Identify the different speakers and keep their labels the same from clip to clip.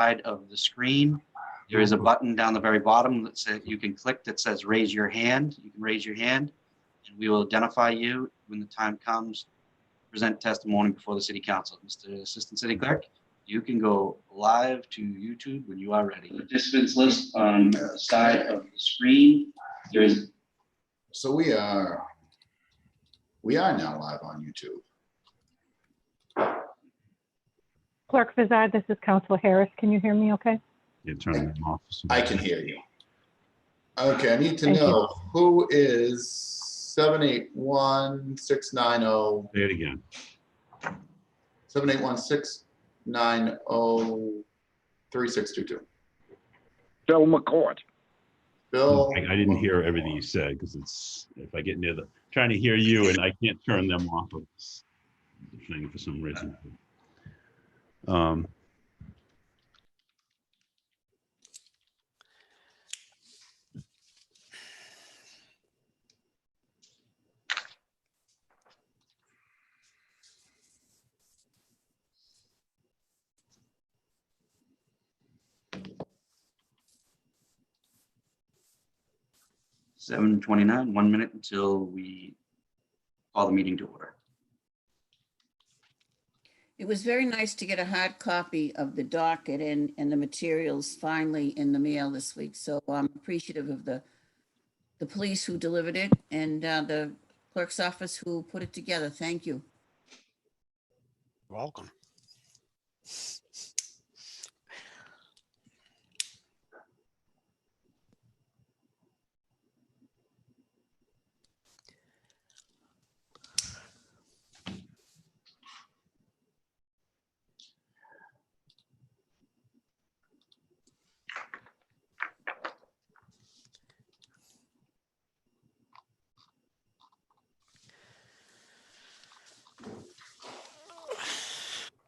Speaker 1: side of the screen. There is a button down the very bottom that says you can click that says raise your hand. You can raise your hand and we will identify you when the time comes. Present testimony before the City Council. Mr. Assistant City Clerk, you can go live to YouTube when you are ready. Participants list on the side of the screen. There is.
Speaker 2: So we are now live on YouTube.
Speaker 3: Clerk Vizard, this is Councilor Harris. Can you hear me okay?
Speaker 4: Yeah, turn them off.
Speaker 2: I can hear you. Okay, I need to
Speaker 3: Thank
Speaker 2: know who is 781-690.
Speaker 4: Say it again.
Speaker 2: 781-690-3622.
Speaker 5: Bill McCourt.
Speaker 2: Bill.
Speaker 4: I didn't hear everything you said because it's, if I get near the, trying to hear you and I can't turn them off of this thing for some reason.
Speaker 1: 7:29, 1 minute until we call the meeting to order.
Speaker 6: It was very nice to get a hard copy of the docket and the materials finally in the mail this week. So I'm appreciative of the police who delivered it and the clerk's office who put it together. Thank you.
Speaker 5: Welcome.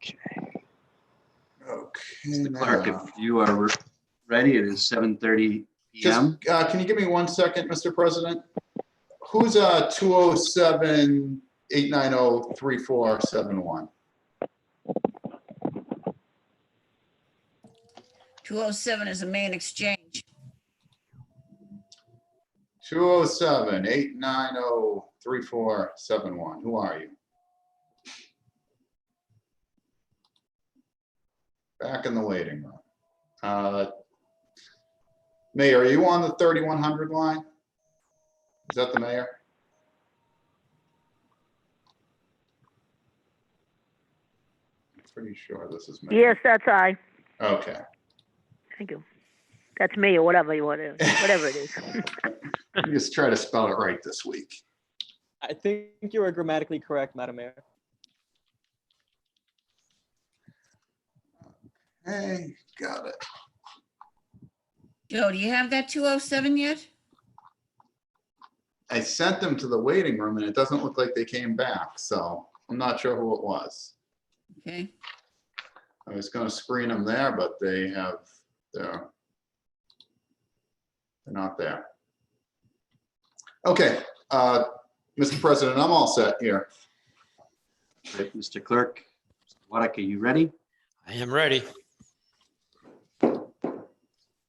Speaker 2: Okay.
Speaker 1: Mr. Clerk,
Speaker 2: now.
Speaker 1: if you are ready, it is 7:30 p.m.
Speaker 2: Just, can you give me 1 second, Mr. President? Who's 207-890-3471?
Speaker 6: 207 is a main exchange.
Speaker 2: 207-890-3471. Who are you? Back in the waiting room. Mayor, are you on the 3100 line? Is that the mayor? Pretty sure this is mayor.
Speaker 3: Yes, that's I.
Speaker 2: Okay.
Speaker 3: Thank you. That's me or whatever you want to, whatever it is.
Speaker 2: Just try to spell it right this week.
Speaker 7: I think you are grammatically correct, Madam Mayor.
Speaker 2: Hey, got it.
Speaker 6: Joe, do you have that 207 yet?
Speaker 2: I sent them to the waiting room and it doesn't look like they came back, so I'm not sure who it was.
Speaker 6: Okay.
Speaker 2: I was going to screen them there, but they're not there. Okay, Mr. President, I'm all set here.
Speaker 1: Right, Mr. Clerk, Mr. Waddick, are you ready?
Speaker 5: I am ready.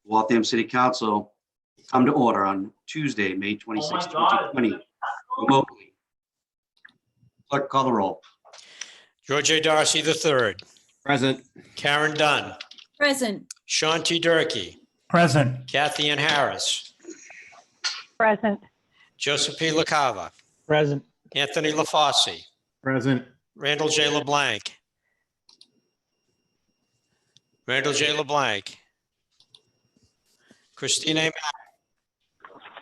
Speaker 1: Waltham City Council come to order on Tuesday, May 26, 2020, remotely. Clerk, call the roll.
Speaker 5: George A. Darcy III.
Speaker 8: Present.
Speaker 5: Karen Dunn.
Speaker 9: Present.
Speaker 5: Sean T. Durkee.
Speaker 8: Present.
Speaker 5: Kathy Ann Harris.
Speaker 3: Present.
Speaker 5: Joseph P. LaCava.
Speaker 7: Present.
Speaker 5: Anthony LaFosse.
Speaker 8: Present.
Speaker 5: Randall J. LeBlanc. Randall J. LeBlanc. Christine A.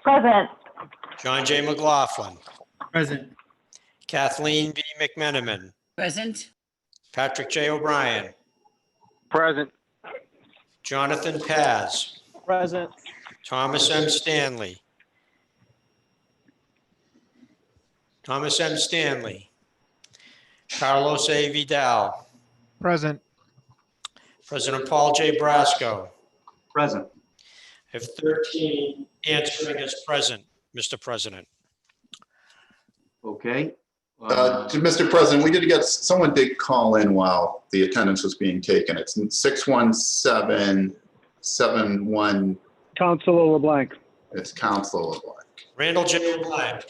Speaker 3: Present.
Speaker 5: John J. McLaughlin.
Speaker 8: Present.
Speaker 5: Kathleen B. McMenamin.
Speaker 6: Present.
Speaker 5: Patrick J. O'Brien.
Speaker 7: Present.
Speaker 5: Jonathan Paz.
Speaker 7: Present.
Speaker 5: Thomas M. Stanley. Thomas M. Stanley. Carlos A. Vidal.
Speaker 8: Present.
Speaker 5: President Paul J. Brasco.
Speaker 1: Present.
Speaker 5: I have 13 answering as present, Mr. President.
Speaker 1: Okay.
Speaker 2: Mr. President, we did get, someone did call in while the attendance was being taken. It's 61771.
Speaker 8: Counselor LeBlanc.
Speaker 2: It's Counselor LeBlanc.
Speaker 5: Randall J. LeBlanc.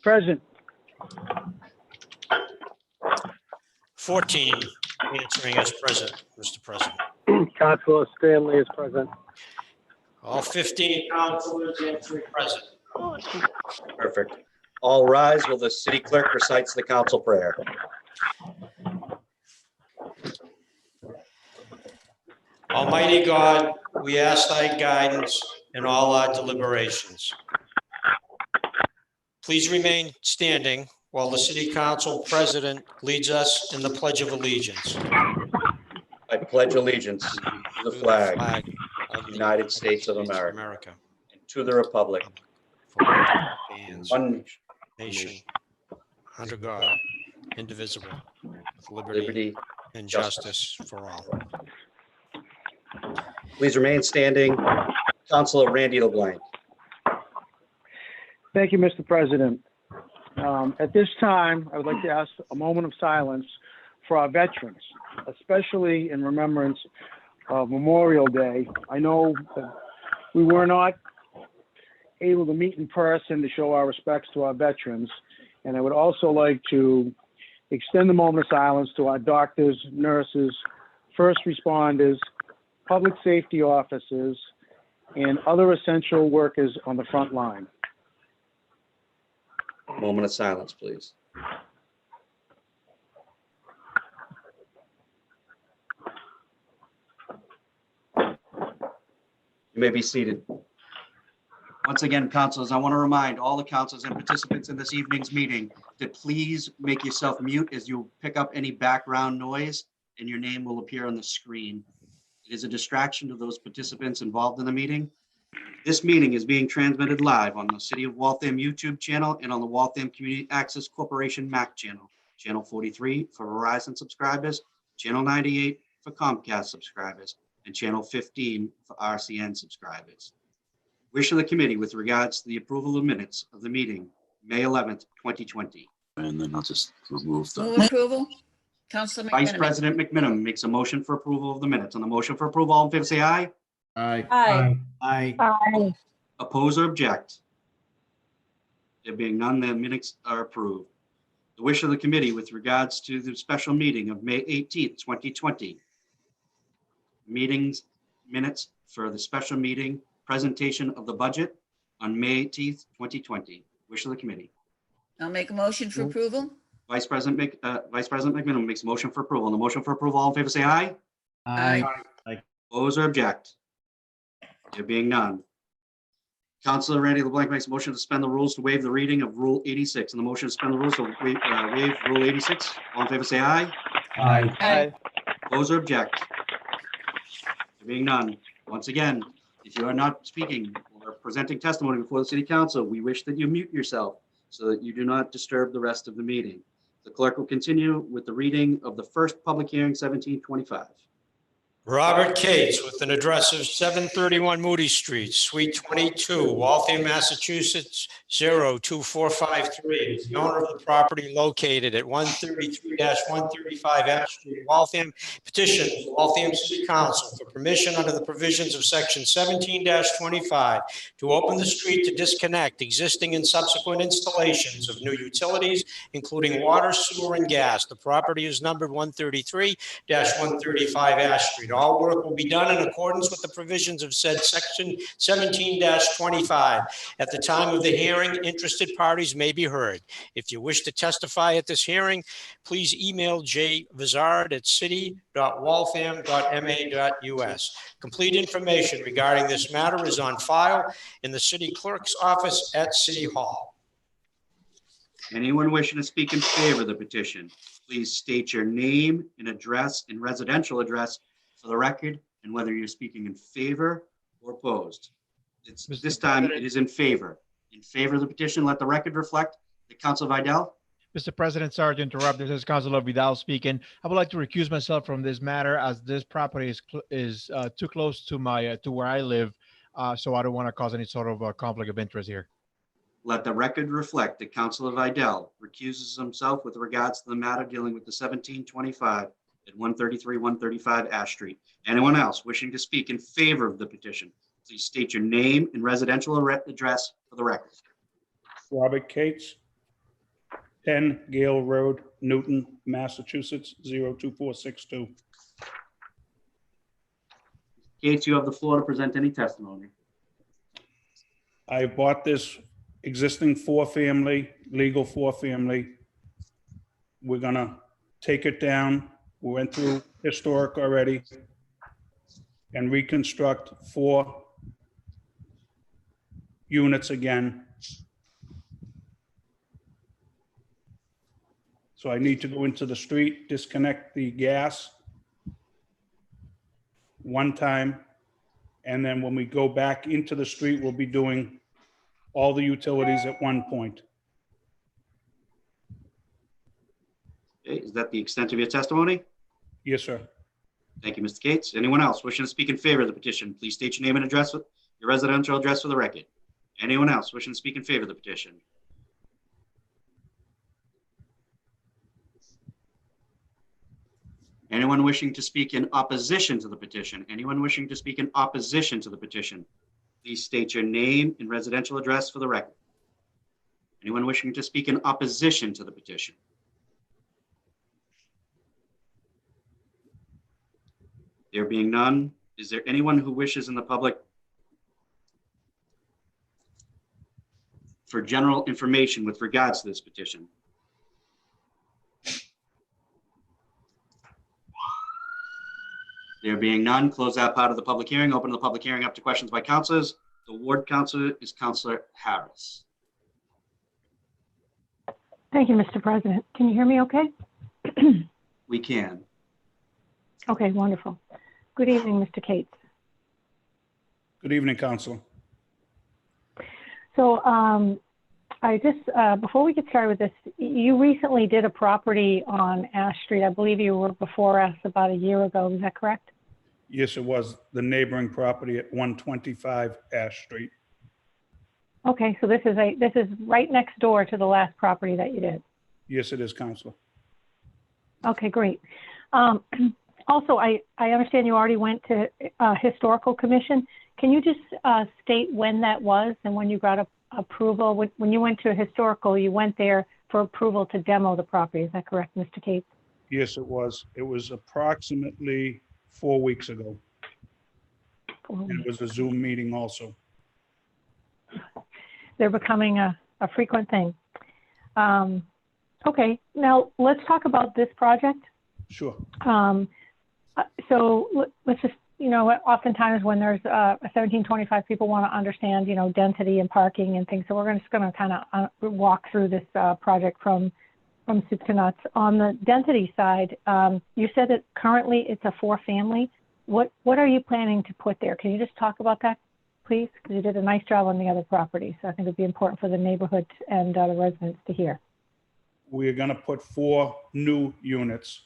Speaker 8: Present.
Speaker 5: 14 answering as present, Mr. President.
Speaker 8: Counselor Stanley is present.
Speaker 5: All 15 councilors answering present.
Speaker 1: Perfect. All rise while the city clerk recites the council prayer.
Speaker 5: Almighty God, we ask thy guidance in all our deliberations. Please remain standing while the city council president leads us in the Pledge of Allegiance.
Speaker 1: I pledge allegiance to the flag
Speaker 5: of
Speaker 1: the United States of America, and to the republic,
Speaker 5: for which it stands,
Speaker 1: one
Speaker 5: nation, under God, indivisible, with liberty
Speaker 1: liberty.
Speaker 5: and justice for all.
Speaker 1: Please remain standing. Councilor Randy LeBlanc.
Speaker 8: Thank you, Mr. President. At this time, I would like to ask a moment of silence for our veterans, especially in remembrance of Memorial Day. I know that we were not able to meet in person to show our respects to our veterans, and I would also like to extend the moment of silence to our doctors, nurses, first responders, public safety officers, and other essential workers on the front line.
Speaker 1: Moment of silence, please. You may be seated. Once again, councilors, I want to remind all the councilors and participants in this evening's meeting to please make yourself mute as you pick up any background noise and your name will appear on the screen. It is a distraction to those participants involved in the meeting. This meeting is being transmitted live on the City of Waltham YouTube channel and on the Waltham Community Access Corporation MAC channel, channel 43 for Verizon subscribers, channel 98 for Comcast subscribers, and channel 15 for RCN subscribers. Wish of the committee with regards to the approval of minutes of the meeting, May 11th, 2020.
Speaker 9: And then I'll just remove the.
Speaker 6: Move approval. Counselor
Speaker 1: Vice
Speaker 6: McMenamin.
Speaker 1: President McMenamin makes a motion for approval of the minutes. On the motion for approval, all in favor, say aye.
Speaker 8: Aye.
Speaker 3: Aye.
Speaker 1: Oppose or object? There being none, the minutes are approved. The wish of the committee with regards to the special meeting of May 18th, 2020. Meetings, minutes for the special meeting, presentation of the budget on May 18th, 2020. Wish of the committee.
Speaker 6: I'll make a motion for approval.
Speaker 1: Vice President McMenamin makes a motion for approval. On the motion for approval, all in favor, say aye.
Speaker 6: Aye.
Speaker 1: Oppose or object? There being none. Councilor Randy LeBlanc makes a motion to suspend the rules to waive the reading of Rule 86. On the motion to suspend the rules to waive Rule 86, all in favor, say aye.
Speaker 6: Aye.
Speaker 1: Oppose or object? There being none. Once again, if you are not speaking or presenting testimony before the City Council, we wish that you mute yourself so that you do not disturb the rest of the meeting. The clerk will continue with the reading of the first public hearing, 1725.
Speaker 5: Robert Cates with an address of 731 Moody Street, Suite 22, Waltham, Massachusetts, 02453. Is the owner of the property located at 133-135 Ash Street, Waltham. Petitions the Waltham City Council for permission under the provisions of Section 17-25 to open the street to disconnect existing and subsequent installations of new utilities, including water, sewer, and gas. The property is numbered 133-135 Ash Street. All work will be done in accordance with the provisions of said Section 17-25. At the time of the hearing, interested parties may be heard. If you wish to testify at this hearing, please email jvizard@city.waltham.ma.us. Complete information regarding this matter is on file in the city clerk's office at City Hall.
Speaker 1: Anyone wishing to speak in favor of the petition, please state your name and address and residential address for the record, and whether you're speaking in favor or opposed. It's this time it is in favor. In favor of the petition, let the record reflect that Councilor Vidal.
Speaker 10: Mr. President, sorry to interrupt. This is Councilor Vidal speaking. I would like to recuse myself from this matter as this property is too close to my to where I live, so I don't want to cause any sort of conflict of interest here.
Speaker 1: Let the record reflect that Councilor Vidal recuses himself with regards to the matter dealing with the 1725 at 133, 135 Ash Street. Anyone else wishing to speak in favor of the petition, please state your name and residential address for the record.
Speaker 11: Robert Cates, 10 Gale Road, Newton, Massachusetts, 02462.
Speaker 1: Gates, you have the floor to present any testimony.
Speaker 11: I bought this existing four-family, legal four-family. We're gonna take it down. We went through historic already and reconstruct 4 units again. So I need to go into the street, disconnect the gas one time, and then when we go back into the street, we'll be doing all the utilities at one point.
Speaker 1: Okay, is that the extent of your testimony?
Speaker 11: Yes, sir.
Speaker 1: Thank you, Mr. Gates. Anyone else wishing to speak in favor of the petition, please state your name and address, your residential address for the record. Anyone else wishing to speak in favor of the petition? Anyone wishing to speak in opposition to the petition? Anyone wishing to speak in opposition to the petition? Please state your name and residential address for the record. Anyone wishing to speak in opposition to the petition? There being none, is there anyone who wishes in the public for general information with regards to this petition? There being none, close that part of the public hearing, open the public hearing up to questions by councilors. The ward councilor is Councilor Harris.
Speaker 12: Thank you, Mr. President. Can you hear me okay?
Speaker 1: We can.
Speaker 12: Okay, wonderful. Good evening, Mr. Cates.
Speaker 11: Good evening, Council.
Speaker 12: So I just, before we get started with this, you recently did a property on Ash Street. I believe you were before us about a year ago. Is that correct?
Speaker 11: Yes, it was the neighboring property at 125 Ash Street.
Speaker 12: Okay, so this is right next door to the last property that you did.
Speaker 11: Yes, it is, Council.
Speaker 12: Okay, great. Also, I understand you already went to Historical Commission. Can you just state when that was and when you got approval? When you went to Historical, you went there for approval to demo the property. Is that correct, Mr. Cates?
Speaker 11: Yes, it was. It was approximately 4 weeks ago. And it was a Zoom meeting also.
Speaker 12: They're becoming a frequent thing. Okay, now let's talk about this project.
Speaker 11: Sure.
Speaker 12: So let's just, oftentimes when there's a 1725, people want to understand, density and parking and things. So we're just going to kind of walk through this project from soup to nuts. On the density side, you said that currently it's a 4-family. What are you planning to put there? Can you just talk about that, please? Because you did a nice job on the other property. So I think it'd be important for the neighborhood and the residents to hear.
Speaker 11: We're going to put 4 new units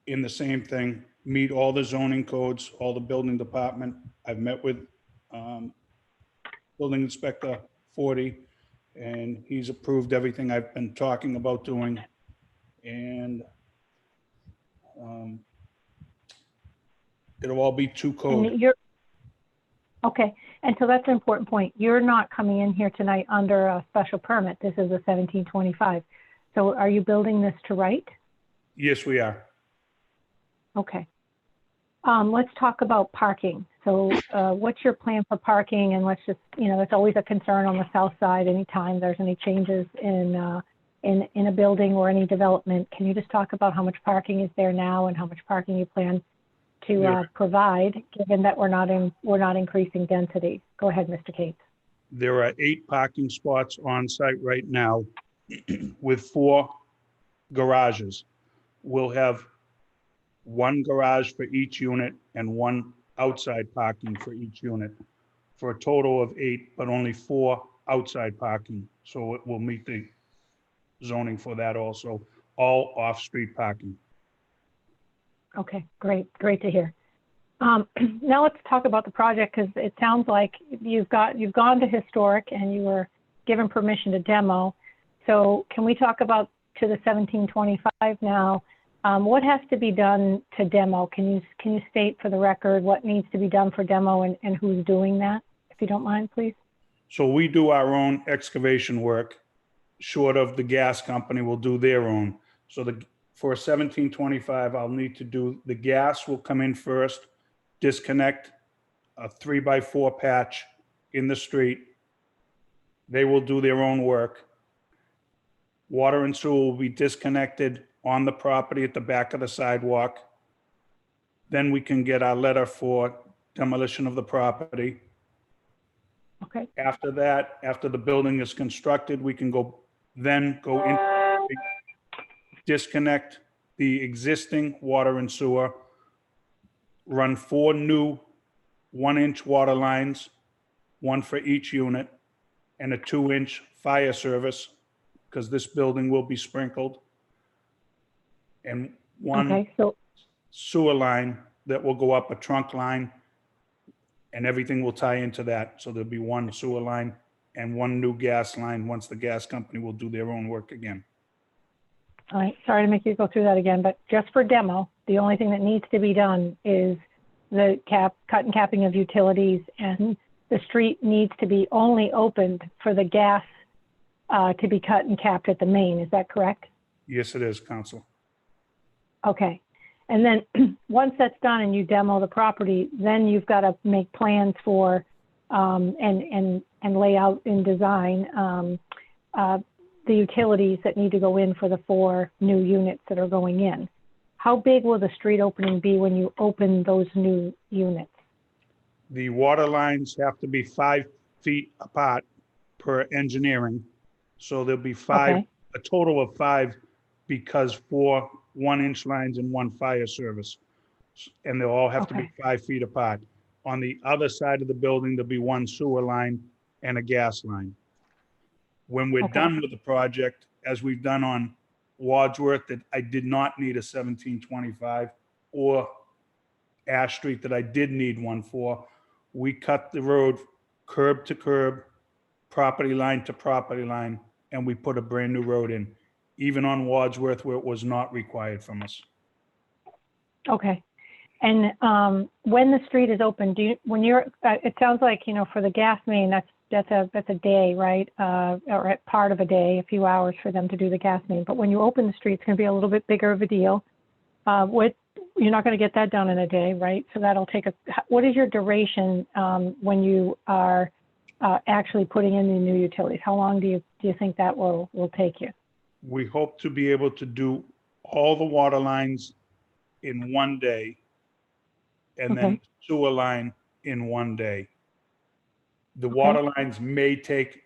Speaker 11: in the same thing, meet all the zoning codes, all the building department. I've met with Building Inspector 40, and he's approved everything I've been talking about doing. And it'll all be 2 code.
Speaker 12: Okay, and so that's an important point. You're not coming in here tonight under a special permit. This is a 1725. So are you building this to right?
Speaker 11: Yes, we are.
Speaker 12: Okay. Let's talk about parking. So what's your plan for parking? And let's just, that's always a concern on the south side anytime there's any changes in a building or any development. Can you just talk about how much parking is there now and how much parking you plan to provide, given that we're not increasing density? Go ahead, Mr. Cates.
Speaker 11: There are 8 parking spots on site right now with 4 garages. We'll have 1 garage for each unit and 1 outside parking for each unit, for a total of 8, but only 4 outside parking. So it will meet the zoning for that also, all off-street parking.
Speaker 12: Okay, great to hear. Now let's talk about the project, because it sounds like you've gone to historic and you were given permission to demo. So can we talk about to the 1725 now? What has to be done to demo? Can you state for the record what needs to be done for demo and who's doing that, if you don't mind, please?
Speaker 11: So we do our own excavation work, short of the gas company will do their own. So for 1725, I'll need to do, the gas will come in first, disconnect a 3x4 patch in the street. They will do their own work. Water and sewer will be disconnected on the property at the back of the sidewalk. Then we can get our letter for demolition of the property.
Speaker 12: Okay.
Speaker 11: After that, after the building is constructed, we can go in, disconnect the existing water and sewer, run 4 new 1-inch water lines, 1 for each unit, and a 2-inch fire service, because this building will be sprinkled, and 1 sewer line that will go up a trunk line, and everything will tie into that. So there'll be 1 sewer line and 1 new gas line once the gas company will do their own work again.
Speaker 12: All right, sorry to make you go through that again, but just for demo, the only thing that needs to be done is the cut and capping of utilities, and the street needs to be only opened for the gas to be cut and capped at the main. Is that correct?
Speaker 11: Yes, it is, Council.
Speaker 12: Okay. And then once that's done and you demo the property, then you've got to make plans for and lay out in design the utilities that need to go in for the 4 new units that are going in. How big will the street opening be when you open those new units?
Speaker 11: The water lines have to be 5 feet apart per engineering. So there'll be 5, a total of 5, because 4 1-inch lines and 1 fire service. And they'll all have to be 5 feet apart. On the other side of the building, there'll be 1 sewer line and a gas line. When we're done with the project, as we've done on Wadsworth, that I did not need a 1725, or Ash Street that I did need one for, we cut the road curb to curb, property line to property line, and we put a brand new road in, even on Wadsworth where it was not required from us.
Speaker 12: Okay. And when the street is open, when you're, it sounds like, for the gas main, that's a day, right? Or at part of a day, a few hours for them to do the gas main. But when you open the street, it's going to be a little bit bigger of a deal. You're not going to get that done in a day, right? So that'll take what is your duration when you are actually putting in the new utilities? How long do you think that will take you?
Speaker 11: We hope to be able to do all the water lines in one day, and then sewer line in one day. The water lines may take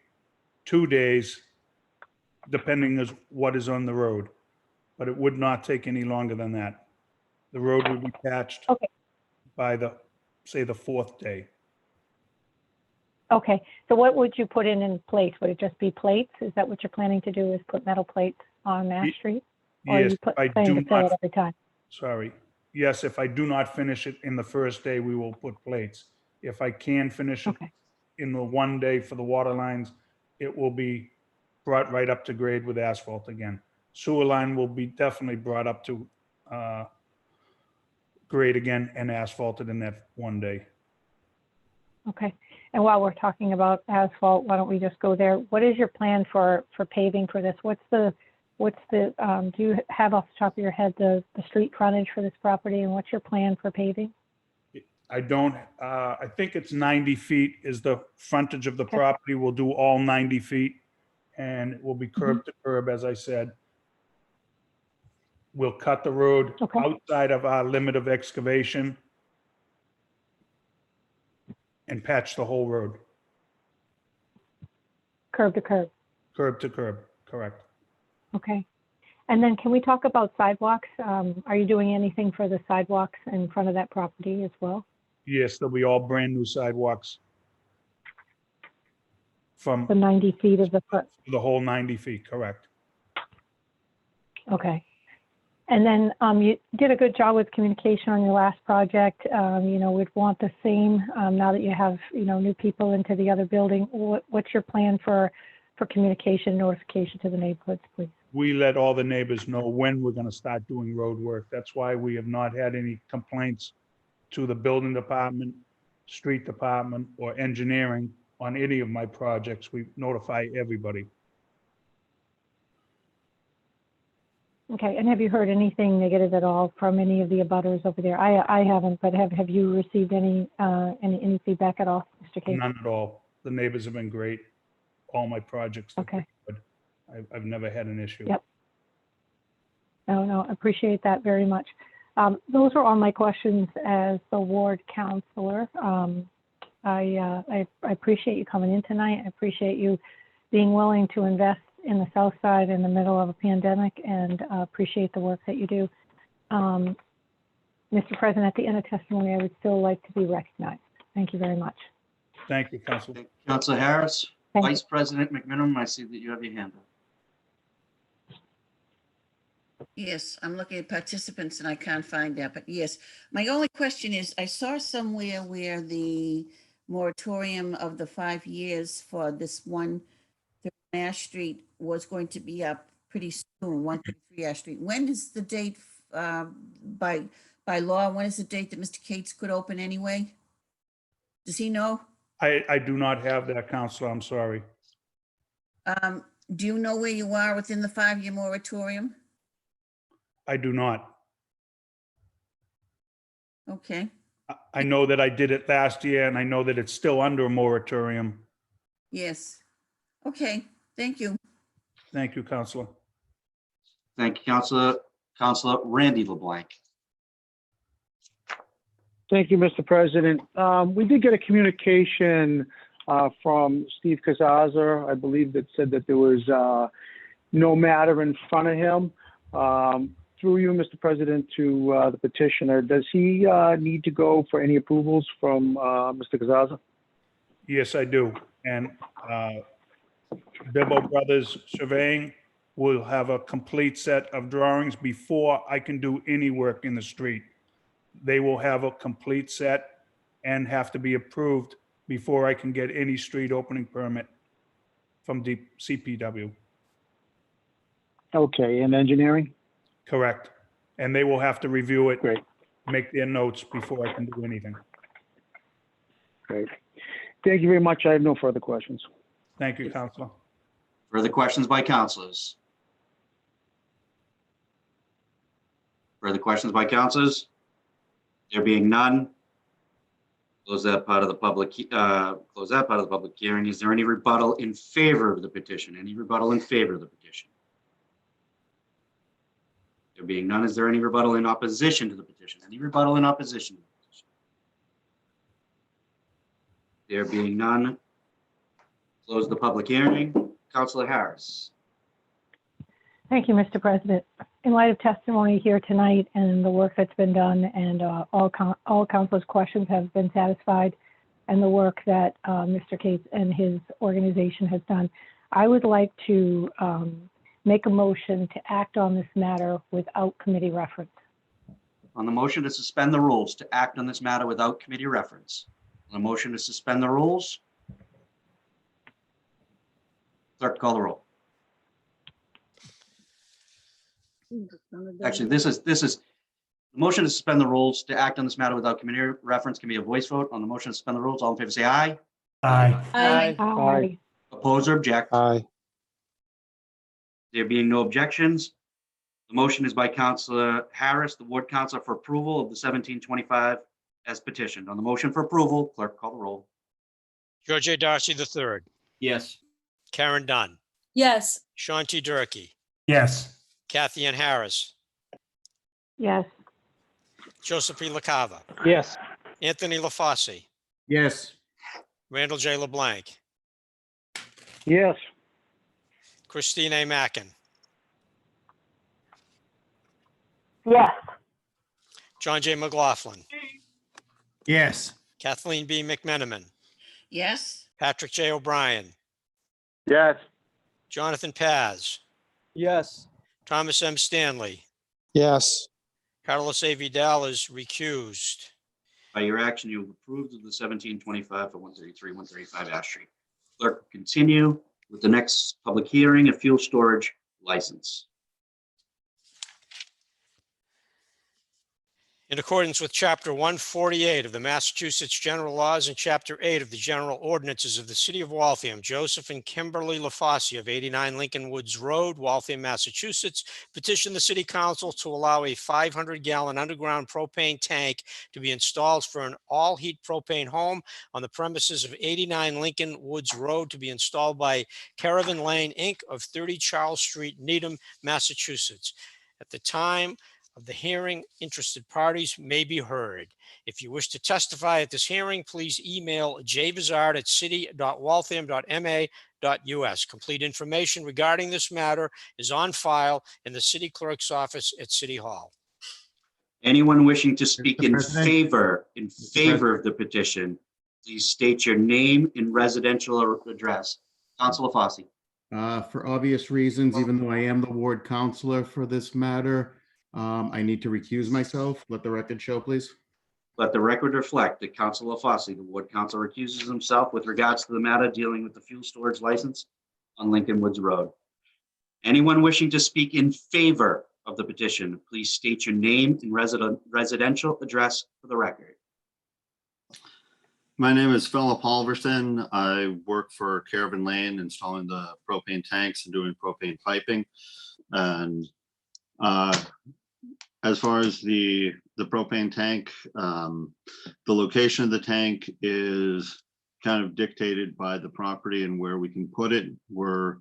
Speaker 11: 2 days, depending on what is on the road, but it would not take any longer than that. The road would be patched by say the 4th day.
Speaker 12: Okay, so what would you put in place? Would it just be plates? Is that what you're planning to do, is put metal plates on Ash Street? Or
Speaker 11: Yes,
Speaker 12: are you planning to fill it every time?
Speaker 11: Sorry. Yes, if I do not finish it in the first day, we will put plates. If I can finish it in the one day for the water lines, it will be brought right up to grade with asphalt again. Sewer line will be definitely brought up to grade again and asphalted in that one day.
Speaker 12: Okay. And while we're talking about asphalt, why don't we just go there? What is your plan for paving for this? Do you have off the top of your head the street frontage for this property, and what's your plan for paving?
Speaker 11: I don't, I think it's 90 feet is the frontage of the property. We'll do all 90 feet, and it will be curb to curb, as I said. We'll cut the road outside of our limit of excavation and patch the whole road.
Speaker 12: Curb to curb.
Speaker 11: Curb to curb, correct.
Speaker 12: Okay. And then can we talk about sidewalks? Are you doing anything for the sidewalks in front of that property as well?
Speaker 11: Yes, there'll be all brand new sidewalks from
Speaker 12: the 90 feet of the foot.
Speaker 11: The whole 90 feet, correct.
Speaker 12: Okay. And then you did a good job with communication on your last project. We'd want the same now that you have, new people into the other building. What's your plan for communication notification to the neighborhoods, please?
Speaker 11: We let all the neighbors know when we're gonna start doing road work. That's why we have not had any complaints to the building department, street department, or engineering on any of my projects. We notify everybody.
Speaker 12: Okay, and have you heard anything negative at all from any of the abutters over there? I haven't, but have you received any feedback at all, Mr. Case?
Speaker 11: None at all. The neighbors have been great. All my projects. have been
Speaker 12: Okay.
Speaker 11: good. I've never had an issue.
Speaker 12: Yep. No, I appreciate that very much. Those are all my questions as the ward counselor. I appreciate you coming in tonight. I appreciate you being willing to invest in the South Side in the middle of a pandemic, and appreciate the work that you do. Mr. President, at the end of testimony, I would still like to be recognized. Thank you very much.
Speaker 11: Thank you, Council.
Speaker 1: Councilor Harris,
Speaker 12: Thank you.
Speaker 1: Vice President McMenamin, I see that you have your hand up.
Speaker 6: Yes, I'm looking at participants and I can't find that, but yes. My only question is, I saw somewhere where the moratorium of the 5 years for this 133 Ash Street was going to be up pretty soon, 133 Ash Street. When is the date, by law, when is the date that Mr. Cates could open anyway? Does he know?
Speaker 11: I do not have that, Counselor. I'm sorry.
Speaker 6: Do you know where you are within the 5-year moratorium?
Speaker 11: I do not.
Speaker 6: Okay,
Speaker 11: I know that I did it last year, and I know that it's still under a moratorium.
Speaker 6: yes. Okay, thank you.
Speaker 11: Thank you, Counselor.
Speaker 1: Thank you, Councilor. Councilor Randy LeBlanc.
Speaker 8: Thank you, Mr. President. We did get a communication from Steve Kazaza, I believe, that said that there was no matter in front of him. Through you, Mr. President, to the petitioner, does he need to go for any approvals from Mr. Kazaza?
Speaker 11: Yes, I do. And Bibbo Brothers Surveying will have a complete set of drawings before I can do any work in the street. They will have a complete set and have to be approved before I can get any street opening permit from the CPW.
Speaker 8: Okay, and engineering?
Speaker 11: Correct. And they will have to review it,
Speaker 8: Great,
Speaker 11: make their notes before I can do anything.
Speaker 8: great. Thank you very much. I have no further questions.
Speaker 11: Thank you, Counselor.
Speaker 1: Further questions by councilors? Further questions by councilors? There being none, close that part of the public, hearing. Is there any rebuttal in favor of the petition? Any rebuttal in favor of the petition? There being none, is there any rebuttal in opposition to the petition? Any rebuttal in opposition to the petition? There being none, close the public hearing. Councilor Harris.
Speaker 12: Thank you, Mr. President. In light of testimony here tonight and the work that's been done, and all councilors' questions have been satisfied, and the work that Mr. Cates and his organization has done, I would like to make a motion to act on this matter without committee reference.
Speaker 1: On the motion to suspend the rules to act on this matter without committee reference. On the motion to suspend the rules. Clerk, call the roll. Actually, this is the motion to suspend the rules to act on this matter without committee reference can be a voice vote. On the motion to suspend the rules, all in favor say aye.
Speaker 11: Aye.
Speaker 7: Aye.
Speaker 12: Aye.
Speaker 1: Oppose or object?
Speaker 8: Aye.
Speaker 1: There being no objections, the motion is by Councilor Harris, the ward councilor, for approval of the 1725 as petitioned. On the motion for approval, clerk call the roll.
Speaker 5: George A. Darcy III,
Speaker 7: Yes.
Speaker 5: Karen Dunn,
Speaker 13: Yes.
Speaker 5: Sean T. Durkee,
Speaker 11: Yes.
Speaker 5: Kathy Ann Harris,
Speaker 12: Yes.
Speaker 5: Joseph P. LaCava,
Speaker 7: Yes.
Speaker 5: Anthony LaFosse,
Speaker 7: Yes.
Speaker 5: Randall J. LeBlanc,
Speaker 8: Yes.
Speaker 5: Christine A. Mackin,
Speaker 12: Yes.
Speaker 5: John J. McLaughlin,
Speaker 7: Yes.
Speaker 5: Kathleen B. McMenamin,
Speaker 6: Yes,
Speaker 5: Patrick J. O'Brien,
Speaker 8: Yes.
Speaker 5: Jonathan Paz,
Speaker 7: Yes.
Speaker 5: Thomas M. Stanley,
Speaker 13: Yes.
Speaker 5: Carlos A. Vidal is recused.
Speaker 1: By your action, you have approved of the 1725 for 133, 135 Ash Street. Clerk will continue with the next public hearing, a fuel storage license.
Speaker 5: In accordance with Chapter 148 of the Massachusetts General Laws and Chapter 8 of the General Ordinances of the City of Waltham, Joseph and Kimberly LaFosse of 89 Lincoln Woods Road, Waltham, Massachusetts, petitioned the City Council to allow a 500-gallon underground propane tank to be installed for an all-heat propane home on the premises of 89 Lincoln Woods Road to be installed by Caravan Lane, Inc. of 30 Charles Street, Needham, Massachusetts. At the time of the hearing, interested parties may be heard. If you wish to testify at this hearing, please email jvizard@city.waltham.ma.us. Complete information regarding this matter is on file in the city clerk's office at City Hall.
Speaker 1: Anyone wishing to speak
Speaker 14: Mr.
Speaker 1: in
Speaker 14: President?
Speaker 1: favor of the petition, please state your name and residential address. Councilor Fossey.
Speaker 14: For obvious reasons, even though I am the ward counselor for this matter, I need to recuse myself. Let the record show, please.
Speaker 1: Let the record reflect that Councilor Fossey, the ward councilor, recuses himself with regards to the matter dealing with the fuel storage license on Lincoln Woods Road. Anyone wishing to speak in favor of the petition, please state your name and residential address for the record.
Speaker 15: My name is Philip Halverson. I work for Caravan Lane, installing the propane tanks and doing propane piping. And as far as the propane tank, the location of the tank is kind of dictated by the property and where we can put it. We're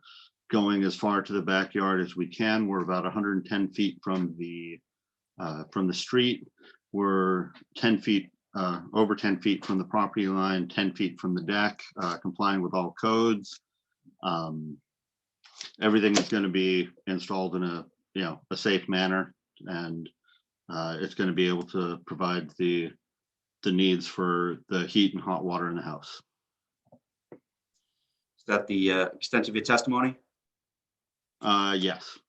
Speaker 15: going as far to the backyard as we can. We're about 110 feet from the street. We're 10 feet, over 10 feet from the property line, 10 feet from the deck, complying with all codes. Everything is going to be installed in a safe manner, and it's going to be able to provide the needs for the heat and hot water in the house.
Speaker 1: Is that the extent of your testimony?
Speaker 15: Yes.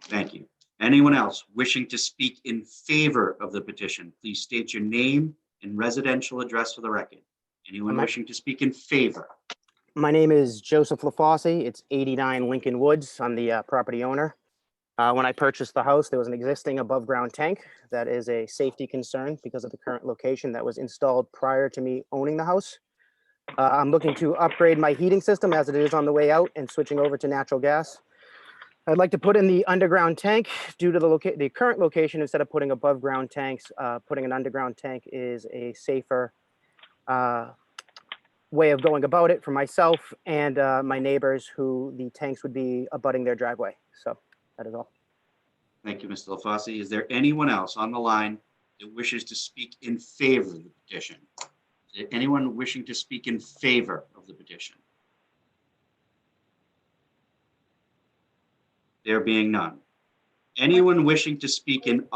Speaker 1: Thank you. Anyone else wishing to speak in favor of the petition, please state your name and residential address for the record. Anyone wishing to speak in favor?
Speaker 13: My name is Joseph LaFosse. It's 89 Lincoln Woods. I'm the property owner. When I purchased the house, there was an existing above ground tank. That is a safety concern because of the current location that was installed prior to me owning the house. I'm looking to upgrade my heating system as it is on the way out and switching over to natural gas. I'd like to put in the underground tank due to the current location. Instead of putting above ground tanks, putting an underground tank is a safer way of going about it for myself and my neighbors who the tanks would be abutting their driveway. So that is all.
Speaker 1: Thank you, Mr. LaFosse. Is there anyone else on the line that wishes to speak in favor of the petition? Is there anyone wishing to speak in favor of the petition? There being none. Anyone wishing to speak in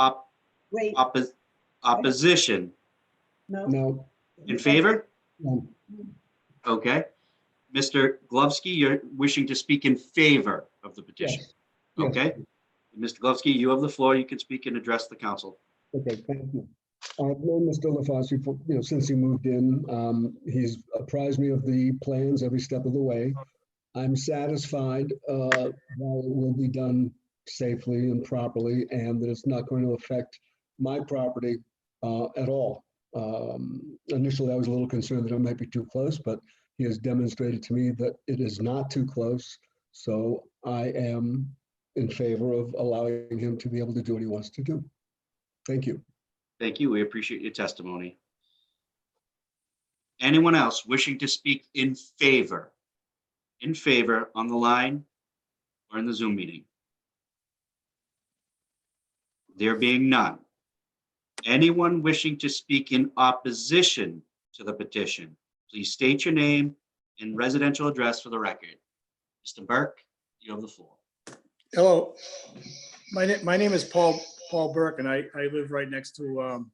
Speaker 1: opposition?
Speaker 16: No.
Speaker 1: In favor?
Speaker 16: No.
Speaker 1: Okay. Mr. Glovsky, you're wishing to speak in favor of the petition?
Speaker 16: Yes.
Speaker 1: Okay. Mr. Glovsky, you have the floor. You can speak and address the council.
Speaker 16: Okay, thank you. I've known Mr. LaFosse for, since he moved in. He's apprised me of the plans every step of the way. I'm satisfied that it will be done safely and properly, and that it's not going to affect my property at all. Initially, I was a little concerned that it might be too close, but he has demonstrated to me that it is not too close. So I am in favor of allowing him to be able to do what he wants to do. Thank you.
Speaker 1: Thank you. We appreciate your testimony. Anyone else wishing to speak in favor? In favor on the line or in the Zoom meeting? There being none. Anyone wishing to speak in opposition to the petition, please state your name and residential address for the record. Mr. Burke, you have the floor.
Speaker 17: Hello, my name is Paul Burke, and I live right next to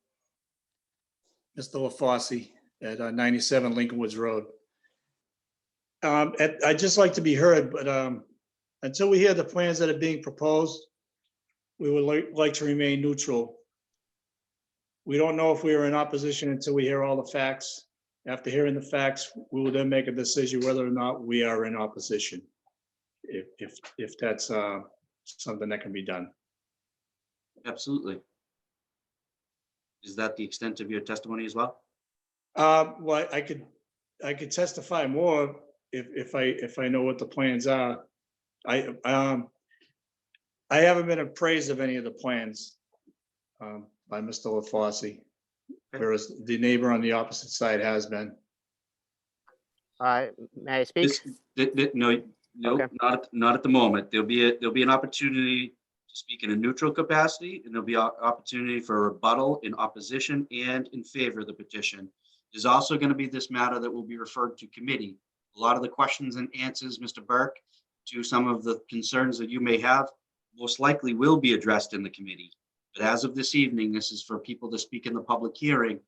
Speaker 17: Mr. LaFosse at 97 Lincoln Woods Road. I'd just like to be heard, but until we hear the plans that are being proposed, we would like to remain neutral. We don't know if we are in opposition until we hear all the facts. After hearing the facts, we will then make a decision whether or not we are in opposition. If that's something that can be done.
Speaker 1: Absolutely. Is that the extent of your testimony as well?
Speaker 17: Well, I could testify more if I know what the plans are. I haven't been appraised of any of the plans by Mr. LaFosse, whereas the neighbor on the opposite side has been.
Speaker 13: May I speak?
Speaker 1: No,
Speaker 13: Okay.
Speaker 1: not at the moment. There'll be an opportunity to speak in a neutral capacity, and there'll be an opportunity for a rebuttal in opposition and in favor of the petition. There's also going to be this matter that will be referred to committee. A lot of the questions and answers, Mr. Burke, to some of the concerns that you may have, most likely will be addressed in the committee. But as of this evening, this is for people to speak in the public hearing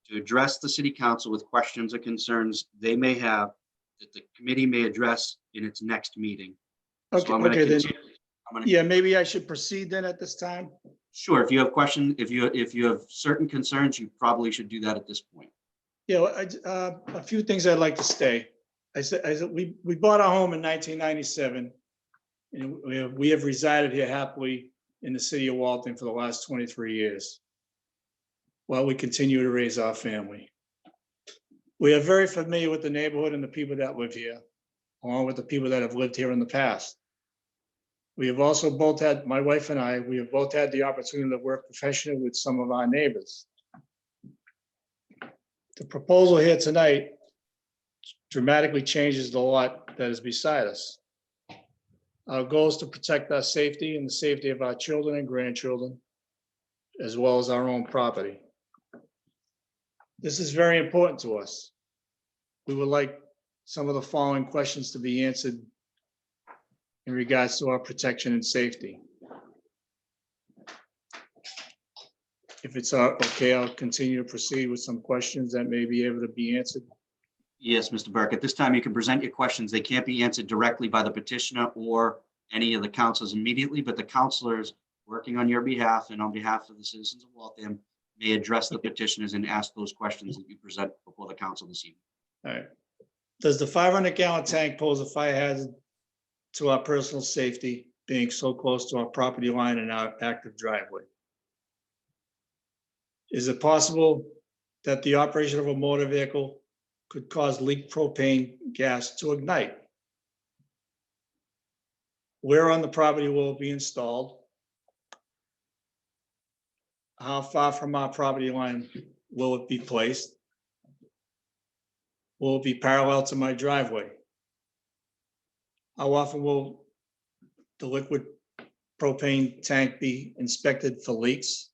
Speaker 1: to address the city council with questions or concerns they may have that the committee may address in its next meeting.
Speaker 17: Okay,
Speaker 1: So I'm gonna
Speaker 17: okay, then,
Speaker 1: continue- I'm gonna-
Speaker 17: yeah, maybe I should proceed then at this time.
Speaker 1: Sure, if you have questions, if you have certain concerns, you probably should do that at this point.
Speaker 17: Yeah, well, a few things I'd like to say. I said, we bought our home in 1997, and we have resided here happily in the city of Waltham for the last 23 years, while we continue to raise our family. We are very familiar with the neighborhood and the people that live here, along with the people that have lived here in the past. We have also both had, my wife and I, we have both had the opportunity to work professionally with some of our neighbors. The proposal here tonight dramatically changes the lot that is beside us. Our goal is to protect our safety and the safety of our children and grandchildren, as well as our own property. This is very important to us. We would like some of the following questions to be answered in regards to our protection and safety. If it's okay, I'll continue to proceed with some questions that may be able to be answered.
Speaker 1: Yes, Mr. Burke, at this time, you can present your questions. They can't be answered directly by the petitioner or any of the councilors immediately, but the councilors working on your behalf and on behalf of the citizens of Waltham may address the petitioners and ask those questions that you present before the council this evening.
Speaker 17: All right. Does the 500-gallon tank pose a fire hazard to our personal safety, being so close to our property line and our active driveway? Is it possible that the operation of a motor vehicle could cause leak propane gas to ignite? Where on the property will it be installed? How far from our property line will it be placed? Will it be parallel to my driveway? How often will the liquid propane tank be inspected for leaks?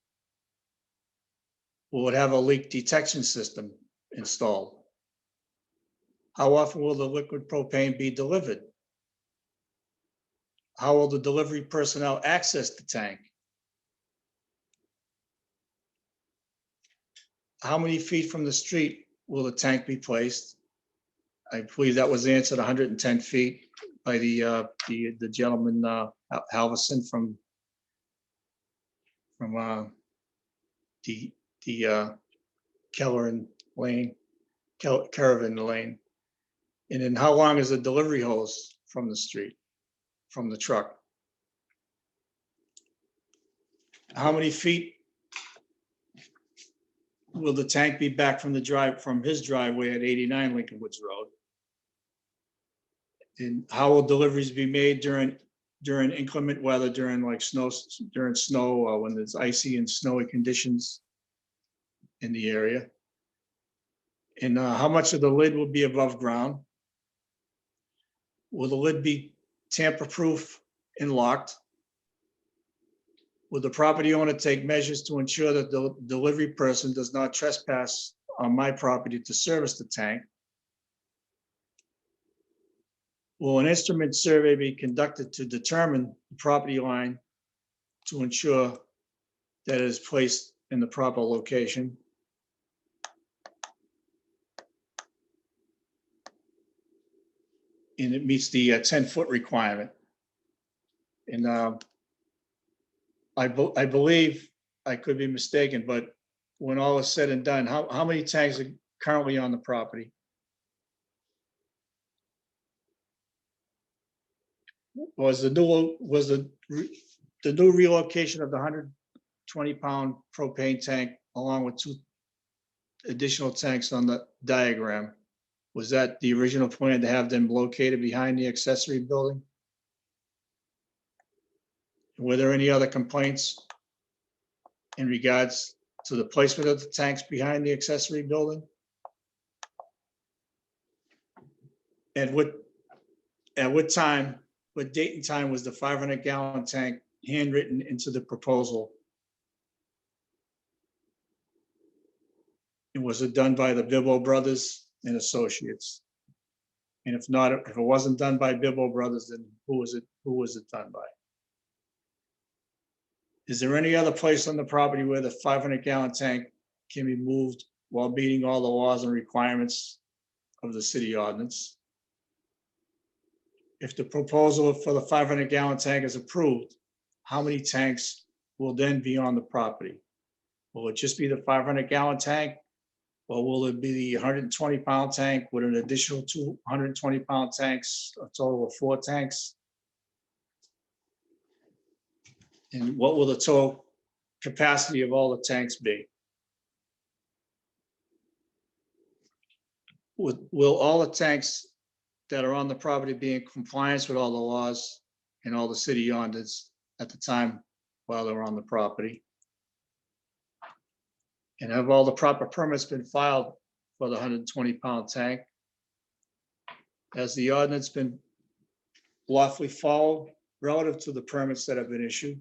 Speaker 17: Will it have a leak detection system installed? How often will the liquid propane be delivered? How will the delivery personnel access the tank? How many feet from the street will the tank be placed? I believe that was answered 110 feet by the gentleman, Halverson from the Keller and Lane, Caravan Lane. And then how long is the delivery hose from the street, from the truck? How many feet will the tank be back from his driveway at 89 Lincoln Woods Road? And how will deliveries be made during inclement weather, during snow, or when there's icy and snowy conditions in the area? And how much of the lid will be above ground? Will the lid be tamper-proof and locked? Will the property owner take measures to ensure that the delivery person does not trespass on my property to service the tank? Will an instrument survey be conducted to determine the property line to ensure that it is placed in the proper location? And it meets the 10-foot requirement. And I believe, I could be mistaken, but when all is said and done, how many tanks are currently on the property? Was the new relocation of the 120-pound propane tank along with 2 additional tanks on the diagram, was that the original plan to have them located behind the accessory building? Were there any other complaints in regards to the placement of the tanks behind the accessory building? And what time, what date and time was the 500-gallon tank handwritten into the proposal? And was it done by the Bibbo Brothers and Associates? And if not, if it wasn't done by Bibbo Brothers, then who was it done by? Is there any other place on the property where the 500-gallon tank can be moved while meeting all the laws and requirements of the city ordinance? If the proposal for the 500-gallon tank is approved, how many tanks will then be on the property? Will it just be the 500-gallon tank? Or will it be the 120-pound tank with an additional 220-pound tanks, a total of 4 tanks? And what will the total capacity of all the tanks be? Will all the tanks that are on the property be in compliance with all the laws and all the city ordinances at the time while they're on the property? And have all the proper permits been filed for the 120-pound tank? Has the ordinance been lawfully followed relative to the permits that have been issued?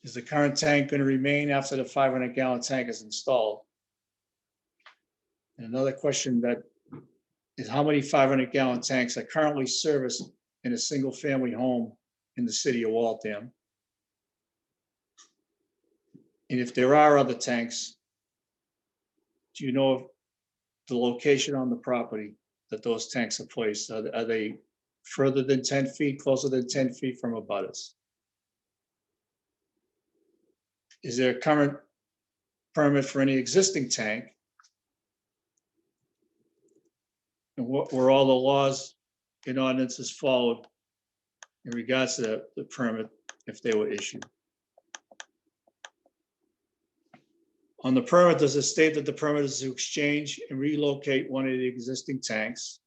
Speaker 17: Is the current tank going to remain after the 500-gallon tank is installed? And another question that is, how many 500-gallon tanks are currently serviced in a single-family home in the city of Waltham? And if there are other tanks, do you know of the location on the property that those tanks are placed? Are they further than 10 feet, closer than 10 feet from abutters? Is there a current permit for any existing tank? And what were all the laws and ordinances followed in regards to the permit if they were issued? On the permit, does it state that the permit is to exchange and relocate one of the existing tanks?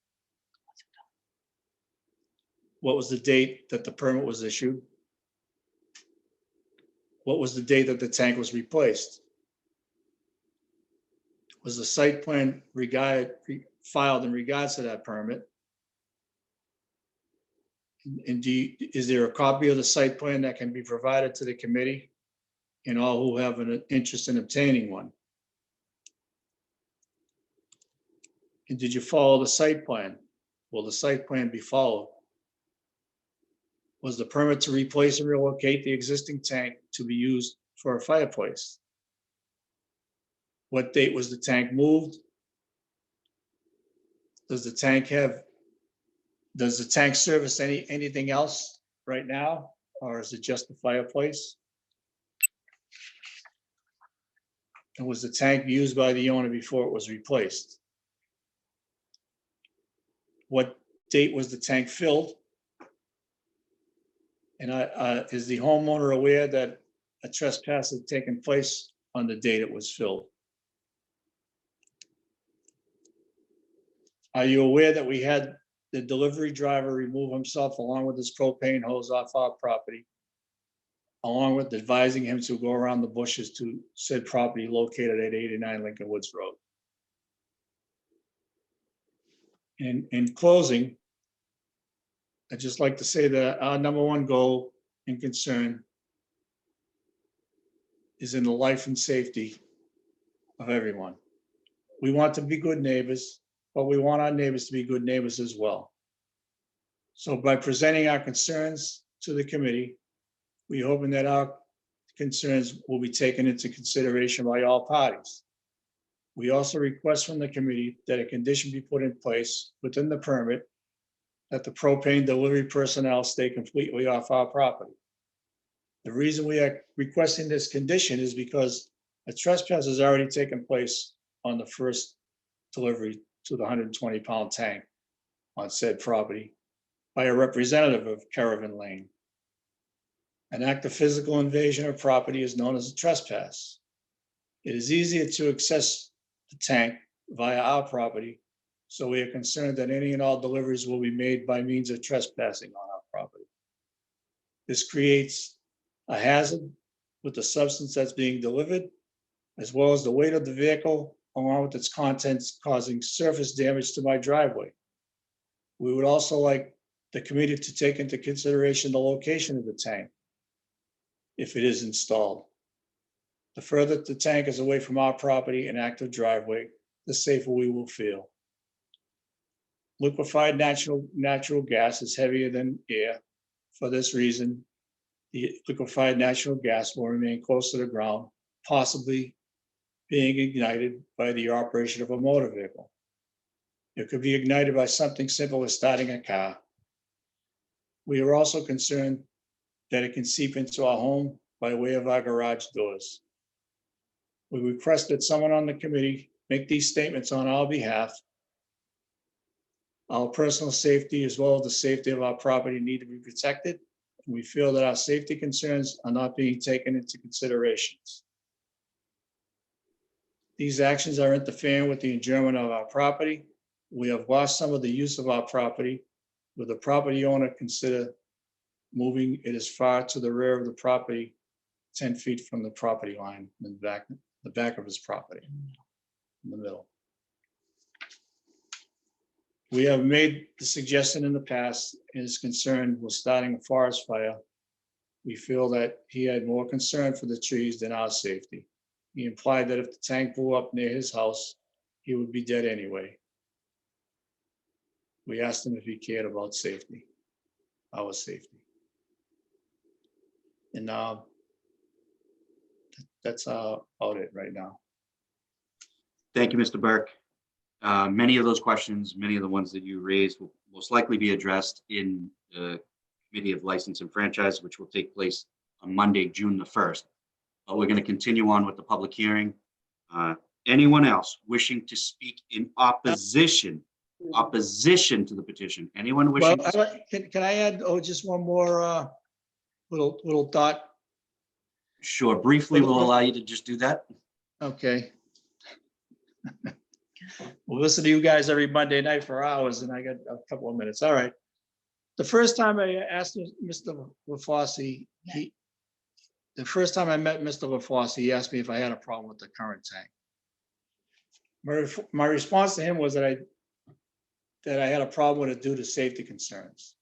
Speaker 17: What was the date that the permit was issued? What was the date that the tank was replaced? Was the site plan filed in regards to that permit? And is there a copy of the site plan that can be provided to the committee and all who have an interest in obtaining one? And did you follow the site plan? Will the site plan be followed? Was the permit to replace and relocate the existing tank to be used for a fireplace? What date was the tank moved? Does the tank service anything else right now? Or is it just the fireplace? And was the tank used by the owner before it was replaced? What date was the tank filled? And is the homeowner aware that a trespass had taken place on the date it was filled? Are you aware that we had the delivery driver remove himself along with his propane hose off our property, along with advising him to go around the bushes to said property located at 89 Lincoln Woods Road? In closing, I'd just like to say that our number one goal and concern is in the life and safety of everyone. We want to be good neighbors, but we want our neighbors to be good neighbors as well. So by presenting our concerns to the committee, we're hoping that our concerns will be taken into consideration by all parties. We also request from the committee that a condition be put in place within the permit that the propane delivery personnel stay completely off our property. The reason we are requesting this condition is because a trespass has already taken place on the first delivery to the 120-pound tank on said property by a representative of Caravan Lane. An act of physical invasion of property is known as a trespass. It is easier to access the tank via our property, so we are concerned that any and all deliveries will be made by means of trespassing on our property. This creates a hazard with the substance that's being delivered, as well as the weight of the vehicle along with its contents causing surface damage to my driveway. We would also like the committee to take into consideration the location of the tank if it is installed. The further the tank is away from our property and active driveway, the safer we will feel. Liquefied natural gas is heavier than air. For this reason, the liquefied natural gas will remain close to the ground, possibly being ignited by the operation of a motor vehicle. It could be ignited by something simple as starting a car. We are also concerned that it can seep into our home by way of our garage doors. We request that someone on the committee make these statements on our behalf. Our personal safety as well as the safety of our property need to be protected. We feel that our safety concerns are not being taken into considerations. These actions are interfering with the enjoyment of our property. We have lost some of the use of our property. Would the property owner consider moving it as far to the rear of the property, 10 feet from the property line, in the back of his property, in the middle? We have made the suggestion in the past and is concerned with starting a forest fire. We feel that he had more concern for the trees than our safety. He implied that if the tank blew up near his house, he would be dead anyway. We asked him if he cared about safety, our safety. And that's about it right now.
Speaker 1: Thank you, Mr. Burke. Many of those questions, many of the ones that you raised will most likely be addressed in the Committee of License and Franchise, which will take place on Monday, June the 1st. But we're going to continue on with the public hearing. Anyone else wishing to speak in opposition to the petition? Anyone wishing?
Speaker 17: Well, can I add just one more little thought?
Speaker 1: Sure. Briefly, we'll allow you to just do that.
Speaker 17: Okay. We'll listen to you guys every Monday night for hours, and I got a couple of minutes. All right. The first time I asked Mr. LaFosse, the first time I met Mr. LaFosse, he asked me if I had a problem with the current tank. My response to him was that I had a problem with it due to safety concerns.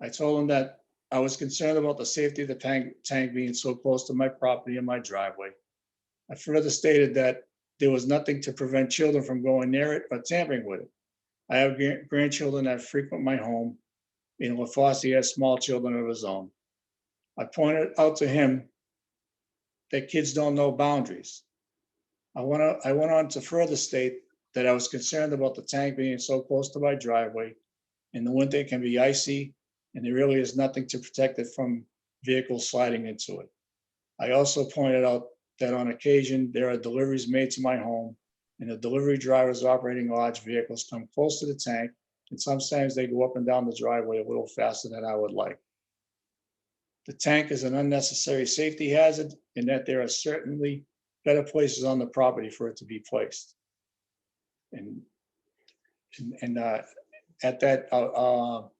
Speaker 17: I told him that I was concerned about the safety of the tank being so close to my property and my driveway. I further stated that there was nothing to prevent children from going near it or tampering with it. I have grandchildren that frequent my home, and LaFosse has small children of his own. I pointed out to him that kids don't know boundaries. I went on to further state that I was concerned about the tank being so close to my driveway. In the winter, it can be icy, and there really is nothing to protect it from vehicles sliding into it. I also pointed out that on occasion, there are deliveries made to my home, and the delivery drivers operating large vehicles come close to the tank, and sometimes they go up and down the driveway a little faster than I would like. The tank is an unnecessary safety hazard, and that there are certainly better places on the property for it to be placed. And at that, I'll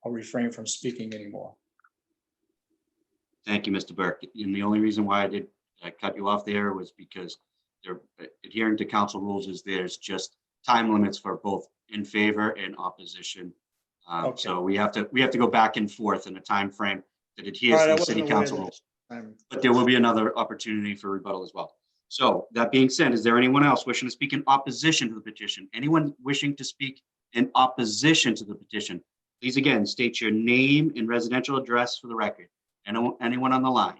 Speaker 17: refrain from speaking anymore.
Speaker 1: Thank you, Mr. Burke. And the only reason why I did cut you off there was because they're adhering to council rules is there's just time limits for both in favor and opposition.
Speaker 17: Okay.
Speaker 1: So we have to go back and forth in a time frame that adheres to the city council rules. But there will be another opportunity for rebuttal as well. So that being said, is there anyone else wishing to speak in opposition to the petition? Anyone wishing to speak in opposition to the petition? Please again, state your name and residential address for the record. Anyone on the line?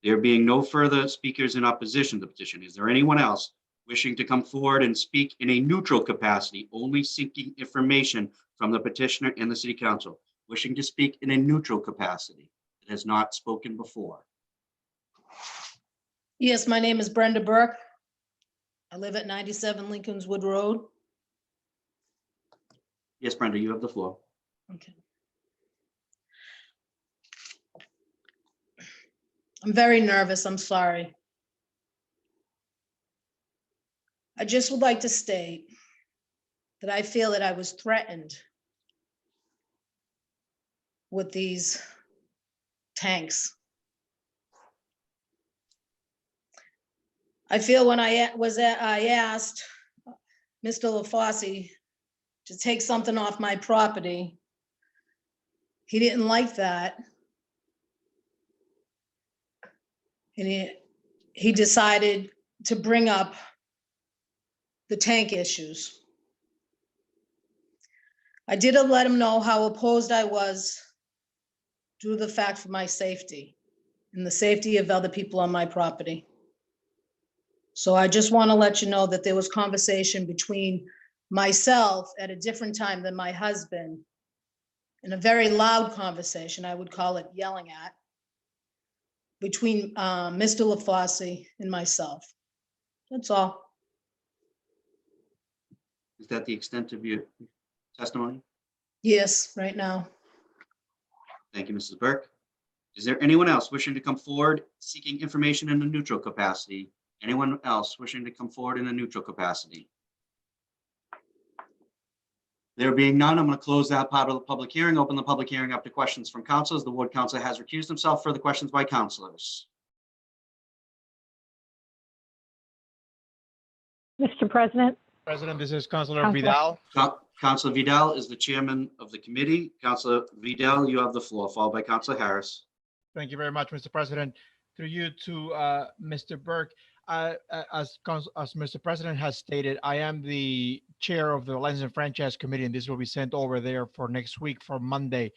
Speaker 1: There being no further speakers in opposition to the petition, is there anyone else wishing to come forward and speak in a neutral capacity, only seeking information from the petitioner and the city council, wishing to speak in a neutral capacity that has not spoken before.
Speaker 18: Yes, my name is Brenda Burke. I live at 97 Lincoln's Wood Road.
Speaker 1: Yes, Brenda, you have the floor.
Speaker 18: Okay. I'm very nervous, I'm sorry. I just would like to state that I feel that I was threatened with these tanks. I feel when I asked Mr. LaFosse to take something off my property, he didn't like that. And he decided to bring up the tank issues. I did let him know how opposed I was due to the fact for my safety and the safety of other people on my property. So I just want to let you know that there was conversation between myself at a different time than my husband, in a very loud conversation, I would call it yelling at, between Mr. LaFosse and myself. That's all.
Speaker 1: Is that the extent of your testimony?
Speaker 18: Yes, right now.
Speaker 1: Thank you, Mrs. Burke. Is there anyone else wishing to come forward seeking information in a neutral capacity? Anyone else wishing to come forward in a neutral capacity? There being none, I'm going to close that part of the public hearing, open the public hearing up to questions from councilors. The ward council has recused himself. Further questions by councilors?
Speaker 12: Mr. President,
Speaker 10: President, this is Councilor Vidal.
Speaker 1: Councilor Vidal is the chairman of the committee. Councilor Vidal, you have the floor, followed by Councilor Harris.
Speaker 10: Thank you very much, Mr. President. Through you to Mr. Burke. As Mr. President has stated, I am the chair of the License and Franchise Committee, and this will be sent over there for next week for Monday.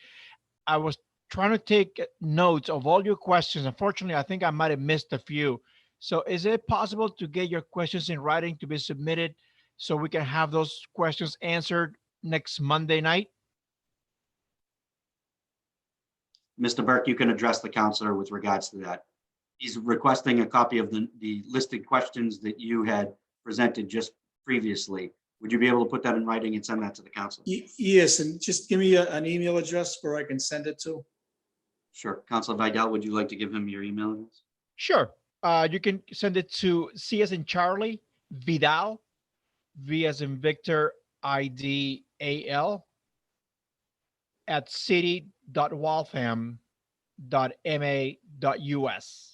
Speaker 10: I was trying to take notes of all your questions. Unfortunately, I think I might have missed a few. So is it possible to get your questions in writing to be submitted so we can have those questions answered next Monday night?
Speaker 1: Mr. Burke, you can address the councilor with regards to that. He's requesting a copy of the listed questions that you had presented just previously. Would you be able to put that in writing and send that to the council?
Speaker 17: Yes, and just give me an email address where I can send it to.
Speaker 1: Sure. Councilor Vidal, would you like to give him your email address?
Speaker 10: Sure. You can send it to C as in Charlie, Vidal, V as in Victor, IDAL, at city.waltham.ma.us.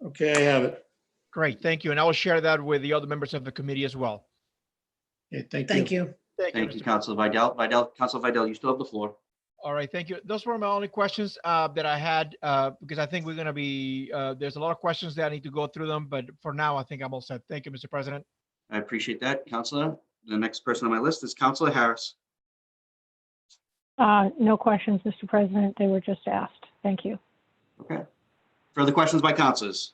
Speaker 17: Okay, I have it.
Speaker 10: Great, thank you. And I will share that with the other members of the committee as well.
Speaker 17: Okay, thank
Speaker 18: you.
Speaker 1: Thank you, Councilor Vidal. Councilor Vidal, you still have the floor.
Speaker 10: All right, thank you. Those were my only questions that I had because I think we're going to be, there's a lot of questions that I need to go through them, but for now, I think I'm all set. Thank you, Mr. President.
Speaker 1: I appreciate that, Councilor. The next person on my list is Councilor Harris.
Speaker 12: no questions, Mr. President. They were just asked. Thank you.
Speaker 1: Okay. Further questions by councilors?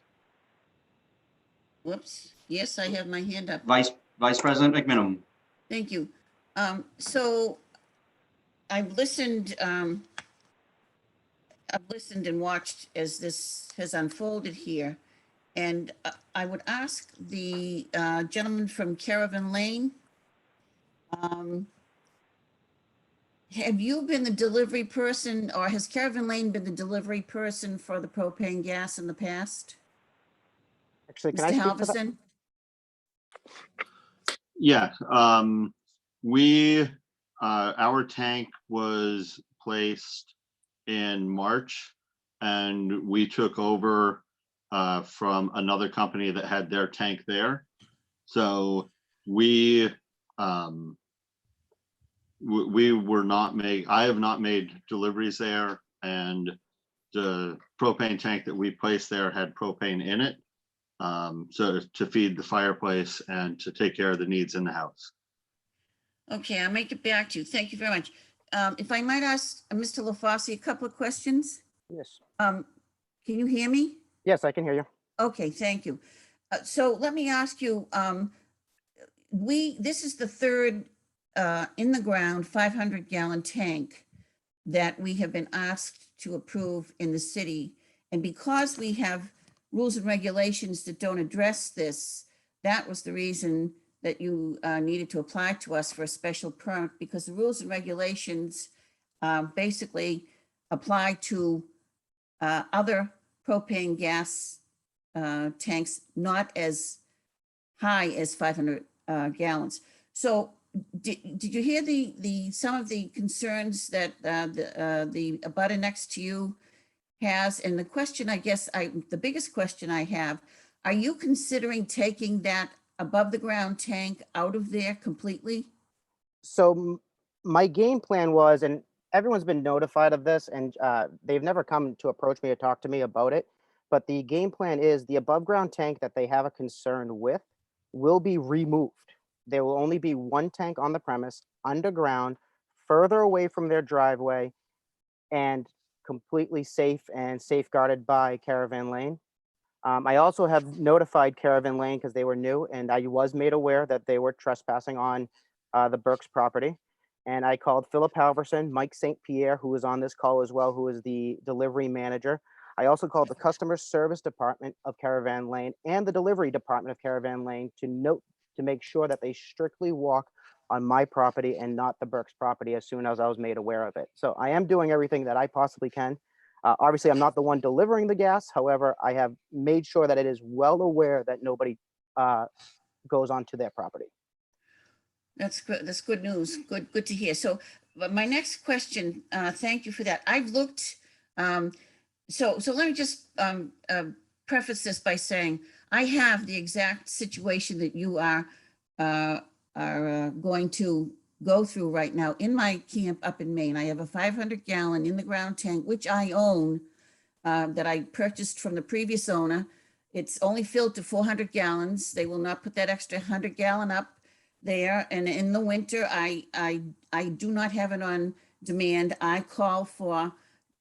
Speaker 6: Whoops. Yes, I have my hand up.
Speaker 1: Vice President McMinimum.
Speaker 6: Thank you. So I've listened and watched as this has unfolded here. And I would ask the gentleman from Caravan Lane, have you been the delivery person, or has Caravan Lane been the delivery person for the propane gas in the past?
Speaker 13: Actually, can
Speaker 6: Mr.
Speaker 13: I speak to that?
Speaker 6: Halverson?
Speaker 15: Yeah, our tank was placed in March, and we took over from another company that had their tank there. So we were not I have not made deliveries there, and the propane tank that we placed there had propane in it. So to feed the fireplace and to take care of the needs in the house.
Speaker 6: Okay, I'll make it back to you. Thank you very much. If I might ask Mr. LaFosse a couple of questions?
Speaker 13: Yes.
Speaker 6: Can you hear me?
Speaker 13: Yes, I can hear you.
Speaker 6: Okay, thank you. So let me ask you, this is the third in the ground 500-gallon tank that we have been asked to approve in the city. And because we have rules and regulations that don't address this, that was the reason that you needed to apply to us for a special permit, because the rules and regulations basically apply to other propane gas tanks, not as high as 500 gallons. So did you hear some of the concerns that the abutter next to you has? And the question, I guess, the biggest question I have, are you considering taking that above the ground tank out of there completely?
Speaker 13: So my game plan was, and everyone's been notified of this, and they've never come to approach me or talk to me about it. But the game plan is the above ground tank that they have a concern with will be removed. There will only be one tank on the premise, underground, further away from their driveway, and completely safe and safeguarded by Caravan Lane. I also have notified Caravan Lane because they were new, and I was made aware that they were trespassing on the Burke's property. And I called Philip Halverson, Mike St. Pierre, who was on this call as well, who is the delivery manager. I also called the customer service department of Caravan Lane and the delivery department of Caravan Lane to make sure that they strictly walk on my property and not the Burke's property as soon as I was made aware of it. So I am doing everything that I possibly can. Obviously, I'm not the one delivering the gas. However, I have made sure that it is well aware that nobody goes onto their property.
Speaker 6: That's good. That's good news. Good to hear. So but my next question, thank you for that. I've looked, so let me just preface this by saying I have the exact situation that you are going to go through right now in my camp up in Maine. I have a 500-gallon in the ground tank, which I own, that I purchased from the previous owner. It's only filled to 400 gallons. They will not put that extra 100-gallon up there. And in the winter, I do not have it on demand. I call for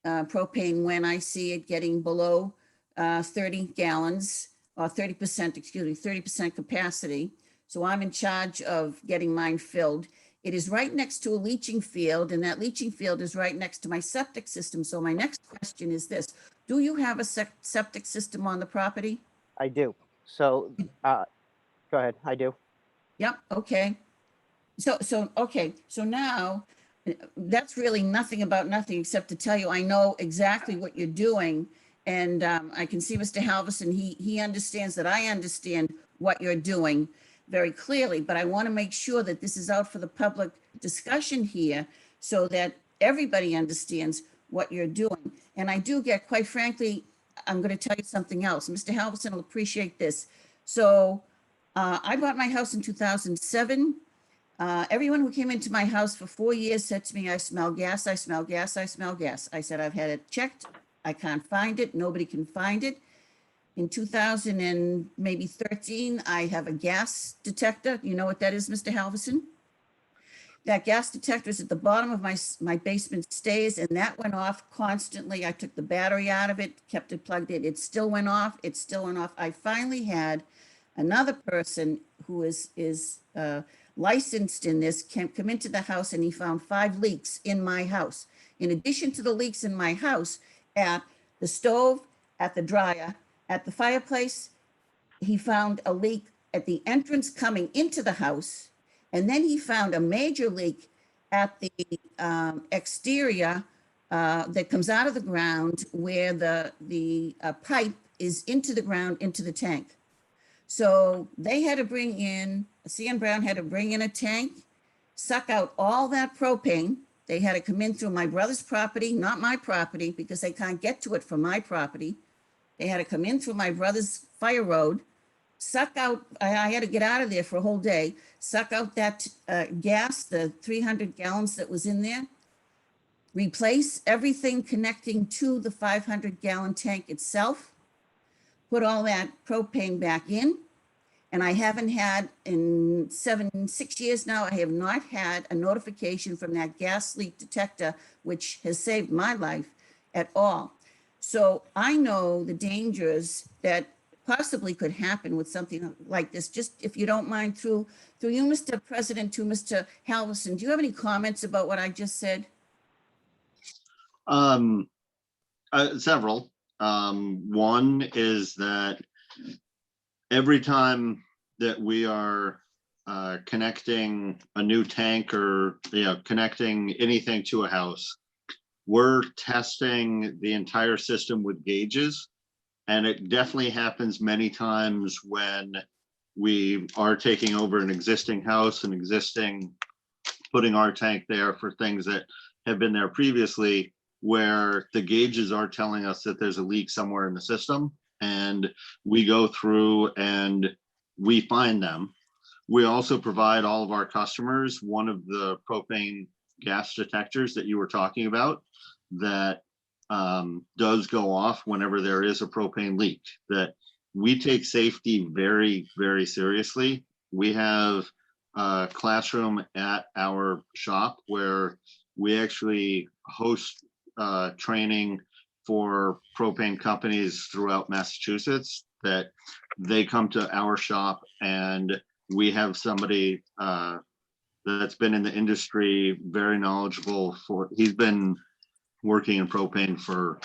Speaker 6: propane when I see it getting below 30 gallons or 30%, excuse me, 30% capacity. So I'm in charge of getting mine filled. It is right next to a leaching field, and that leaching field is right next to my septic system. So my next question is this: do you have a septic system on the property?
Speaker 13: I do. So go ahead. I do.
Speaker 6: Yep. Okay. Okay. So now that's really nothing about nothing except to tell you I know exactly what you're doing. And I can see Mr. Halverson, he understands that I understand what you're doing very clearly, but I want to make sure that this is out for the public discussion here so that everybody understands what you're doing. And I do get, quite frankly, I'm going to tell you something else. Mr. Halverson will appreciate this. So I bought my house in 2007. Everyone who came into my house for 4 years said to me, I smell gas, I smell gas, I smell gas. I said, I've had it checked. I can't find it. Nobody can find it. In 2000 and maybe 13, I have a gas detector. You know what that is, Mr. Halverson? That gas detector is at the bottom of my basement stairs, and that went off constantly. I took the battery out of it, kept it plugged in. It still went off. It still went off. I finally had another person who is licensed in this come into the house, and he found 5 leaks in my house. In addition to the leaks in my house, at the stove, at the dryer, at the fireplace, he found a leak at the entrance coming into the house. And then he found a major leak at the exterior that comes out of the ground where the pipe is into the ground, into the tank. So they had to bring in, C.N. Brown had to bring in a tank, suck out all that propane. They had to come in through my brother's property, not my property, because they can't get to it from my property. They had to come in through my brother's fire road, suck out, I had to get out of there for a whole day, suck out that gas, the 300 gallons that was in there, replace everything connecting to the 500-gallon tank itself, put all that propane back in. And I haven't had, in 6 years now, I have not had a notification from that gas leak detector, which has saved my life at all. So I know the dangers that possibly could happen with something like this, just if you don't mind, through you, Mr. President, to Mr. Halverson, do you have any comments about what I just said?
Speaker 15: Several. One is that every time that we are connecting a new tank or connecting anything to a house, we're testing the entire system with gauges. And it definitely happens many times when we are taking over an existing house and putting our tank there for things that have been there previously, where the gauges are telling us that there's a leak somewhere in the system, and we go through and we find them. We also provide all of our customers one of the propane gas detectors that you were talking about that does go off whenever there is a propane leak. That we take safety very, very seriously. We have a classroom at our shop where we actually host training for propane companies throughout Massachusetts, that they come to our shop, and we have somebody that's been in the industry, very knowledgeable. He's been working in propane for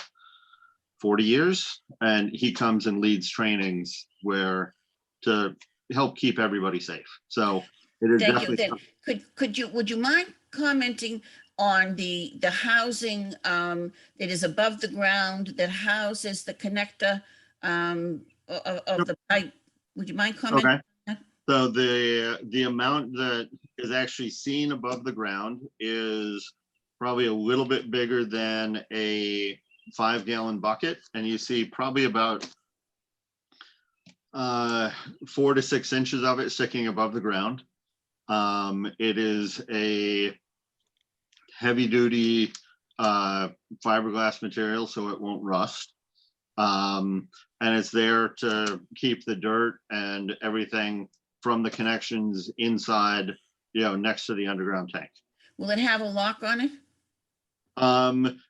Speaker 15: 40 years, and he comes and leads trainings to help keep everybody safe. So it is
Speaker 6: Thank you.
Speaker 15: definitely.
Speaker 6: Then would you mind commenting on the housing that is above the ground that houses the connector of the pipe? Would you mind commenting?
Speaker 15: Okay. So the amount that is actually seen above the ground is probably a little bit bigger than a 5-gallon bucket, and you see probably about 4 to 6 inches of it sticking above the ground. It is a heavy-duty fiberglass material, so it won't rust. And it's there to keep the dirt and everything from the connections inside, next to the underground tank.
Speaker 6: Will it have a lock on it?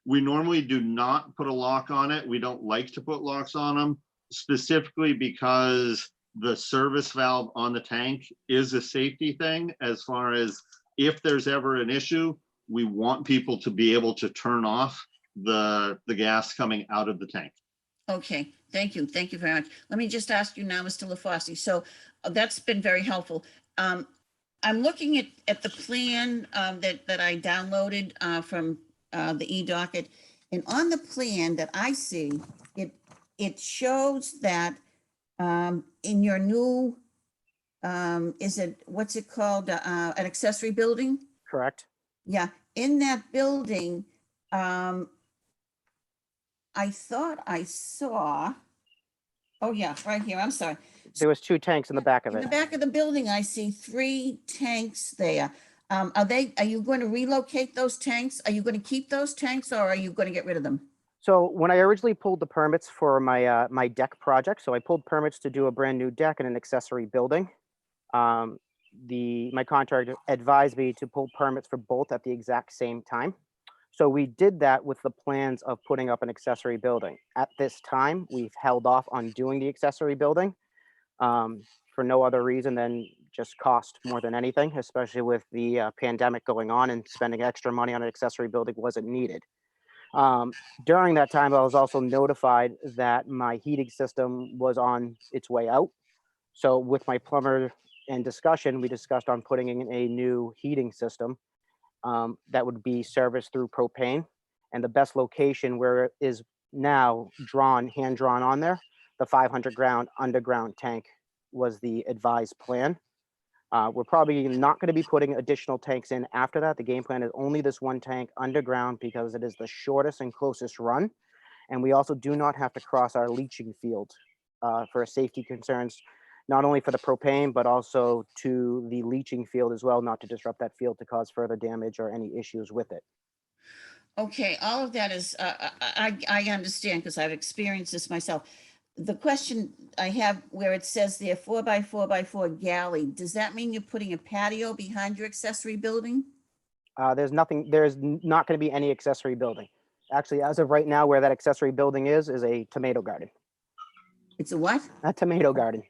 Speaker 15: We normally do not put a lock on it. We don't like to put locks on them, specifically because the service valve on the tank is a safety thing. As far as if there's ever an issue, we want people to be able to turn off the gas coming out of the tank.
Speaker 6: Okay, thank you. Thank you very much. Let me just ask you now, Mr. LaFosse. So that's been very helpful. I'm looking at the plan that I downloaded from the e-docket. And on the plan that I see, it shows that in your new, what's it called? An accessory building?
Speaker 13: Correct.
Speaker 6: Yeah, in that building, I thought I saw, oh yeah, right here, I'm sorry.
Speaker 13: There was 2 tanks in the back of
Speaker 6: In
Speaker 13: it.
Speaker 6: the back of the building, I see 3 tanks there. Are you going to relocate those tanks? Are you going to keep those tanks, or are you going to get rid of them?
Speaker 13: So when I originally pulled the permits for my my deck project, so I pulled permits to do a brand new deck and an accessory building. My contractor advised me to pull permits for both at the exact same time. So we did that with the plans of putting up an accessory building. At this time, we've held off on doing the accessory building for no other reason than just cost more than anything, especially with the pandemic going on, and spending extra money on an accessory building wasn't needed. During that time, I was also notified that my heating system was on its way out. So with my plumber in discussion, we discussed on putting in a new heating system that would be serviced through propane. And the best location where it is now hand drawn on there, the 500-gallon underground tank was the advised plan. We're probably not going to be putting additional tanks in after that. The game plan is only this one tank underground because it is the shortest and closest run. And we also do not have to cross our leaching field for safety concerns, not only for the propane, but also to the leaching field as well, not to disrupt that field to cause further damage or any issues with it.
Speaker 6: Okay, all of that is, I understand because I've experienced this myself. The question I have where it says there 4x4x4 galley, does that mean you're putting a patio behind your accessory building?
Speaker 13: There's not going to be any accessory building. Actually, as of right now, where that accessory building is a tomato garden.
Speaker 6: It's a what?
Speaker 13: A tomato garden.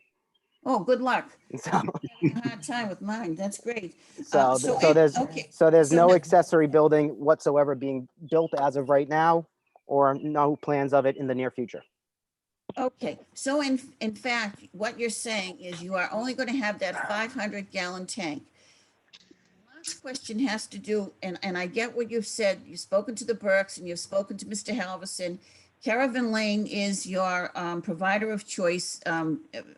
Speaker 6: Oh, good luck.
Speaker 13: So,
Speaker 6: I'm having a hard time with mine. That's great.
Speaker 13: so
Speaker 6: Okay.
Speaker 13: there's
Speaker 6: So
Speaker 13: no
Speaker 6: now-
Speaker 13: accessory building whatsoever being built as of right now, or no plans of it in the near future.
Speaker 6: Okay, so in fact, what you're saying is you are only going to have that 500-gallon tank. Last question has to do, and I get what you've said. You've spoken to the Burks and you've spoken to Mr. Halverson. Caravan Lane is your provider of choice.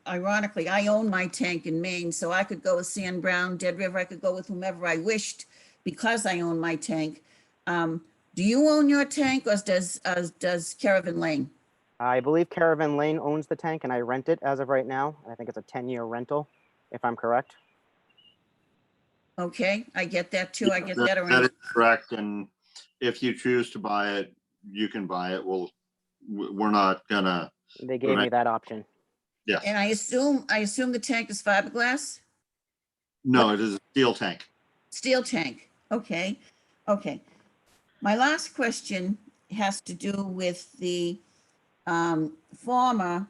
Speaker 6: Ironically, I own my tank in Maine, so I could go with San Brown, Dead River. I could go with whomever I wished because I own my tank. Do you own your tank, or does Caravan Lane?
Speaker 13: I believe Caravan Lane owns the tank and I rent it as of right now. I think it's a 10-year rental, if I'm correct.
Speaker 6: Okay, I get that too. I get that
Speaker 15: That
Speaker 6: around.
Speaker 15: is correct, and if you choose to buy it, you can buy it. We're not gonna.
Speaker 13: They gave me that option.
Speaker 15: Yes.
Speaker 6: And I assume the tank is fiberglass?
Speaker 15: No, it is a steel tank.
Speaker 6: Steel tank. Okay. Okay. My last question has to do with the former,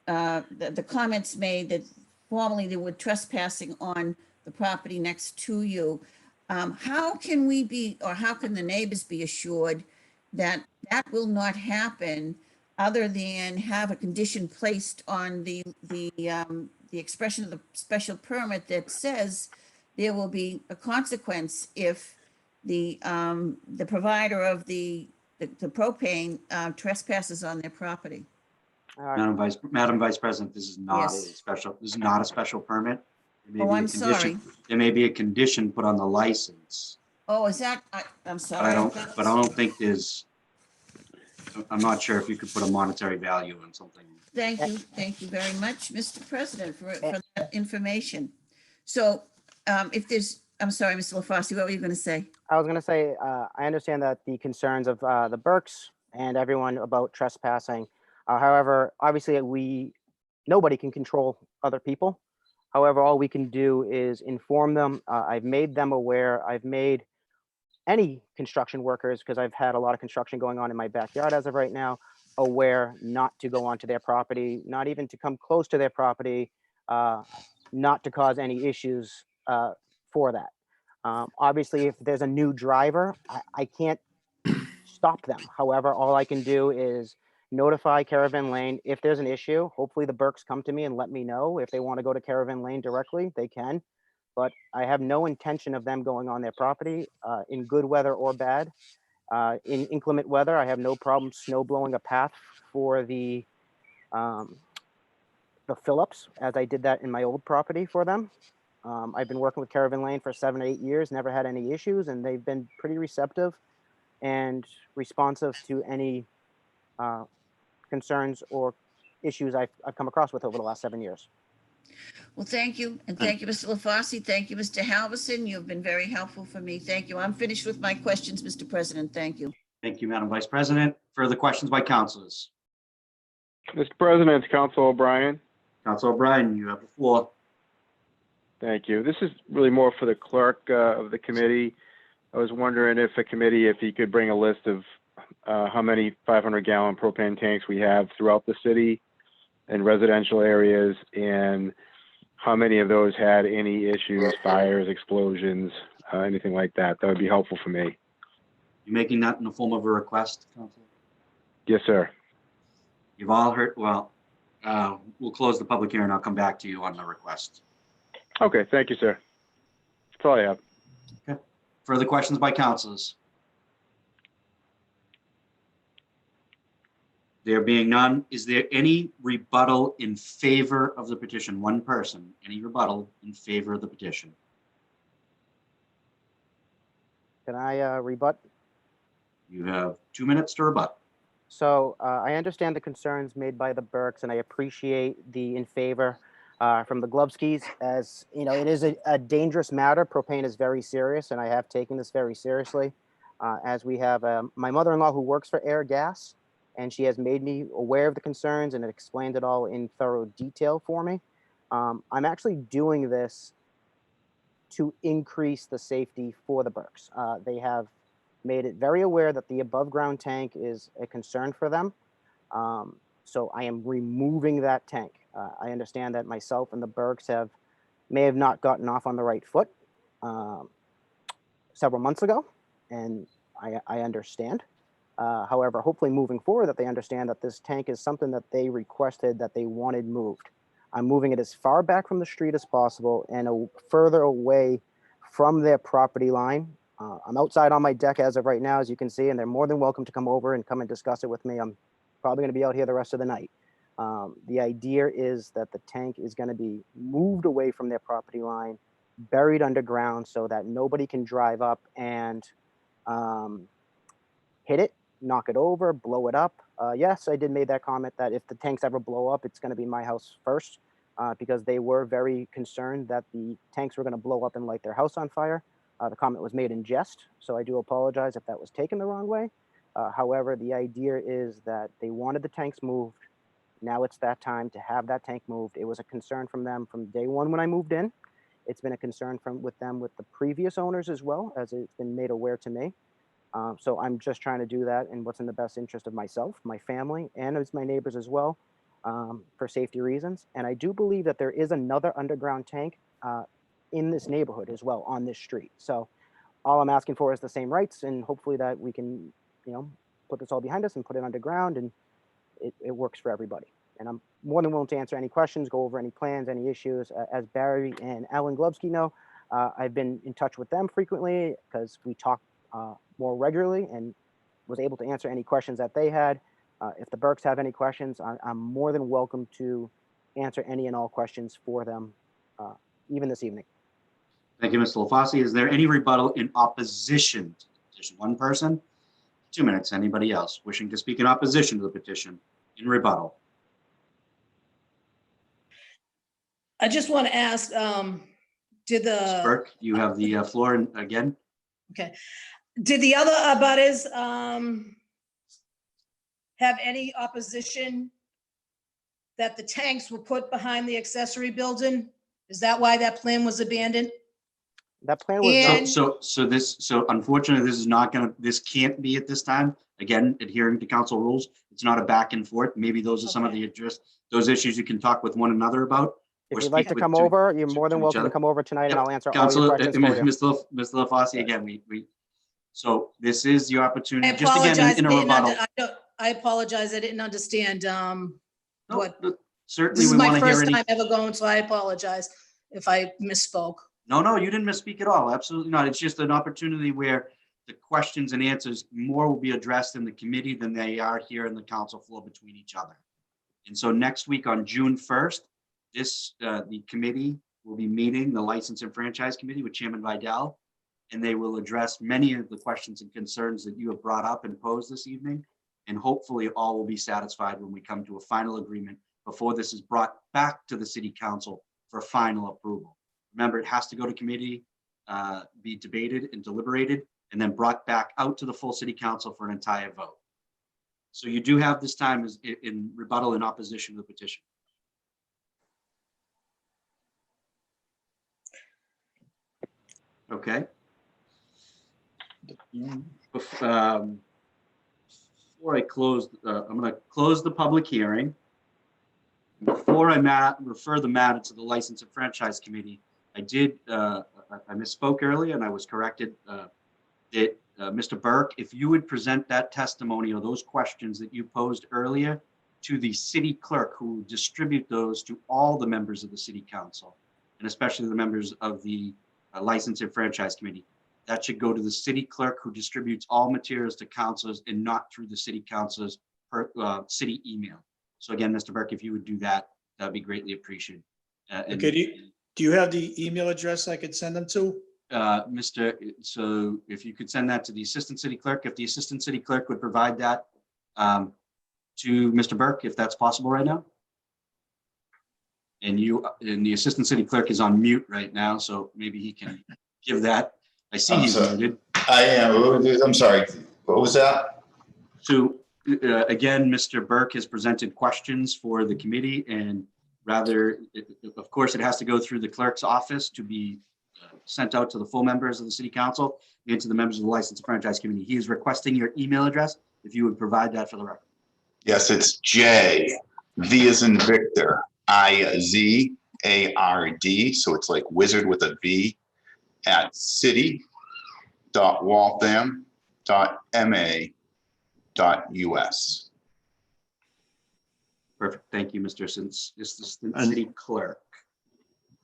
Speaker 6: the comments made that formerly they were trespassing on the property next to you. How can we be, or how can the neighbors be assured that that will not happen, other than have a condition placed on the expression of the special permit that says there will be a consequence if the provider of the propane trespasses on their property?
Speaker 1: Madam Vice President, this is not a
Speaker 6: Yes.
Speaker 1: special permit. There may
Speaker 6: Oh,
Speaker 1: be a
Speaker 6: I'm
Speaker 1: condition-
Speaker 6: sorry.
Speaker 1: There may be a condition put on the license,
Speaker 6: Oh, is that, I'm
Speaker 1: but
Speaker 6: sorry.
Speaker 1: I don't think I'm not sure if you could put a monetary value on something.
Speaker 6: Thank you very much, Mr. President, for that information. So if there's, I'm sorry, Mr. LaFosse, what were you going to say?
Speaker 13: I was going to say, I understand that the concerns of the Burks and everyone about trespassing. However, obviously nobody can control other people. However, all we can do is inform them. I've made them aware. I've made any construction workers, because I've had a lot of construction going on in my backyard as of right now, aware not to go onto their property, not even to come close to their property, not to cause any issues for that. Obviously, if there's a new driver, I can't stop them. However, all I can do is notify Caravan Lane if there's an issue. Hopefully the Burks come to me and let me know. If they want to go to Caravan Lane directly, they can. But I have no intention of them going on their property in good weather or bad. In inclement weather, I have no problem snow blowing a path for the fill-ups, as I did that in my old property for them. I've been working with Caravan Lane for 7 or 8 years, never had any issues, and they've been pretty receptive and responsive to any concerns or issues I've come across with over the last 7 years.
Speaker 6: Well, thank you. And thank you, Mr. LaFosse. Thank you, Mr. Halverson. You've been very helpful for me. Thank you. I'm finished with my questions, Mr. President. Thank you.
Speaker 1: Thank you, Madam Vice President. Further questions by councilors?
Speaker 8: Mr. President, Council O'Brien.
Speaker 1: Council O'Brien, you have the floor.
Speaker 8: Thank you. This is really more for the clerk of the committee. I was wondering if he could bring a list of how many 500-gallon propane tanks we have throughout the city in residential areas, and how many of those had any issues, fires, explosions, anything like that. That would be helpful for me.
Speaker 1: You making that in the form of a request, Council?
Speaker 8: Yes, sir.
Speaker 1: You've all heard, well, we'll close the public hearing. I'll come back to you on the request.
Speaker 8: Okay, thank you, sir. That's all I have.
Speaker 1: Okay. Further questions by councilors? There being none, is there any rebuttal in favor of the petition? One person, any rebuttal in favor of the petition?
Speaker 13: Can I rebut?
Speaker 1: You have 2 minutes to rebut.
Speaker 13: So I understand the concerns made by the Burks, and I appreciate the in favor from the Glovskis. As you know, it is a dangerous matter. Propane is very serious, and I have taken this very seriously. As we have my mother-in-law who works for Air Gas, and she has made me aware of the concerns and explained it all in thorough detail for me. I'm actually doing this to increase the safety for the Burks. They have made it very aware that the above ground tank is a concern for them. So I am removing that tank. I understand that myself and the Bergs may have not gotten off on the right foot several months ago, and I understand. However, hopefully moving forward that they understand that this tank is something that they requested that they wanted moved. I'm moving it as far back from the street as possible and further away from their property line. I'm outside on my deck as of right now, as you can see, and they're more than welcome to come over and come and discuss it with me. I'm probably going to be out here the rest of the night. The idea is that the tank is going to be moved away from their property line, buried underground so that nobody can drive up and hit it, knock it over, blow it up. Yes, I did make that comment that if the tanks ever blow up, it's going to be my house first, because they were very concerned that the tanks were going to blow up and light their house on fire. The comment was made in jest, so I do apologize if that was taken the wrong way. However, the idea is that they wanted the tanks moved. Now it's that time to have that tank moved. It was a concern from them from day one when I moved in. It's been a concern with them with the previous owners as well, as it's been made aware to me. So I'm just trying to do that in what's in the best interest of myself, my family, and as my neighbors as well, for safety reasons. And I do believe that there is another underground tank in this neighborhood as well on this street. So all I'm asking for is the same rights, and hopefully that we can, put this all behind us and put it underground, and it works for everybody. And I'm more than willing to answer any questions, go over any plans, any issues. As Barry and Alan Glubsky know, I've been in touch with them frequently because we talk more regularly, and was able to answer any questions that they had. If the Burks have any questions, I'm more than welcome to answer any and all questions for them, even this evening.
Speaker 1: Thank you, Mr. LaFosse. Is there any rebuttal in opposition to the petition? One person, 2 minutes. Anybody else wishing to speak in opposition to the petition in rebuttal?
Speaker 18: I just want to ask, did
Speaker 1: Ms.
Speaker 18: the,
Speaker 1: Burke, you have the floor again.
Speaker 18: okay, did the other abutters have any opposition that the tanks were put behind the accessory building? Is that why that plan was abandoned?
Speaker 13: That plan was
Speaker 18: And-
Speaker 1: So unfortunately, this can't be at this time. Again, adhering to council rules, it's not a back and forth. Maybe those are some of the those issues you can talk with one another about.
Speaker 13: If you'd like to come over, you're more than welcome to come over tonight, and I'll answer all your questions for you.
Speaker 1: Mr. LaFosse, again, so this is your opportunity.
Speaker 18: I
Speaker 1: Just again,
Speaker 18: apologize,
Speaker 1: in a rebuttal.
Speaker 18: I apologize, I didn't understand what.
Speaker 1: Certainly,
Speaker 18: This is
Speaker 1: we
Speaker 18: my
Speaker 1: want to hear
Speaker 18: first
Speaker 1: any.
Speaker 18: time ever going, so I apologize if I misspoke.
Speaker 1: No, you didn't misspeak at all. Absolutely not. It's just an opportunity where the questions and answers more will be addressed in the committee than they are here in the council floor between each other. And so next week on June 1st, the committee will be meeting, the License and Franchise Committee with Chairman Vidal, and they will address many of the questions and concerns that you have brought up and posed this evening. And hopefully all will be satisfied when we come to a final agreement before this is brought back to the city council for final approval. Remember, it has to go to committee, be debated and deliberated, and then brought back out to the full city council for an entire vote. So you do have this time as in rebuttal in opposition to the petition. Okay. Before I close, I'm going to close the public hearing. Before I refer the matter to the License and Franchise Committee, I misspoke earlier, and I was corrected that Mr. Burke, if you would present that testimony or those questions that you posed earlier to the city clerk, who distribute those to all the members of the city council, and especially the members of the License and Franchise Committee, that should go to the city clerk, who distributes all materials to councilors and not through the city councilors city email. So again, Mr. Burke, if you would do that, that'd be greatly appreciated.
Speaker 17: Okay, do you have the email address I could send them to?
Speaker 1: So if you could send that to the assistant city clerk, if the assistant city clerk would provide that to Mr. Burke, if that's possible right now. And the assistant city clerk is on mute right now, so maybe he can give that. I see he's muted.
Speaker 19: I am. I'm sorry. What was that?
Speaker 1: So again, Mr. Burke has presented questions for the committee, and of course, it has to go through the clerk's office to be sent out to the full members of the city council and to the members of the License and Franchise Committee. He is requesting your email address, if you would provide that for the record.
Speaker 19: Yes, it's J, V as in Victor, IZARD, so it's like wizard with a V, at city.waltham.ma.us.
Speaker 1: Perfect. Thank you, Mr. Assistant
Speaker 15: And-
Speaker 1: City Clerk.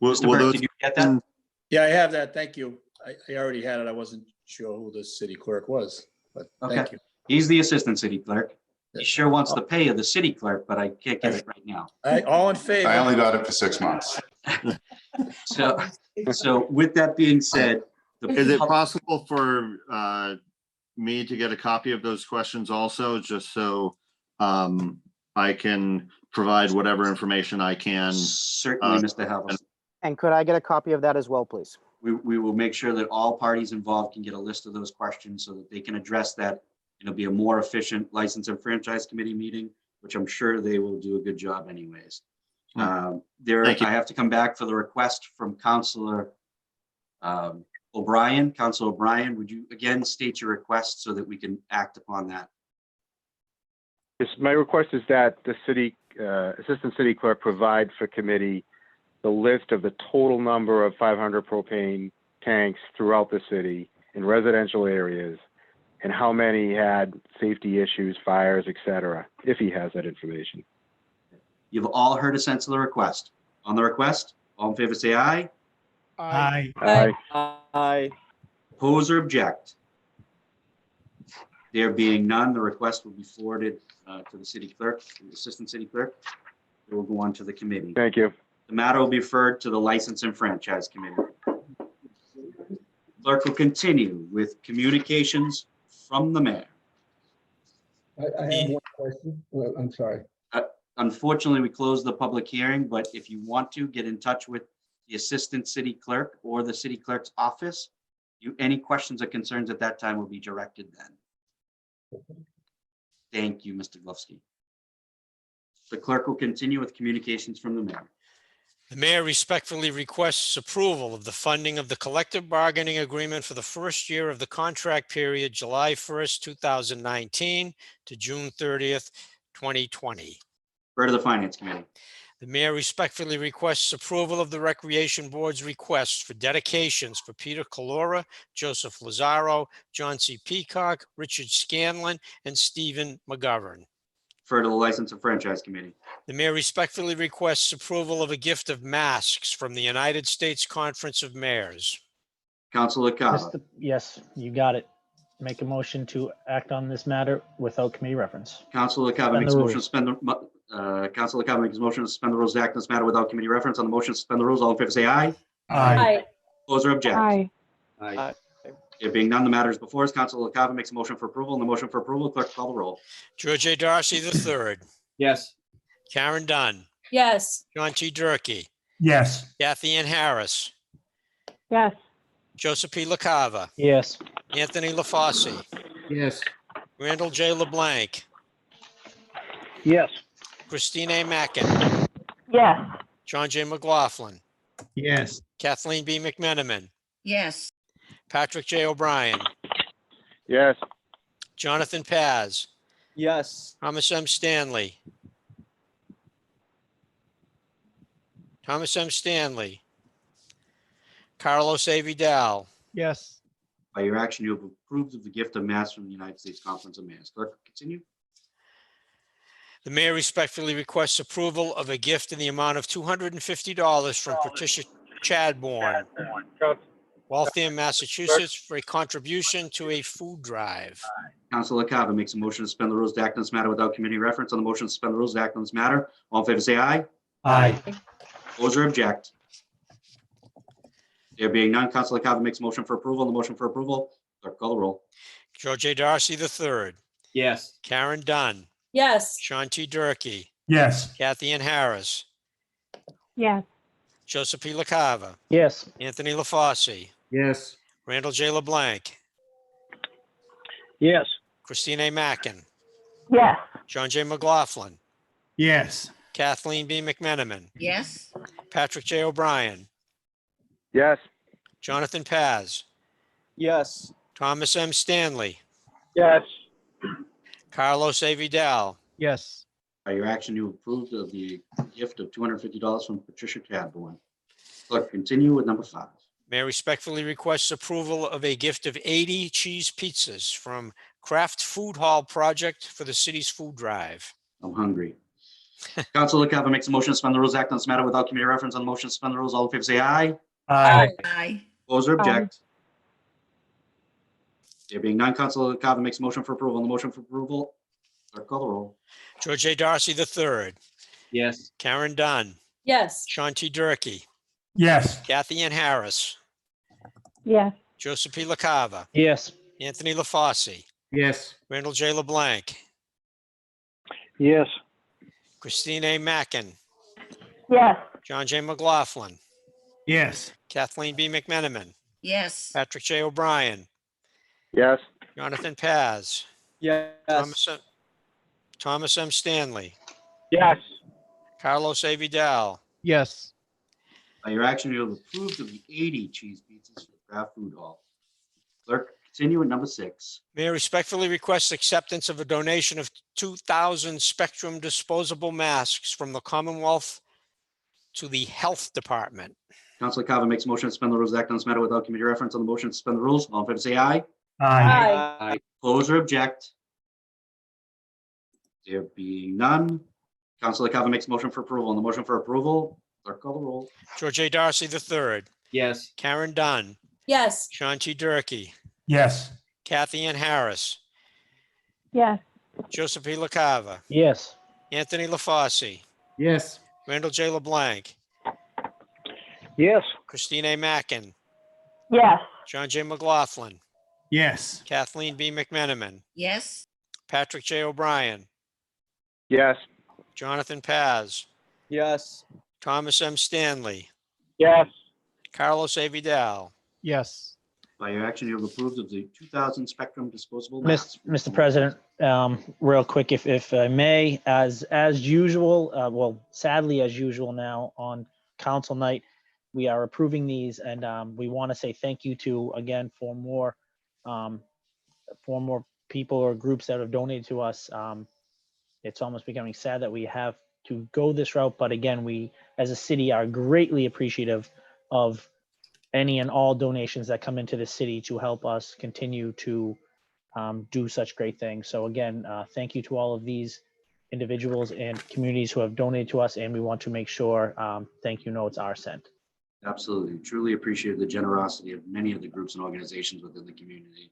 Speaker 15: Will
Speaker 1: Mr. Burke,
Speaker 15: those-
Speaker 1: did you get that?
Speaker 17: Yeah, I have that. Thank you. I already had it. I wasn't sure who the city clerk was, but thank
Speaker 1: Okay.
Speaker 17: you.
Speaker 1: He's the Assistant City Clerk. He sure wants the pay of the city clerk, but I can't get it right now.
Speaker 17: All in favor?
Speaker 19: I only got it for 6 months.
Speaker 1: So with that being said,
Speaker 15: Is it possible for me to get a copy of those questions also, just so I can provide whatever information I can?
Speaker 1: Certainly, Mr. Halverson.
Speaker 13: And could I get a copy of that as well, please?
Speaker 1: We will make sure that all parties involved can get a list of those questions so that they can address that. It'll be a more efficient License and Franchise Committee meeting, which I'm sure they will do a good job anyways. I have to come back for the request from Councilor O'Brien. Councilor O'Brien, would you again state your request so that we can act upon that?
Speaker 20: Yes, my request is that the city, Assistant City Clerk provide for committee the list of the total number of 500 propane tanks throughout the city in residential areas and how many had safety issues, fires, etc., if he has that information.
Speaker 1: You've all heard a sense of the request. On the request, all in favor say aye.
Speaker 10: Aye.
Speaker 20: Aye.
Speaker 7: Aye.
Speaker 1: Oppose or object? There being none, the request will be forwarded to the city clerk, the assistant city clerk. It will go on to the committee.
Speaker 20: Thank you.
Speaker 1: The matter will be referred to the License and Franchise Committee. Clerk will continue with communications from the mayor.
Speaker 16: I have one question. Well, I'm sorry.
Speaker 1: Unfortunately, we closed the public hearing, but if you want to get in touch with the assistant city clerk or the city clerk's office, any questions or concerns at that time will be directed then. Thank you, Mr. Glovsky. The clerk will continue with communications from the mayor.
Speaker 5: The mayor respectfully requests approval of the funding of the collective bargaining agreement for the first year of the contract period, July 1st, 2019 to June 30th, 2020.
Speaker 1: Refer to the Finance Committee.
Speaker 5: The mayor respectfully requests approval of the Recreation Board's request for dedications for Peter Calora, Joseph Lazaro, John C. Peacock, Richard Scanlon, and Stephen McGovern.
Speaker 1: Refer to the License and Franchise Committee.
Speaker 5: The mayor respectfully requests approval of a gift of masks from the United States Conference of Mayors.
Speaker 1: Councilor Kava.
Speaker 21: Yes, you got it. Make a motion to act on this matter without committee reference.
Speaker 1: Councilor Kava makes a motion to suspend the Councilor Kava makes a motion to suspend the rules to act on this matter without committee reference. On the motion to suspend the rules, all in favor say aye.
Speaker 12: Aye.
Speaker 1: Oppose or object?
Speaker 12: Aye.
Speaker 7: Aye.
Speaker 1: There being none, the matter is before us. Councilor Kava makes a motion for approval. On the motion for approval, clerk call the roll.
Speaker 5: George A. Darcy III.
Speaker 10: Yes.
Speaker 5: Karen Dunn.
Speaker 18: Yes.
Speaker 5: John T. Durkee.
Speaker 11: Yes.
Speaker 5: Kathy Ann Harris.
Speaker 12: Yes.
Speaker 5: Joseph P. LaCava.
Speaker 21: Yes.
Speaker 5: Anthony LaFosse.
Speaker 14: Yes.
Speaker 5: Randall J. LeBlanc.
Speaker 8: Yes.
Speaker 5: Christine A. Mackin.
Speaker 12: Yes.
Speaker 5: John J. McLaughlin.
Speaker 11: Yes.
Speaker 5: Kathleen B. McMenamin.
Speaker 6: Yes.
Speaker 5: Patrick J. O'Brien.
Speaker 20: Yes.
Speaker 5: Jonathan Paz.
Speaker 7: Yes.
Speaker 5: Thomas M. Stanley. Thomas M. Stanley. Carlos A. Vidal.
Speaker 10: Yes.
Speaker 1: By your action, you have approved of the gift of masks from the United States Conference of Mayors. Clerk, continue.
Speaker 5: The mayor respectfully requests approval of a gift in the amount of $250 from Patricia Chadbourne, Waltham, Massachusetts, for a contribution to a food drive.
Speaker 1: Councilor Kava makes a motion to suspend the rules to act on this matter without committee reference. On the motion to suspend the rules to act on this matter, all in favor say aye.
Speaker 11: Aye.
Speaker 1: Oppose or object? There being none, Councilor Kava makes a motion for approval. On the motion for approval, clerk call the roll.
Speaker 5: George A. Darcy III.
Speaker 10: Yes.
Speaker 5: Karen Dunn.
Speaker 18: Yes.
Speaker 5: Sean T. Durkee.
Speaker 11: Yes.
Speaker 5: Kathy Ann Harris.
Speaker 12: Yes.
Speaker 5: Joseph P. LaCava.
Speaker 21: Yes.
Speaker 5: Anthony LaFosse.
Speaker 14: Yes.
Speaker 5: Randall J. LeBlanc.
Speaker 8: Yes.
Speaker 5: Christine A. Mackin.
Speaker 12: Yes.
Speaker 5: John J. McLaughlin.
Speaker 11: Yes.
Speaker 5: Kathleen B. McMenamin.
Speaker 6: Yes.
Speaker 5: Patrick J. O'Brien.
Speaker 20: Yes.
Speaker 5: Jonathan Paz.
Speaker 7: Yes.
Speaker 5: Thomas M. Stanley.
Speaker 8: Yes.
Speaker 5: Carlos A. Vidal.
Speaker 10: Yes.
Speaker 1: By your action, you approved of the gift of $250 from Patricia Cadbourne. Clerk, continue with number 5.
Speaker 5: Mayor respectfully requests approval of a gift of 80 cheese pizzas from Kraft Food Hall Project for the city's food drive.
Speaker 1: I'm hungry. Councilor Cavan makes a motion to suspend the rules, act on this matter without committee reference. On the motion to suspend the rules, all in favor say aye.
Speaker 6: Aye.
Speaker 1: Oppose or object? There being none, Councilor Cavan makes a motion for approval. On the motion for approval, clerk call the roll.
Speaker 5: George A. Darcy III,
Speaker 1: Yes.
Speaker 5: Karen Dunn,
Speaker 18: Yes.
Speaker 5: Sean T. Durkee,
Speaker 11: Yes.
Speaker 5: Kathy Ann Harris,
Speaker 12: Yes.
Speaker 5: Joseph P. LaCava,
Speaker 21: Yes.
Speaker 5: Anthony LaFosse,
Speaker 14: Yes.
Speaker 5: Randall J. LeBlanc,
Speaker 8: Yes.
Speaker 5: Christine A. Mackin,
Speaker 12: Yes.
Speaker 5: John J. McLaughlin,
Speaker 11: Yes.
Speaker 5: Kathleen B. McMenamin,
Speaker 6: Yes.
Speaker 5: Patrick J. O'Brien,
Speaker 20: Yes.
Speaker 5: Jonathan Paz,
Speaker 7: Yes.
Speaker 5: Thomas M. Stanley,
Speaker 8: Yes.
Speaker 5: Carlos A. Vidal.
Speaker 10: Yes.
Speaker 1: By your action, you have approved of the 80 cheese pizzas for Kraft Food Hall. Clerk, continue with number 6.
Speaker 5: Mayor respectfully requests acceptance of a donation of 2,000 Spectrum disposable masks from the Commonwealth to the Health Department.
Speaker 1: Councilor Cavan makes a motion to suspend the rules, act on this matter without committee reference. On the motion to suspend the rules, all in favor say aye.
Speaker 18: Aye.
Speaker 1: Oppose or object? There being none, Councilor Cavan makes a motion for approval. On the motion for approval, clerk call the roll.
Speaker 5: George A. Darcy III,
Speaker 1: Yes.
Speaker 5: Karen Dunn,
Speaker 18: Yes.
Speaker 5: Sean T. Durkee,
Speaker 11: Yes.
Speaker 5: Kathy Ann Harris,
Speaker 12: Yes.
Speaker 5: Joseph P. LaCava,
Speaker 21: Yes.
Speaker 5: Anthony LaFosse,
Speaker 14: Yes.
Speaker 5: Randall J. LeBlanc,
Speaker 8: Yes.
Speaker 5: Christine A. Mackin,
Speaker 12: Yes.
Speaker 5: John J. McLaughlin,
Speaker 11: Yes.
Speaker 5: Kathleen B. McMenamin,
Speaker 6: Yes.
Speaker 5: Patrick J. O'Brien,
Speaker 20: Yes.
Speaker 5: Jonathan Paz,
Speaker 7: Yes.
Speaker 5: Thomas M. Stanley,
Speaker 8: Yes.
Speaker 5: Carlos A. Vidal.
Speaker 10: Yes.
Speaker 1: By your action, you have approved of the 2,000 Spectrum disposable
Speaker 21: Mis-
Speaker 1: masks.
Speaker 21: Mr. President, real quick, if I may, as usual, well, sadly as usual now on council night, we are approving these, and we want to say thank you to, again, for more people or groups that have donated to us. It's almost becoming sad that we have to go this route, but again, we as a city are greatly appreciative of any and all donations that come into the city to help us continue to do such great things. So again, thank you to all of these individuals and communities who have donated to us, and we want to make sure, thank you know it's our cent.
Speaker 1: Absolutely. Truly appreciate the generosity of many of the groups and organizations within the community.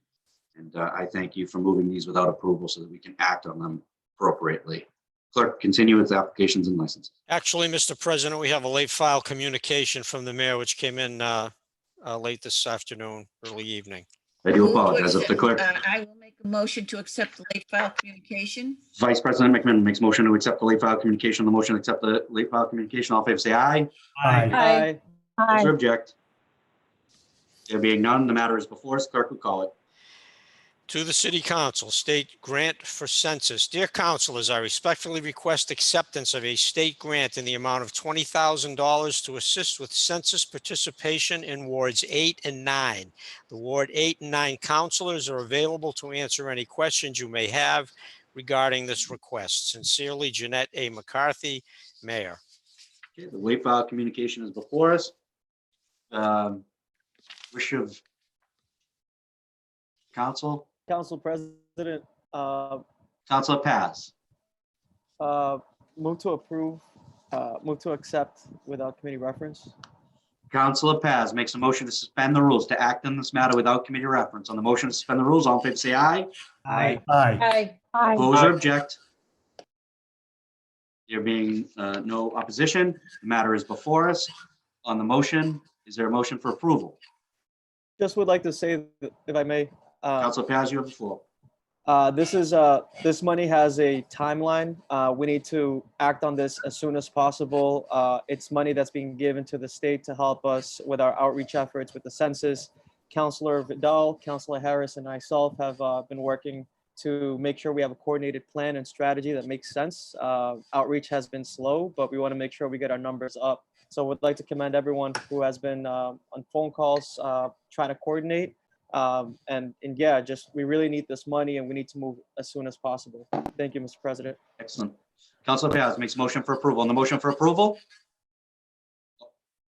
Speaker 1: And I thank you for moving these without approval so that we can act on them appropriately. Clerk, continue with applications and licenses.
Speaker 5: Actually, Mr. President, we have a late file communication from the mayor, which came in late this afternoon, early evening.
Speaker 1: I do apologize. If the clerk,
Speaker 6: I will make a motion to accept the late file communication.
Speaker 1: Vice President McMenamin makes motion to accept the late file communication. The motion to accept the late file communication. All in favor say aye.
Speaker 7: Aye.
Speaker 1: Oppose or object? There being none, the matter is before us. Clerk will call it.
Speaker 5: To the City Council, State Grant for Census. Dear councilors, I respectfully request acceptance of a state grant in the amount of $20,000 to assist with census participation in wards 8 and 9. The Ward 8 and 9 councilors are available to answer any questions you may have regarding this request. Sincerely, Jeanette A. McCarthy, Mayor.
Speaker 1: Okay, the late file communication is before us. Wish of council.
Speaker 7: Council President,
Speaker 1: Councilor Paz.
Speaker 7: move to approve, move to accept without committee reference.
Speaker 1: Councilor Paz makes a motion to suspend the rules to act on this matter without committee reference. On the motion to suspend the rules, all in favor say aye.
Speaker 11: Aye.
Speaker 18: Aye.
Speaker 1: Oppose or object? There being no opposition, the matter is before us. On the motion, is there a motion for approval?
Speaker 7: Just would like to say, that, if I may,
Speaker 1: Councilor Paz, you have the floor.
Speaker 7: this money has a timeline. We need to act on this as soon as possible. It's money that's being given to the state to help us with our outreach efforts with the census. Councilor Vidal, Councilor Harris, and myself have been working to make sure we have a coordinated plan and strategy that makes sense. Outreach has been slow, but we want to make sure we get our numbers up. So would like to commend everyone who has been on phone calls trying to coordinate. And yeah, just we really need this money and we need to move as soon as possible. Thank you, Mr. President.
Speaker 1: Excellent. Councilor Paz makes a motion for approval. On the motion for approval,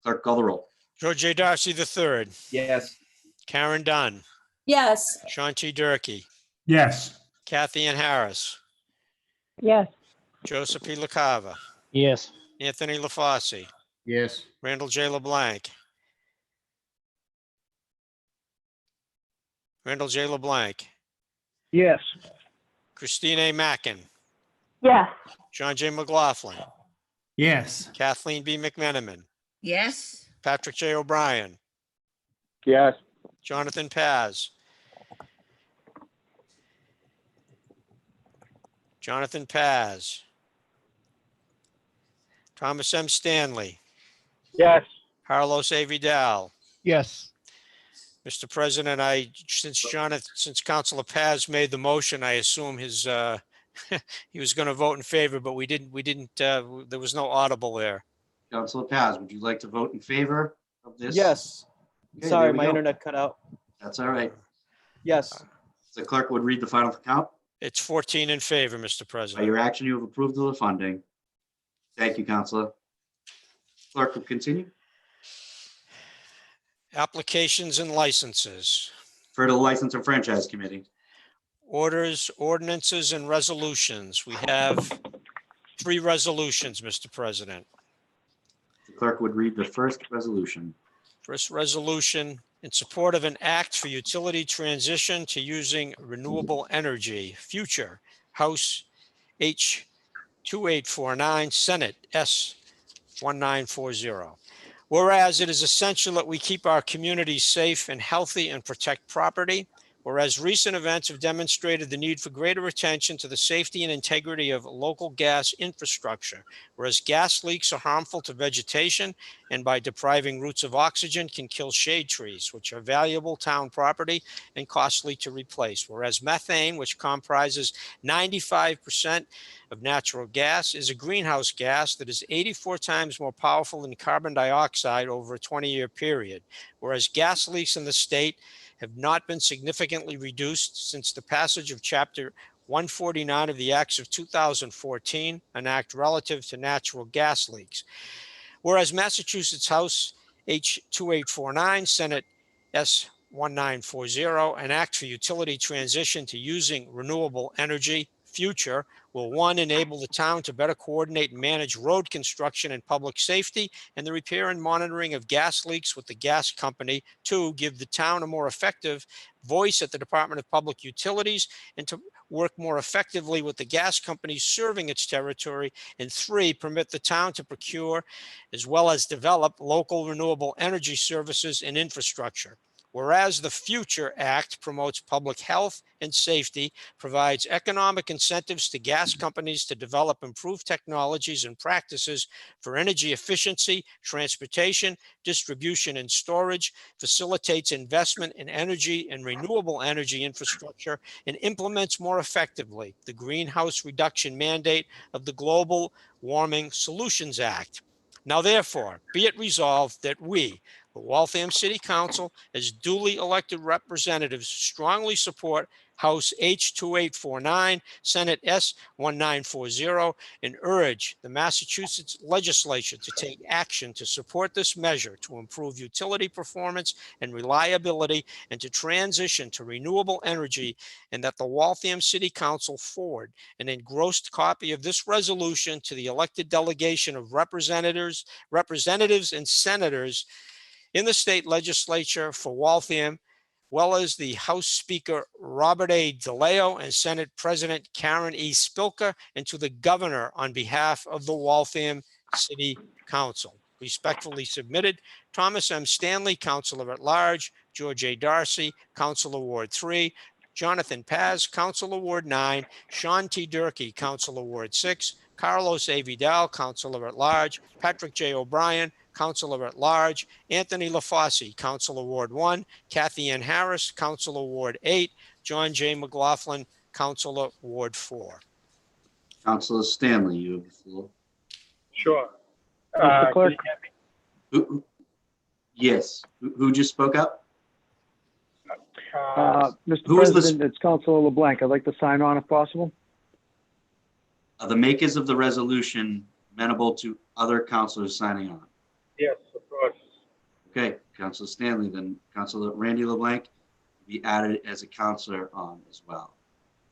Speaker 1: clerk call the roll.
Speaker 5: George A. Darcy III,
Speaker 14: Yes.
Speaker 5: Karen Dunn,
Speaker 18: Yes.
Speaker 5: Sean T. Durkee,
Speaker 11: Yes.
Speaker 5: Kathy Ann Harris,
Speaker 12: Yes.
Speaker 5: Joseph P. LaCava,
Speaker 21: Yes.
Speaker 5: Anthony LaFosse,
Speaker 14: Yes.
Speaker 5: Randall J. LeBlanc, Randall J. LeBlanc,
Speaker 8: Yes.
Speaker 5: Christine A. Mackin,
Speaker 12: Yes.
Speaker 5: John J. McLaughlin,
Speaker 11: Yes.
Speaker 5: Kathleen B. McMenamin,
Speaker 6: Yes.
Speaker 5: Patrick J. O'Brien,
Speaker 20: Yes.
Speaker 5: Jonathan Paz, Jonathan Paz, Thomas M. Stanley,
Speaker 10: Yes.
Speaker 5: Carlos A. Vidal.
Speaker 10: Yes.
Speaker 5: Mr. President, since Councilor Paz made the motion, I assume his, he was going to vote in favor, but we didn't, there was no audible there.
Speaker 1: Councilor Paz, would you like to vote in favor of this?
Speaker 7: Yes.
Speaker 1: Okay,
Speaker 7: Sorry,
Speaker 1: there we
Speaker 7: my
Speaker 1: go.
Speaker 7: internet cut out.
Speaker 1: That's all right.
Speaker 7: Yes.
Speaker 1: The clerk would read the final count.
Speaker 5: It's 14 in favor, Mr.
Speaker 1: By
Speaker 5: President.
Speaker 1: your action, you have approved of the funding. Thank you, Councilor. Clerk will continue.
Speaker 5: Applications and licenses,
Speaker 1: For the License and Franchise Committee.
Speaker 5: orders, ordinances, and resolutions. We have 3 resolutions, Mr. President.
Speaker 1: The clerk would read the first resolution.
Speaker 5: First resolution, in support of an act for utility transition to using renewable energy, future, House H 2849, Senate S 1940. Whereas it is essential that we keep our communities safe and healthy and protect property. Whereas recent events have demonstrated the need for greater attention to the safety and integrity of local gas infrastructure. Whereas gas leaks are harmful to vegetation and by depriving roots of oxygen can kill shade trees, which are valuable town property and costly to replace. Whereas methane, which comprises 95% of natural gas, is a greenhouse gas that is 84 times more powerful than carbon dioxide over a 20-year period. Whereas gas leaks in the state have not been significantly reduced since the passage of Chapter 149 of the Acts of 2014, an act relative to natural gas leaks. Whereas Massachusetts House H 2849, Senate S 1940, an act for utility transition to using renewable energy, future, will 1, enable the town to better coordinate and manage road construction and public safety and the repair and monitoring of gas leaks with the gas company. 2, give the town a more effective voice at the Department of Public Utilities and to work more effectively with the gas companies serving its territory. And 3, permit the town to procure as well as develop local renewable energy services and infrastructure. Whereas the Future Act promotes public health and safety, provides economic incentives to gas companies to develop improved technologies and practices for energy efficiency, transportation, distribution, and storage, facilitates investment in energy and renewable energy infrastructure, and implements more effectively the greenhouse reduction mandate of the Global Warming Solutions Act. Now, therefore, be it resolved that we, the Waltham City Council, as duly elected representatives, strongly support House H 2849, Senate S 1940, and urge the Massachusetts legislature to take action to support this measure to improve utility performance and reliability and to transition to renewable energy, and that the Waltham City Council forward an engrossed copy of this resolution to the elected delegation of representatives and senators in the state legislature for Waltham, well as the House Speaker Robert A. DeLeo and Senate President Karen E. Spilka, and to the governor on behalf of the Waltham City Council. Respectfully submitted, Thomas M. Stanley, Councilor at Large, George A. Darcy, Councilor Ward 3, Jonathan Paz, Councilor Ward 9, Sean T. Durkee, Councilor Ward 6, Carlos A. Vidal, Councilor at Large, Patrick J. O'Brien, Councilor at Large, Anthony LaFosse, Councilor Ward 1, Kathy Ann Harris, Councilor Ward 8, John J. McLaughlin, Councilor Ward 4.
Speaker 1: Councilor Stanley, you have the floor.
Speaker 10: Sure.
Speaker 8: Mr. Clerk.
Speaker 1: Yes. Who just spoke up?
Speaker 8: Mr.
Speaker 1: Who is this?
Speaker 8: President, it's Councilor LeBlanc. I'd like to sign on if possible.
Speaker 1: The makers of the resolution amenable to other councilors signing on?
Speaker 10: Yes, of course.
Speaker 1: Okay, Councilor Stanley, then Councilor Randy LeBlanc will be added as a councilor on as well.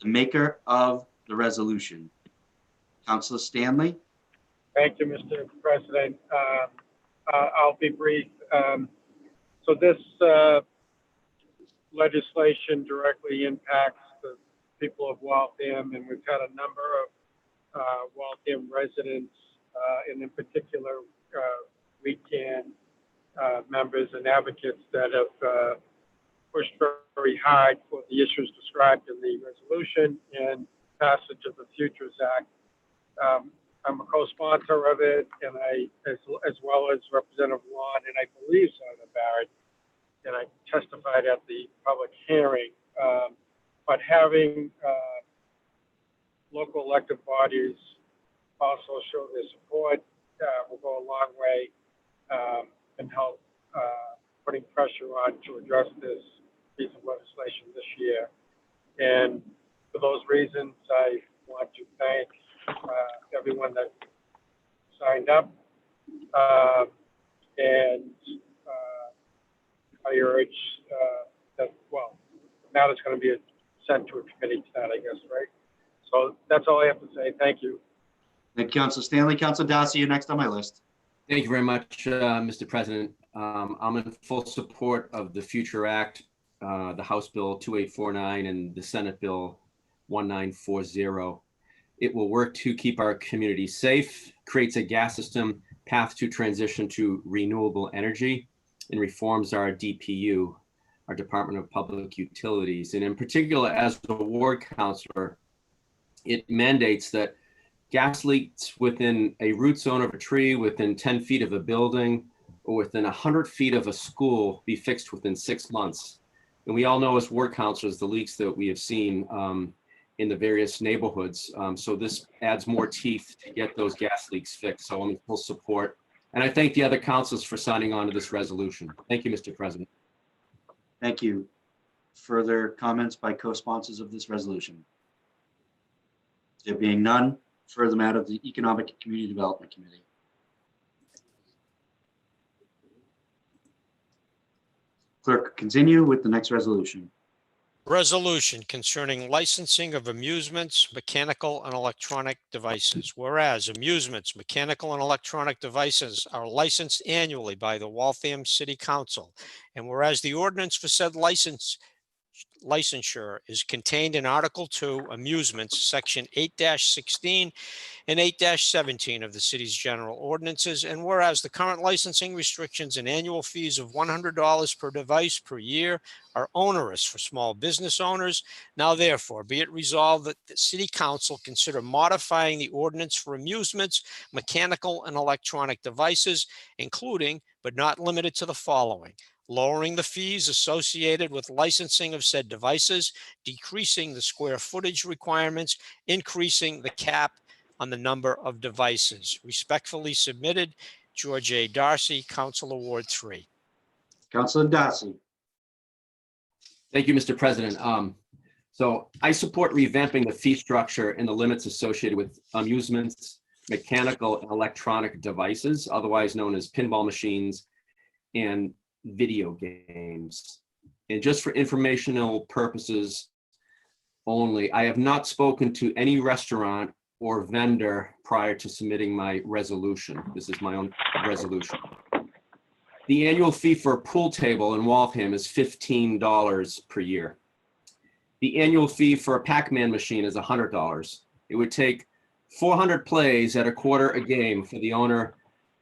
Speaker 1: The maker of the resolution, Councilor Stanley.
Speaker 10: Thank you, Mr. President. I'll be brief. So this legislation directly impacts the people of Waltham, and we've had a number of Waltham residents, and in particular, weekend members and advocates that have pushed very hard for the issues described in the resolution and passage of the Futures Act. I'm a co-sponsor of it, and as well as Representative Lon, and I believe Senator Barrett, and I testified at the public hearing. But having local elected bodies also show their support will go a long way and help putting pressure on to address this piece of legislation this year. And for those reasons, I want to thank everyone that signed up, and I urge that, well, now it's going to be sent to a committee tonight, I guess, right? So that's all I have to say. Thank you.
Speaker 1: Thank you, Councilor Stanley. Councilor Darcy, you're next on my list.
Speaker 4: Thank you very much, Mr. President. I'm in full support of the Future Act, the House Bill 2849 and the Senate Bill 1940. It will work to keep our community safe, creates a gas system path to transition to renewable energy, and reforms our DPU, our Department of Public Utilities. And in particular, as a ward councilor, it mandates that gas leaks within a root zone of a tree, within 10 feet of a building, or within 100 feet of a school be fixed within 6 months. And we all know as ward councilors, the leaks that we have seen in the various neighborhoods. So this adds more teeth to get those gas leaks fixed. So I'm in full support. And I thank the other councilors for signing on to this resolution. Thank you, Mr. President.
Speaker 1: Thank you. Further comments by co-sponsors of this resolution? There being none, further matter of the Economic and Community Development Committee. Clerk, continue with the next resolution.
Speaker 5: Resolution concerning licensing of amusements, mechanical and electronic devices. Whereas amusements, mechanical and electronic devices are licensed annually by the Waltham City Council. And whereas the ordinance for said licensure is contained in Article 2, Amusements, Section 8-16 and 8-17 of the city's general ordinances. And whereas the current licensing restrictions and annual fees of $100 per device per year are onerous for small business owners, now therefore be it resolved that the City Council consider modifying the ordinance for amusements, mechanical and electronic devices, including but not limited to the following: lowering the fees associated with licensing of said devices, decreasing the square footage requirements, increasing the cap on the number of devices. Respectfully submitted, George A. Darcy, Councilor Ward 3.
Speaker 1: Councilor Darcy.
Speaker 4: Thank you, Mr. President. So I support revamping the fee structure and the limits associated with amusements, mechanical and electronic devices, otherwise known as pinball machines and video games. And just for informational purposes only, I have not spoken to any restaurant or vendor prior to submitting my resolution. This is my own resolution. The annual fee for a pool table in Waltham is $15 per year. The annual fee for a Pac-Man machine is $100. It would take 400 plays at a quarter a game for the owner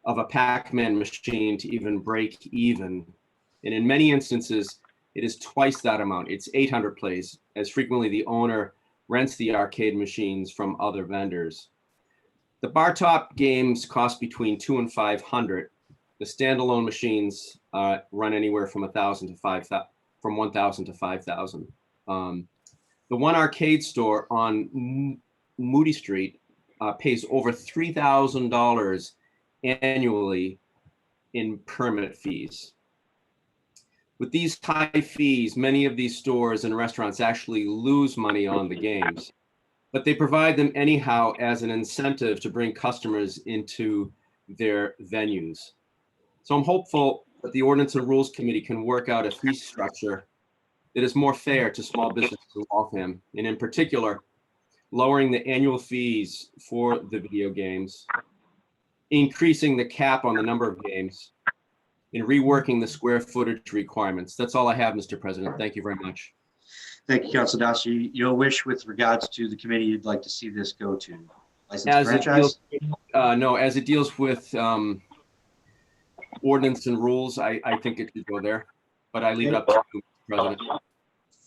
Speaker 4: of a Pac-Man machine to even break even. And in many instances, it is twice that amount. It's 800 plays, as frequently the owner rents the arcade machines from other vendors. The bar top games cost between $200 and $500. The standalone machines run anywhere from $1,000 to $1,000 to $5,000. The one arcade store on Moody Street pays over $3,000 annually in permit fees. With these high fees, many of these stores and restaurants actually lose money on the games, but they provide them anyhow as an incentive to bring customers into their venues. So I'm hopeful that the Ordinance and Rules Committee can work out a fee structure that is more fair to small businesses in Waltham, and in particular, lowering the annual fees for the video games, increasing the cap on the number of games, and reworking the square footage requirements. That's all I have, Mr. President. Thank you very much.
Speaker 1: Thank you, Councilor Darcy. Your wish with regards to the committee you'd like to see this go to? License
Speaker 4: As it
Speaker 1: franchise?
Speaker 4: deals, as it deals with ordinance and rules, I think it should go there, but I leave it up to you, Mr. President.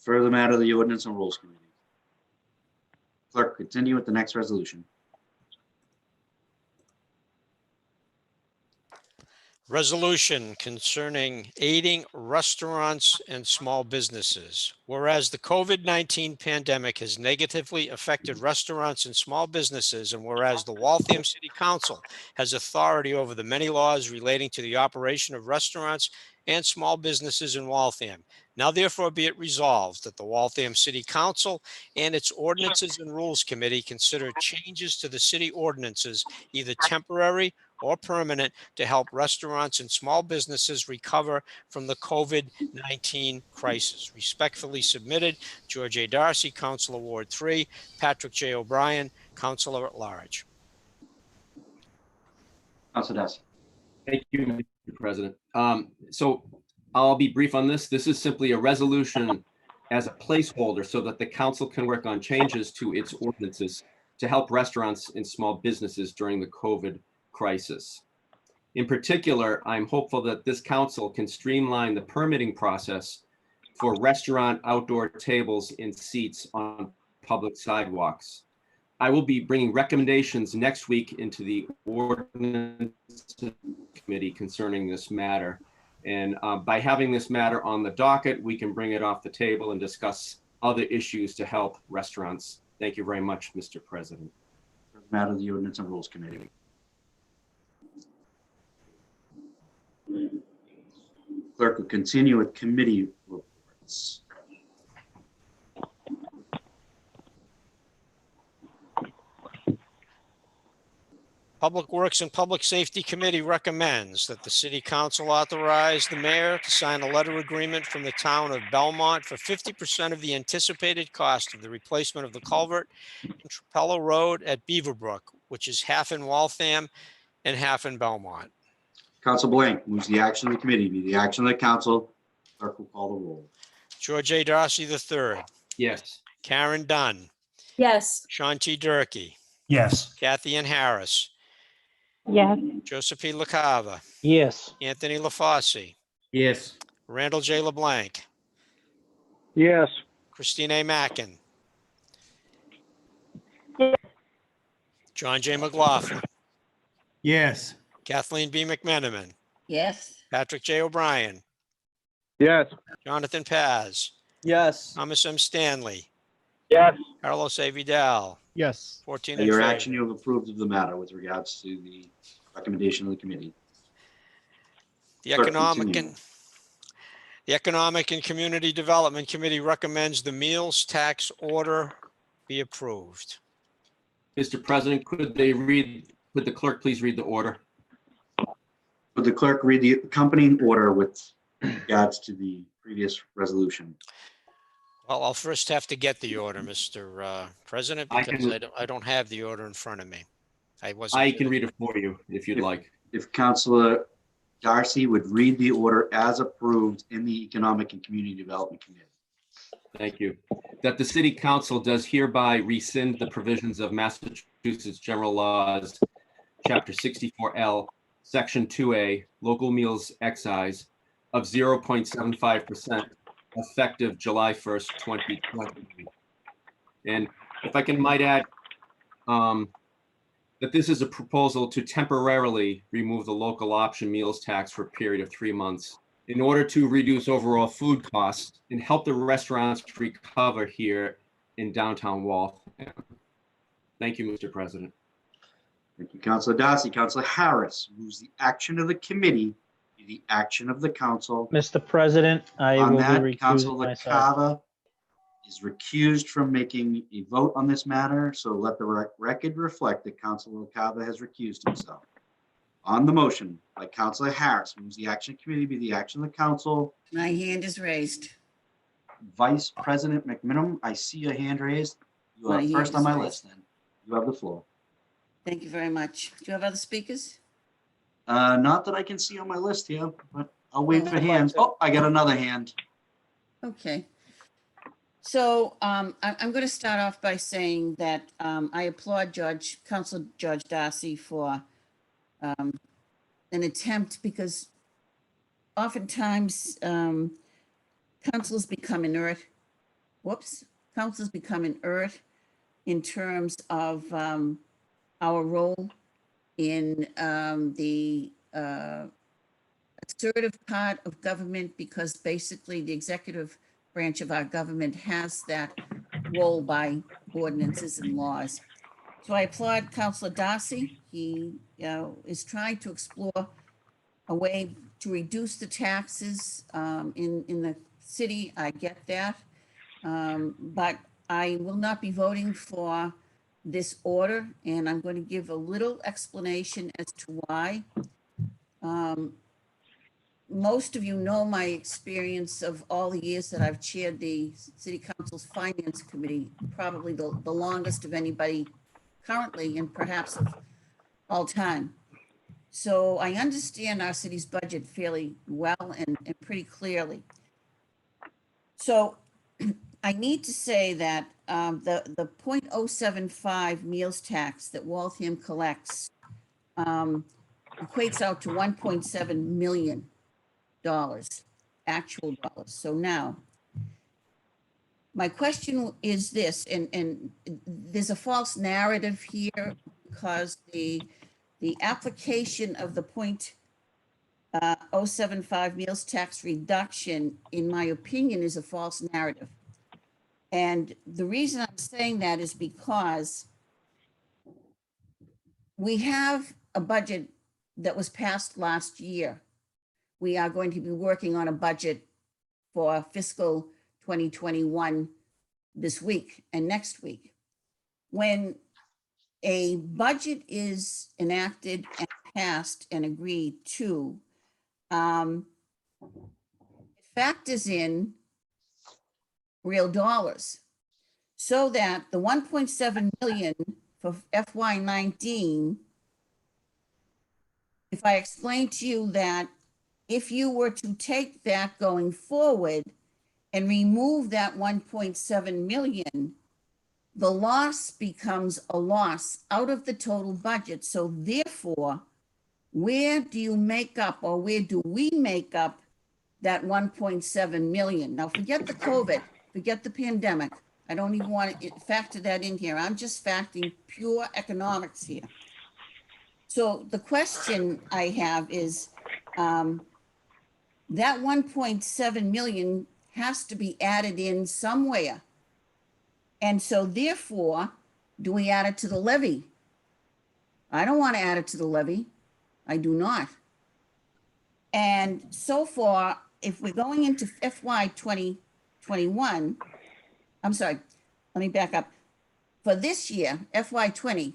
Speaker 1: Further matter of the Ordinance and Rules Committee. Clerk, continue with the next resolution.
Speaker 5: Resolution concerning aiding restaurants and small businesses. Whereas the COVID-19 pandemic has negatively affected restaurants and small businesses, and whereas the Waltham City Council has authority over the many laws relating to the operation of restaurants and small businesses in Waltham. Now therefore be it resolved that the Waltham City Council and its Ordinances and Rules Committee consider changes to the city ordinances, either temporary or permanent, to help restaurants and small businesses recover from the COVID-19 crisis. Respectfully submitted, George A. Darcy, Councilor Ward 3, Patrick J. O'Brien, Councilor at Large.
Speaker 1: Councilor Darcy.
Speaker 4: Thank you, Mr. President. So I'll be brief on this. This is simply a resolution as a placeholder so that the council can work on changes to its ordinances to help restaurants and small businesses during the COVID crisis. In particular, I'm hopeful that this council can streamline the permitting process for restaurant outdoor tables and seats on public sidewalks. I will be bringing recommendations next week into the Ordinance Committee concerning this matter. And by having this matter on the docket, we can bring it off the table and discuss other issues to help restaurants. Thank you very much, Mr. President.
Speaker 1: Matter of the Ordinance and Rules Committee. Clerk will continue with committee reports.
Speaker 5: Public Works and Public Safety Committee recommends that the City Council authorize the mayor to sign a letter agreement from the town of Belmont for 50% of the anticipated cost of the replacement of the culvert in Trapello Road at Beaverbrook, which is half in Waltham and half in Belmont.
Speaker 1: Council Blank moves the action of the committee be the action of the council. Clerk will call the roll.
Speaker 5: George A. Darcy III.
Speaker 4: Yes.
Speaker 5: Karen Dunn.
Speaker 2: Yes.
Speaker 5: Sean T. Durkee.
Speaker 11: Yes.
Speaker 5: Kathy Ann Harris.
Speaker 12: Yes.
Speaker 5: Joseph P. LaCava.
Speaker 21: Yes.
Speaker 5: Anthony LaFosse.
Speaker 14: Yes.
Speaker 5: Randall J. LeBlanc.
Speaker 8: Yes.
Speaker 5: Christine A. Mackin.
Speaker 12: Yes.
Speaker 5: John J. McLaughlin.
Speaker 10: Yes.
Speaker 5: Kathleen B. McMenamin.
Speaker 6: Yes.
Speaker 5: Patrick J. O'Brien.
Speaker 8: Yes.
Speaker 5: Jonathan Paz.
Speaker 7: Yes.
Speaker 5: Thomas M. Stanley.
Speaker 8: Yes.
Speaker 5: Carlos A. Vidal.
Speaker 10: Yes.
Speaker 5: 14 in
Speaker 1: Your
Speaker 5: favor.
Speaker 1: action, you have approved of the matter with regards to the recommendation of the committee.
Speaker 5: The
Speaker 1: Clerk,
Speaker 5: Economic
Speaker 1: continue.
Speaker 5: and the Economic and Community Development Committee recommends the meals tax order be approved.
Speaker 4: Mr. President, could the clerk please read the order?
Speaker 1: Would the clerk read the accompanying order with regards to the previous resolution?
Speaker 5: Well, I'll first have to get the order, Mr. President, because I don't have the order in front of me.
Speaker 4: I can read it for you if you'd like.
Speaker 1: If Councilor Darcy would read the order as approved in the Economic and Community Development Committee.
Speaker 4: Thank you. That the City Council does hereby rescind the provisions of Massachusetts General Laws, Chapter 64L, Section 2A, Local Meals Excise of 0.75%, effective July 1st, 2020. And if I can might add, that this is a proposal to temporarily remove the local option meals tax for a period of 3 months in order to reduce overall food costs and help the restaurants recover here in downtown Waltham. Thank you, Mr. President.
Speaker 1: Thank you, Councilor Darcy. Councilor Harris moves the action of the committee be the action of the council.
Speaker 21: Mr. President, I
Speaker 1: On
Speaker 21: will be
Speaker 1: that,
Speaker 21: recusing
Speaker 1: Councilor
Speaker 21: myself.
Speaker 1: Cava is recused from making a vote on this matter, so let the record reflect that Councilor Cava has recused himself. On the motion by Councilor Harris, moves the action committee be the action of the council.
Speaker 6: My hand is raised.
Speaker 1: Vice President McMinnim, I see your hand raised. You
Speaker 6: My
Speaker 1: are
Speaker 6: hand
Speaker 1: first on
Speaker 6: is
Speaker 1: my
Speaker 6: raised.
Speaker 1: list then. You have the floor.
Speaker 6: Thank you very much. Do you have other speakers?
Speaker 1: Not that I can see on my list here, but I'll wait for
Speaker 6: I'd like
Speaker 1: hands.
Speaker 6: to-
Speaker 1: Oh, I got another hand.
Speaker 6: Okay. So I'm going to start off by saying that I applaud Council Judge Darcy for an attempt, because oftentimes councils become inert. Councils become inert in terms of our role in the assertive part of government, because basically the executive branch of our government has that role by ordinances and laws. So I applaud Councilor Darcy. He is trying to explore a way to reduce the taxes in the city. I get that. But I will not be voting for this order, and I'm going to give a little explanation as to why. Most of you know my experience of all the years that I've chaired the City Council's Finance Committee, probably the longest of anybody currently and perhaps of all time. So I understand our city's budget fairly well and pretty clearly. So I need to say that the 0.075 meals tax that Waltham collects equates out to $1.7 million, actual dollars. So now, my question is this, and there's a false narrative here, because the application of the 0.075 meals tax reduction, in my opinion, is a false narrative. And the reason I'm saying that is because we have a budget that was passed last year. We are going to be working on a budget for fiscal 2021 this week and next week. When a budget is enacted and passed and agreed to, it factors in real dollars, so that the 1.7 million for FY19, if I explain to you that if you were to take that going forward and remove that 1.7 million, the loss becomes a loss out of the total budget. So therefore, where do you make up, or where do we make up that 1.7 million? Now, forget the COVID, forget the pandemic. I don't even want to factor that in here. I'm just factoring pure economics here. So the question I have is, that 1.7 million has to be added in somewhere. And so therefore, do we add it to the levy? I don't want to add it to the levy. I do not. And so far, if we're going into FY 2021, I'm sorry, let me back up. For this year, FY 20,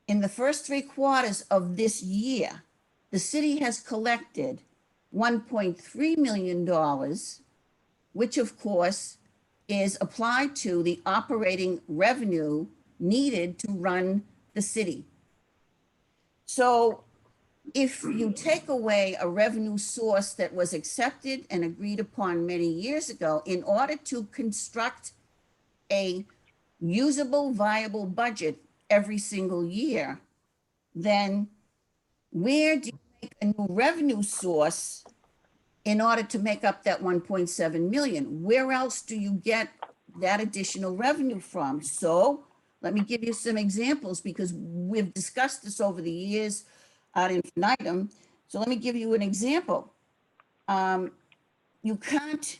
Speaker 6: in the first 3 quarters of this year, the city has collected $1.3 million, which of course is applied to the operating revenue needed to run the city. So if you take away a revenue source that was accepted and agreed upon many years ago, in order to construct a usable, viable budget every single year, then where do you make a new revenue source in order to make up that 1.7 million? Where else do you get that additional revenue from? So let me give you some examples, because we've discussed this over the years ad infinitum. So let me give you an example. You can't,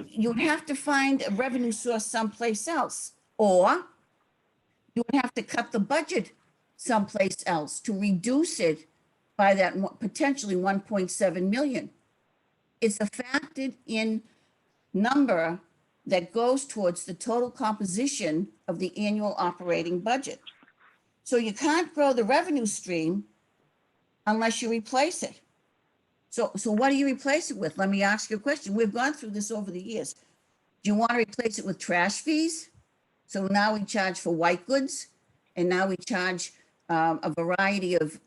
Speaker 6: you'd have to find a revenue source someplace else, or you would have to cut the budget someplace else to reduce it by that potentially 1.7 million. It's a factored in number that goes towards the total composition of the annual operating budget. So you can't grow the revenue stream unless you replace it. So what do you replace it with? Let me ask you a question. We've gone through this over the years. Do you want to replace it with trash fees? So now we charge for white goods, and now we charge a variety of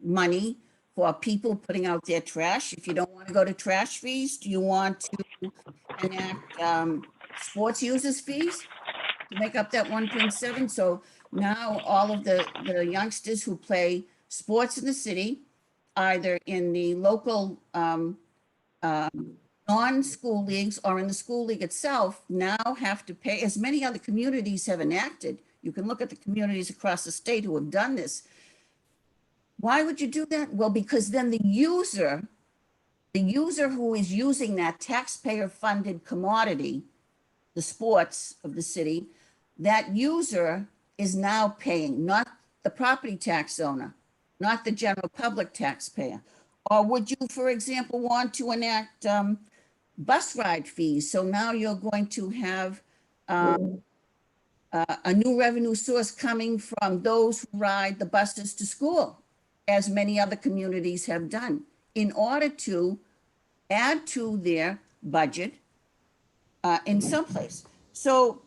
Speaker 6: money for people putting out their trash. If you don't want to go to trash fees, do you want to enact sports users fees to make up that 1.7? So now all of the youngsters who play sports in the city, either in the local non-school leagues or in the school league itself, now have to pay, as many other communities have enacted. You can look at the communities across the state who have done this. Why would you do that? Well, because then the user who is using that taxpayer-funded commodity, the sports of the city, that user is now paying, not the property tax owner, not the general public taxpayer. Or would you, for example, want to enact bus ride fees? So now you're going to have a new revenue source coming from those who ride the buses to school, as many other communities have done, in order to add to their budget in some place. So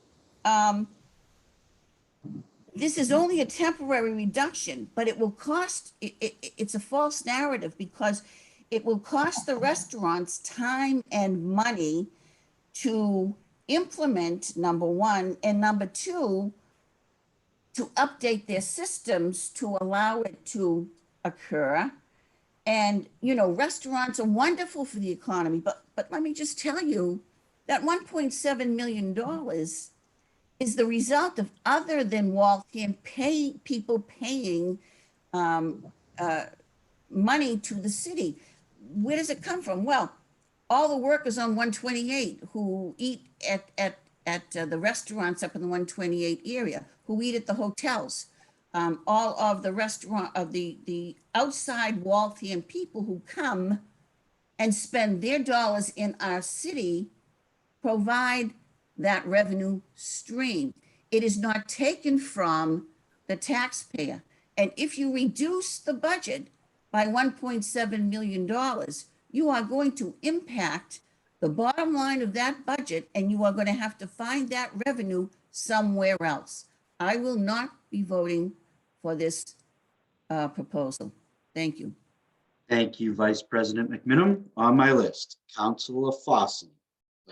Speaker 6: this is only a temporary reduction, but it will cost, it's a false narrative, because it will cost the restaurants time and money to implement, number one, and number two, to update their systems to allow it to occur. And, you know, restaurants are wonderful for the economy, but let me just tell you that $1.7 million is the result of, other than Waltham, people paying money to the city. Where does it come from? Well, all the workers on 128 who eat at the restaurants up in the 128 area, who eat at the hotels, all of the restaurant of the outside Waltham people who come and spend their dollars in our city, provide that revenue stream. It is not taken from the taxpayer. And if you reduce the budget by $1.7 million, you are going to impact the bottom line of that budget, and you are going to have to find that revenue somewhere else. I will not be voting for this proposal. Thank you.
Speaker 1: Thank you, Vice President McMenamin. On my list, Councilor Fossey,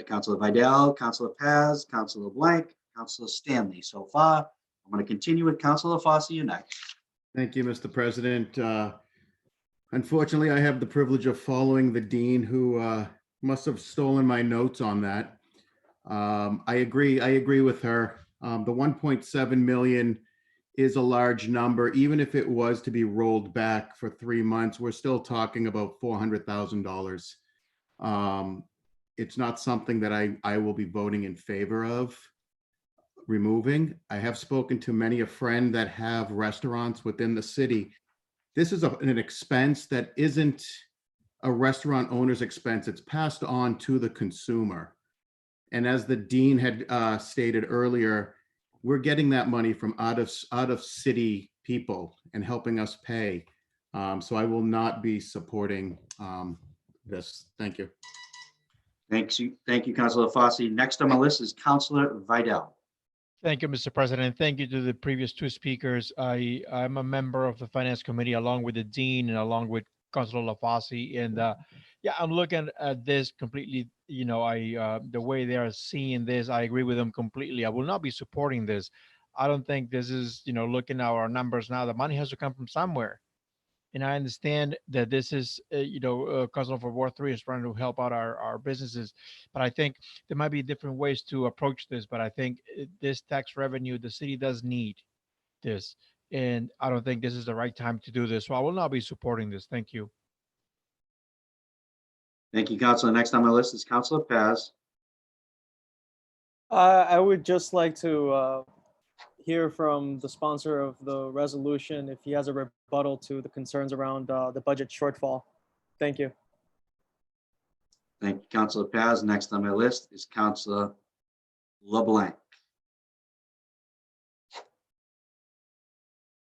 Speaker 1: Councilor Vidal, Councilor Paz, Councilor Blank, Councilor Stanley. So far, I'm going to continue with Councilor Fossey. You're next.
Speaker 14: Thank you, Mr. President. Unfortunately, I have the privilege of following the dean, who must have stolen my notes on that. I agree with her. The 1.7 million is a large number. Even if it was to be rolled back for 3 months, we're still talking about $400,000. It's not something that I will be voting in favor of removing. I have spoken to many a friend that have restaurants within the city. This is an expense that isn't a restaurant owner's expense. It's passed on to the consumer. And as the dean had stated earlier, we're getting that money from out of city people and helping us pay. So I will not be supporting this. Thank you.
Speaker 1: Thank you, Councilor Fossey. Next on my list is Councilor Vidal.
Speaker 10: Thank you, Mr. President. Thank you to the previous two speakers. I'm a member of the Finance Committee along with the Dean and along with Councilor LaFosse. And yeah, I'm looking at this completely, you know, the way they are seeing this, I agree with them completely. I will not be supporting this. I don't think this is, you know, looking at our numbers now, the money has to come from somewhere. And I understand that this is, Councilor for Ward 3 is trying to help out our businesses. But I think there might be different ways to approach this. But I think this tax revenue, the city does need this. And I don't think this is the right time to do this. So I will not be supporting this. Thank you.
Speaker 1: Thank you, Councilor. Next on my list is Councilor Paz.
Speaker 7: I would just like to hear from the sponsor of the resolution if he has a rebuttal to the concerns around the budget shortfall. Thank you.
Speaker 1: Thank you, Councilor Paz. Next on my list is Councilor LeBlanc.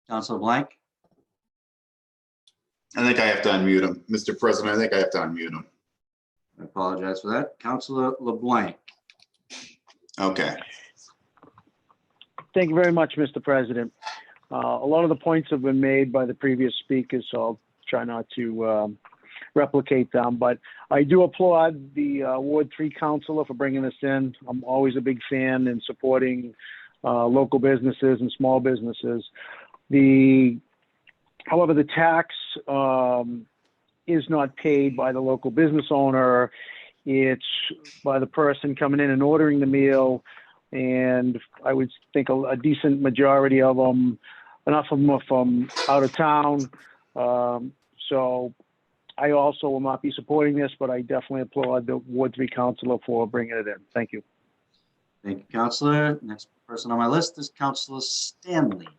Speaker 1: Councilor Blanc?
Speaker 19: I think I have to unmute him. Mr. President, I think I have to unmute him.
Speaker 1: I apologize for that. Councilor LeBlanc.
Speaker 19: Okay.
Speaker 8: Thank you very much, Mr. President. A lot of the points have been made by the previous speakers, so I'll try not to replicate them. But I do applaud the Ward 3 councilor for bringing this in. I'm always a big fan in supporting local businesses and small businesses. However, the tax is not paid by the local business owner. It's by the person coming in and ordering the meal. And I would think a decent majority of them, enough of them are from out of town. So I also will not be supporting this, but I definitely applaud the Ward 3 councilor for bringing it in. Thank you.
Speaker 1: Thank you, Councilor. Next person on my list is Councilor Stanley.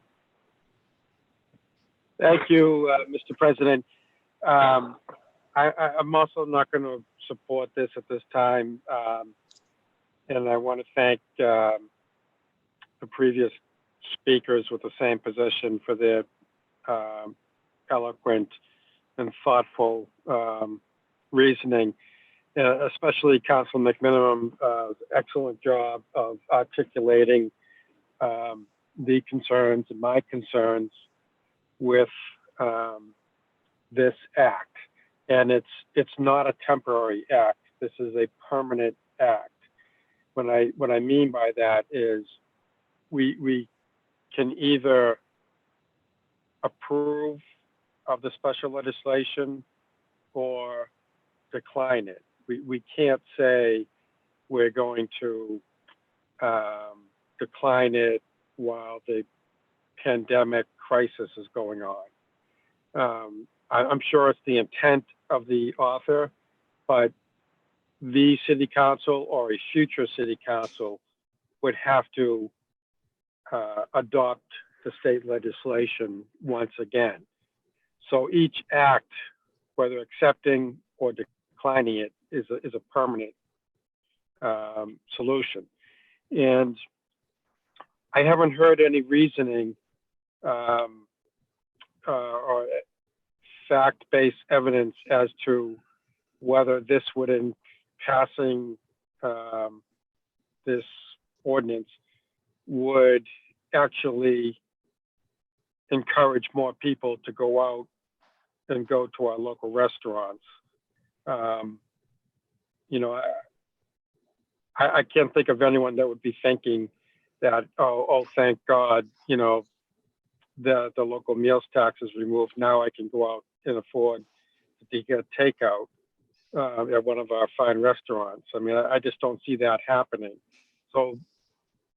Speaker 2: Thank you, Mr. President. I'm also not going to support this at this time. And I want to thank the previous speakers with the same position for their eloquent and thoughtful reasoning, especially Council McMinimum, excellent job of articulating the concerns and my concerns with this act. And it's not a temporary act. This is a permanent act. What I mean by that is we can either approve of the special legislation or decline it. We can't say we're going to decline it while the pandemic crisis is going on. I'm sure it's the intent of the author, but the city council or a future city council would have to adopt the state legislation once again. So each act, whether accepting or declining it, is a permanent solution. And I haven't heard any reasoning or fact-based evidence as to whether this would, in passing this ordinance, would actually encourage more people to go out and go to our local restaurants. You know, I can't think of anyone that would be thinking that, oh, thank God, you know, the local meals tax is removed. Now I can go out and afford to get takeout at one of our fine restaurants. I mean, I just don't see that happening. So,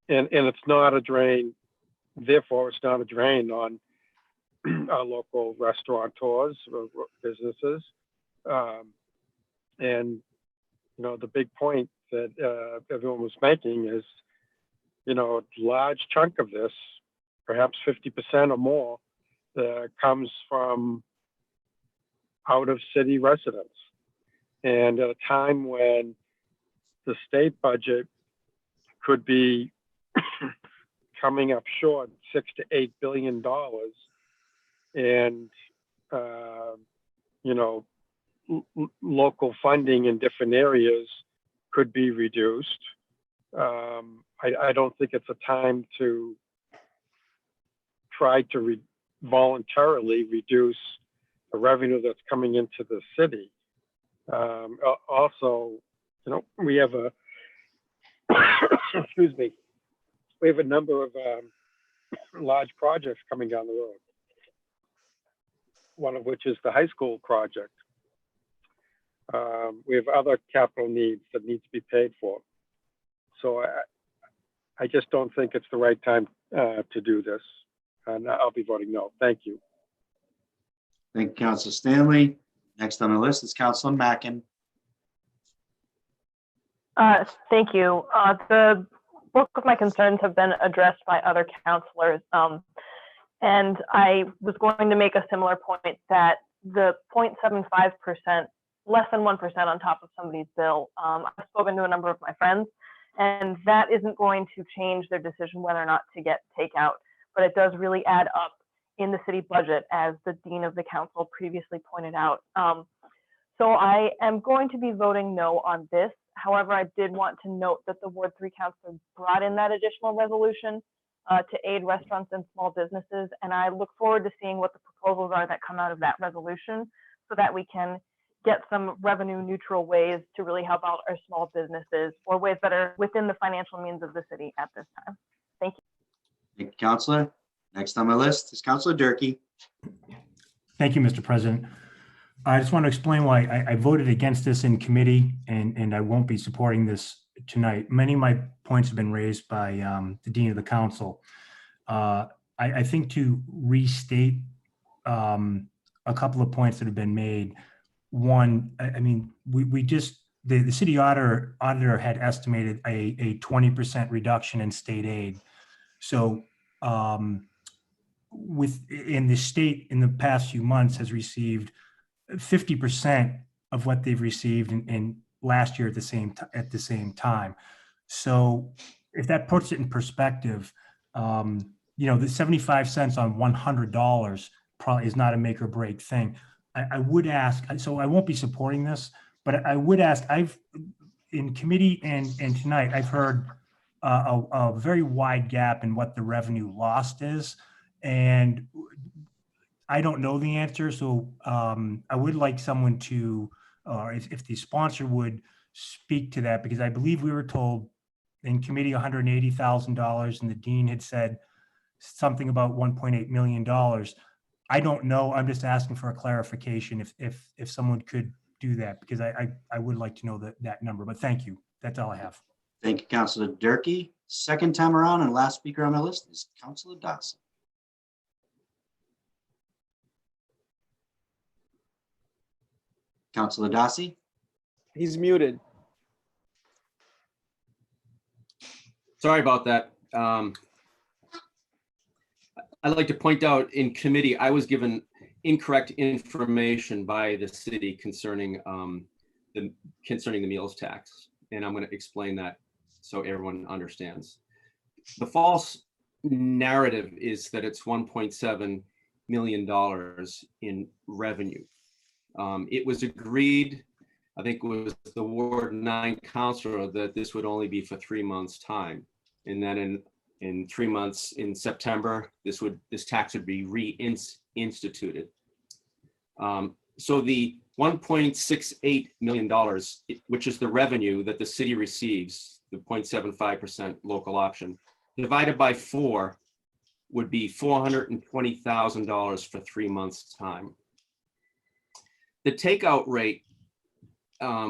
Speaker 2: and it's not a drain. Therefore, it's not a drain on our local restaurateurs or businesses. And, you know, the big point that everyone was making is, you know, a large chunk of this, perhaps 50% or more, comes from out of city residents. And at a time when the state budget could be coming up short $6 to $8 billion, and you know, local funding in different areas could be reduced. I don't think it's a time to try to voluntarily reduce the revenue that's coming into the city. Also, you know, we have a excuse me, we have a number of large projects coming down the road. One of which is the high school project. We have other capital needs that need to be paid for. So I just don't think it's the right time to do this. And I'll be voting no. Thank you.
Speaker 1: Thank you, Councilor Stanley. Next on the list is Councilor Mackin.
Speaker 22: Thank you. The
Speaker 9: most of my concerns have been addressed by other counselors. And I was going to make a similar point that the 0.75%, less than 1% on top of somebody's bill, I've spoken to a number of my friends, and that isn't going to change their decision whether or not to get takeout, but it does really add up in the city budget, as the Dean of the Council previously pointed out. So I am going to be voting no on this. However, I did want to note that the Ward 3 Council brought in that additional resolution to aid restaurants and small businesses, and I look forward to seeing what the proposals are that come out of that resolution, so that we can get some revenue neutral ways to really help out our small businesses, or ways that are within the financial means of the city at this time. Thank you.
Speaker 1: Thank you, Councilor. Next on my list is Councilor Durkee.
Speaker 22: Thank you, Mr. President. I just want to explain why I voted against this in committee, and I won't be supporting this tonight. Many of my points have been raised by the Dean of the Council. I think to restate a couple of points that have been made. One, I mean, we just, the city auditor had estimated a 20% reduction in state aid. So in the state in the past few months has received 50% of what they've received in last year at the same time. So if that puts it in perspective, you know, the 75 cents on $100 probably is not a make or break thing. I would ask, so I won't be supporting this, but I would ask, in committee and tonight, I've heard a very wide gap in what the revenue lost is. And I don't know the answer. So I would like someone to, or if the sponsor would speak to that, because I believe we were told in committee $180,000 and the dean had said something about $1.8 million. I don't know. I'm just asking for a clarification if someone could do that, because I would like to know that number, but thank you. That's all I have.
Speaker 1: Thank you, Councilor Durkee. Second time around and last speaker on my list is Councilor Dawson. Councilor Dawson.
Speaker 7: He's muted.
Speaker 4: Sorry about that. I'd like to point out in committee, I was given incorrect information by the city concerning the meals tax, and I'm going to explain that so everyone understands. The false narrative is that it's $1.7 million in revenue. It was agreed, I think it was the Ward 9 councilor, that this would only be for 3 months' time, and then in 3 months in September, this tax would be reinstituted. So the $1.68 million, which is the revenue that the city receives, the 0.75% local option, divided by 4 would be $420,000 for 3 months' time. The takeout rate,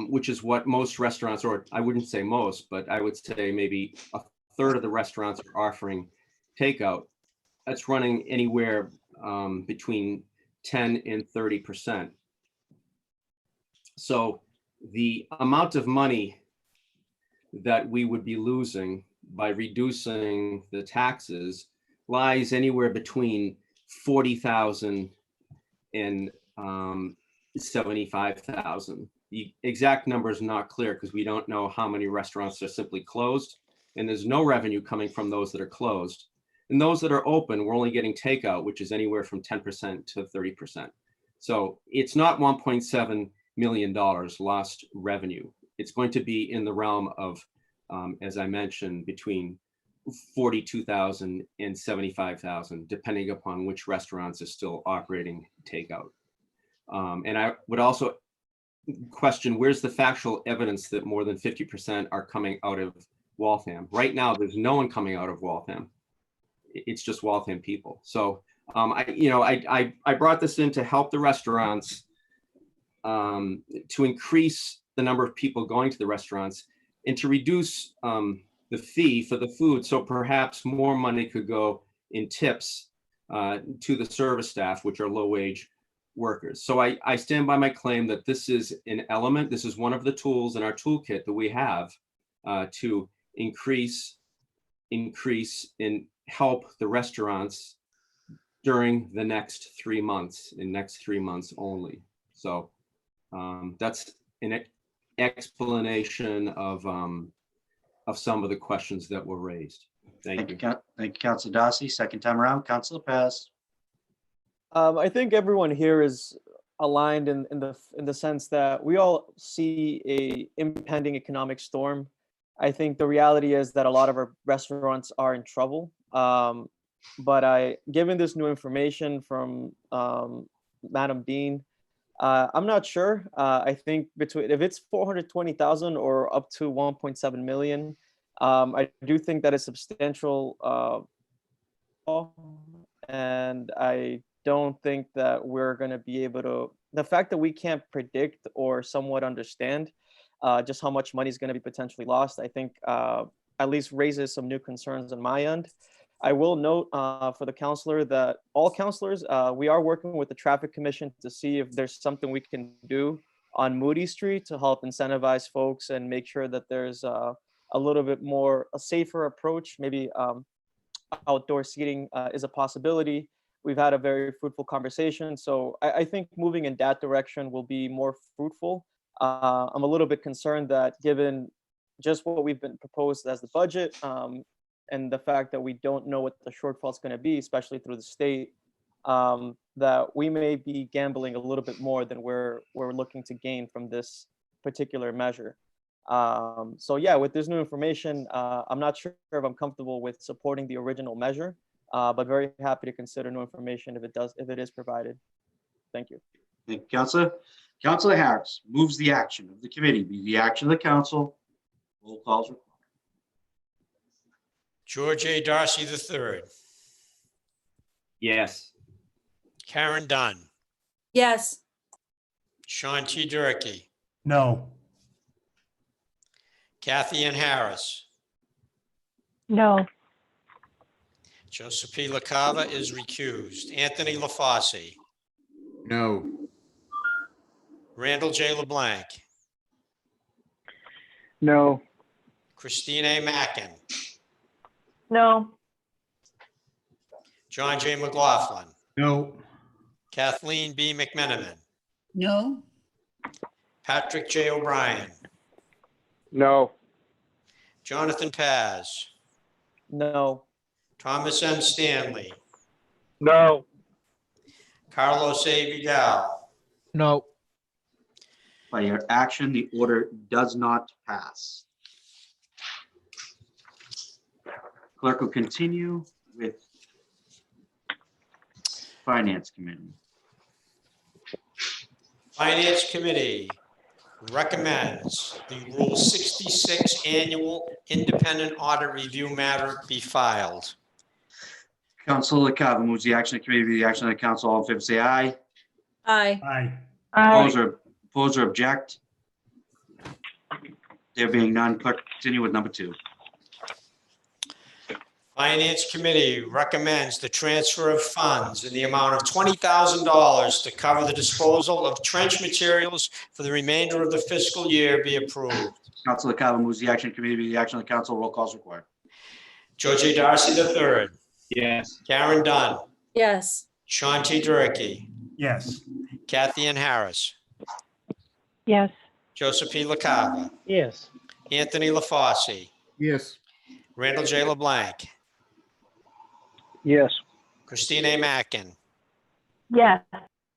Speaker 4: which is what most restaurants, or I wouldn't say most, but I would say maybe a third of the restaurants are offering takeout. That's running anywhere between 10 and 30%. So the amount of money that we would be losing by reducing the taxes lies anywhere between 40,000 and 75,000. The exact number is not clear because we don't know how many restaurants are simply closed, and there's no revenue coming from those that are closed. And those that are open, we're only getting takeout, which is anywhere from 10% to 30%. So it's not $1.7 million lost revenue. It's going to be in the realm of, as I mentioned, between 42,000 and 75,000, depending upon which restaurants are still operating takeout. And I would also question, where's the factual evidence that more than 50% are coming out of Waltham? Right now, there's no one coming out of Waltham. It's just Waltham people. So, I brought this in to help the restaurants, to increase the number of people going to the restaurants and to reduce the fee for the food. So perhaps more money could go in tips to the service staff, which are low-wage workers. So I stand by my claim that this is an element, this is one of the tools in our toolkit that we have to increase increase and help the restaurants during the next 3 months, in next 3 months only. So that's an explanation of some of the questions that were raised. Thank you.
Speaker 1: Thank you, Councilor Darcy. Second time around, Councilor Paz.
Speaker 7: I think everyone here is aligned in the sense that we all see a impending economic storm. I think the reality is that a lot of our restaurants are in trouble. But given this new information from Madam Dean, I'm not sure. I think if it's 420,000 or up to 1.7 million, I do think that is substantial, and I don't think that we're going to be able to. The fact that we can't predict or somewhat understand just how much money is going to be potentially lost, I think at least raises some new concerns on my end. I will note for the counselor that all counselors, we are working with the traffic commission to see if there's something we can do on Moody Street to help incentivize folks and make sure that there's a little bit more a safer approach. Maybe outdoor seating is a possibility. We've had a very fruitful conversation. So I think moving in that direction will be more fruitful. I'm a little bit concerned that given just what we've been proposed as the budget, and the fact that we don't know what the shortfall is going to be, especially through the state, that we may be gambling a little bit more than we're looking to gain from this particular measure. So yeah, with this new information, I'm not sure if I'm comfortable with supporting the original measure, but very happy to consider new information if it is provided. Thank you.
Speaker 1: Thank you, Councilor. Councilor Harris moves the action of the committee be the action of the council. Roll calls required.
Speaker 5: George A. Darcy III.
Speaker 4: Yes.
Speaker 5: Karen Dunn.
Speaker 3: Yes.
Speaker 5: Sean T. Durkee.
Speaker 22: No.
Speaker 5: Kathy Ann Harris.
Speaker 12: No.
Speaker 5: Joseph P. LaCava is recused. Anthony LaFosse.
Speaker 14: No.
Speaker 5: Randall J. LeBlanc.
Speaker 2: No.
Speaker 5: Christine A. Mackin.
Speaker 9: No.
Speaker 5: John J. McLaughlin.
Speaker 14: No.
Speaker 5: Kathleen B. McMenamin.
Speaker 6: No.
Speaker 5: Patrick J. O'Brien.
Speaker 20: No.
Speaker 5: Jonathan Paz.
Speaker 7: No.
Speaker 5: Thomas M. Stanley.
Speaker 2: No.
Speaker 5: Carlos A. Vidal.
Speaker 10: No.
Speaker 1: By your action, the order does not pass. Clerk will continue with Finance Committee.
Speaker 5: Finance Committee recommends the Rule 66 Annual Independent Audit Review matter be filed.
Speaker 1: Councilor LaCava moves the action of the committee be the action of the council. All in favor, say aye.
Speaker 3: Aye.
Speaker 22: Aye.
Speaker 1: Oppose or object? There being none, clerk continue with number 2.
Speaker 5: Finance Committee recommends the transfer of funds in the amount of $20,000 to cover the disposal of trench materials for the remainder of the fiscal year be approved.
Speaker 1: Councilor LaCava moves the action committee be the action of the council. Roll calls required.
Speaker 5: George A. Darcy III.
Speaker 4: Yes.
Speaker 5: Karen Dunn.
Speaker 3: Yes.
Speaker 5: Sean T. Durkee.
Speaker 22: Yes.
Speaker 5: Kathy Ann Harris.
Speaker 12: Yes.
Speaker 5: Joseph P. LaCava.
Speaker 21: Yes.
Speaker 5: Anthony LaFosse.
Speaker 14: Yes.
Speaker 5: Randall J. LeBlanc.
Speaker 2: Yes.
Speaker 5: Christine A. Mackin.
Speaker 9: Yes.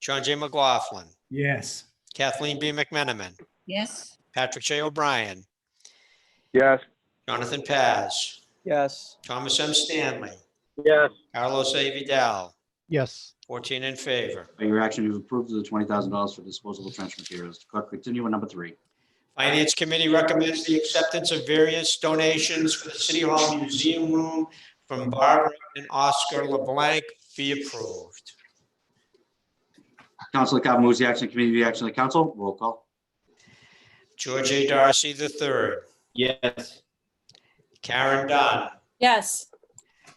Speaker 5: John J. McLaughlin.
Speaker 22: Yes.
Speaker 5: Kathleen B. McMenamin.
Speaker 6: Yes.
Speaker 5: Patrick J. O'Brien.
Speaker 20: Yes.
Speaker 5: Jonathan Paz.
Speaker 7: Yes.
Speaker 5: Thomas M. Stanley.
Speaker 2: Yes.
Speaker 5: Carlos A. Vidal.
Speaker 10: Yes.
Speaker 5: 14 in favor.
Speaker 1: By your action, you've approved the $20,000 for disposable trench materials. Clerk continue with number 3.
Speaker 5: Finance Committee recommends the acceptance of various donations for the City Hall Museum Room from Barbara and Oscar LeBlanc be approved.
Speaker 1: Councilor LaCava moves the action committee be the action of the council. Roll call.
Speaker 5: George A. Darcy III.
Speaker 4: Yes.
Speaker 5: Karen Dunn.
Speaker 3: Yes.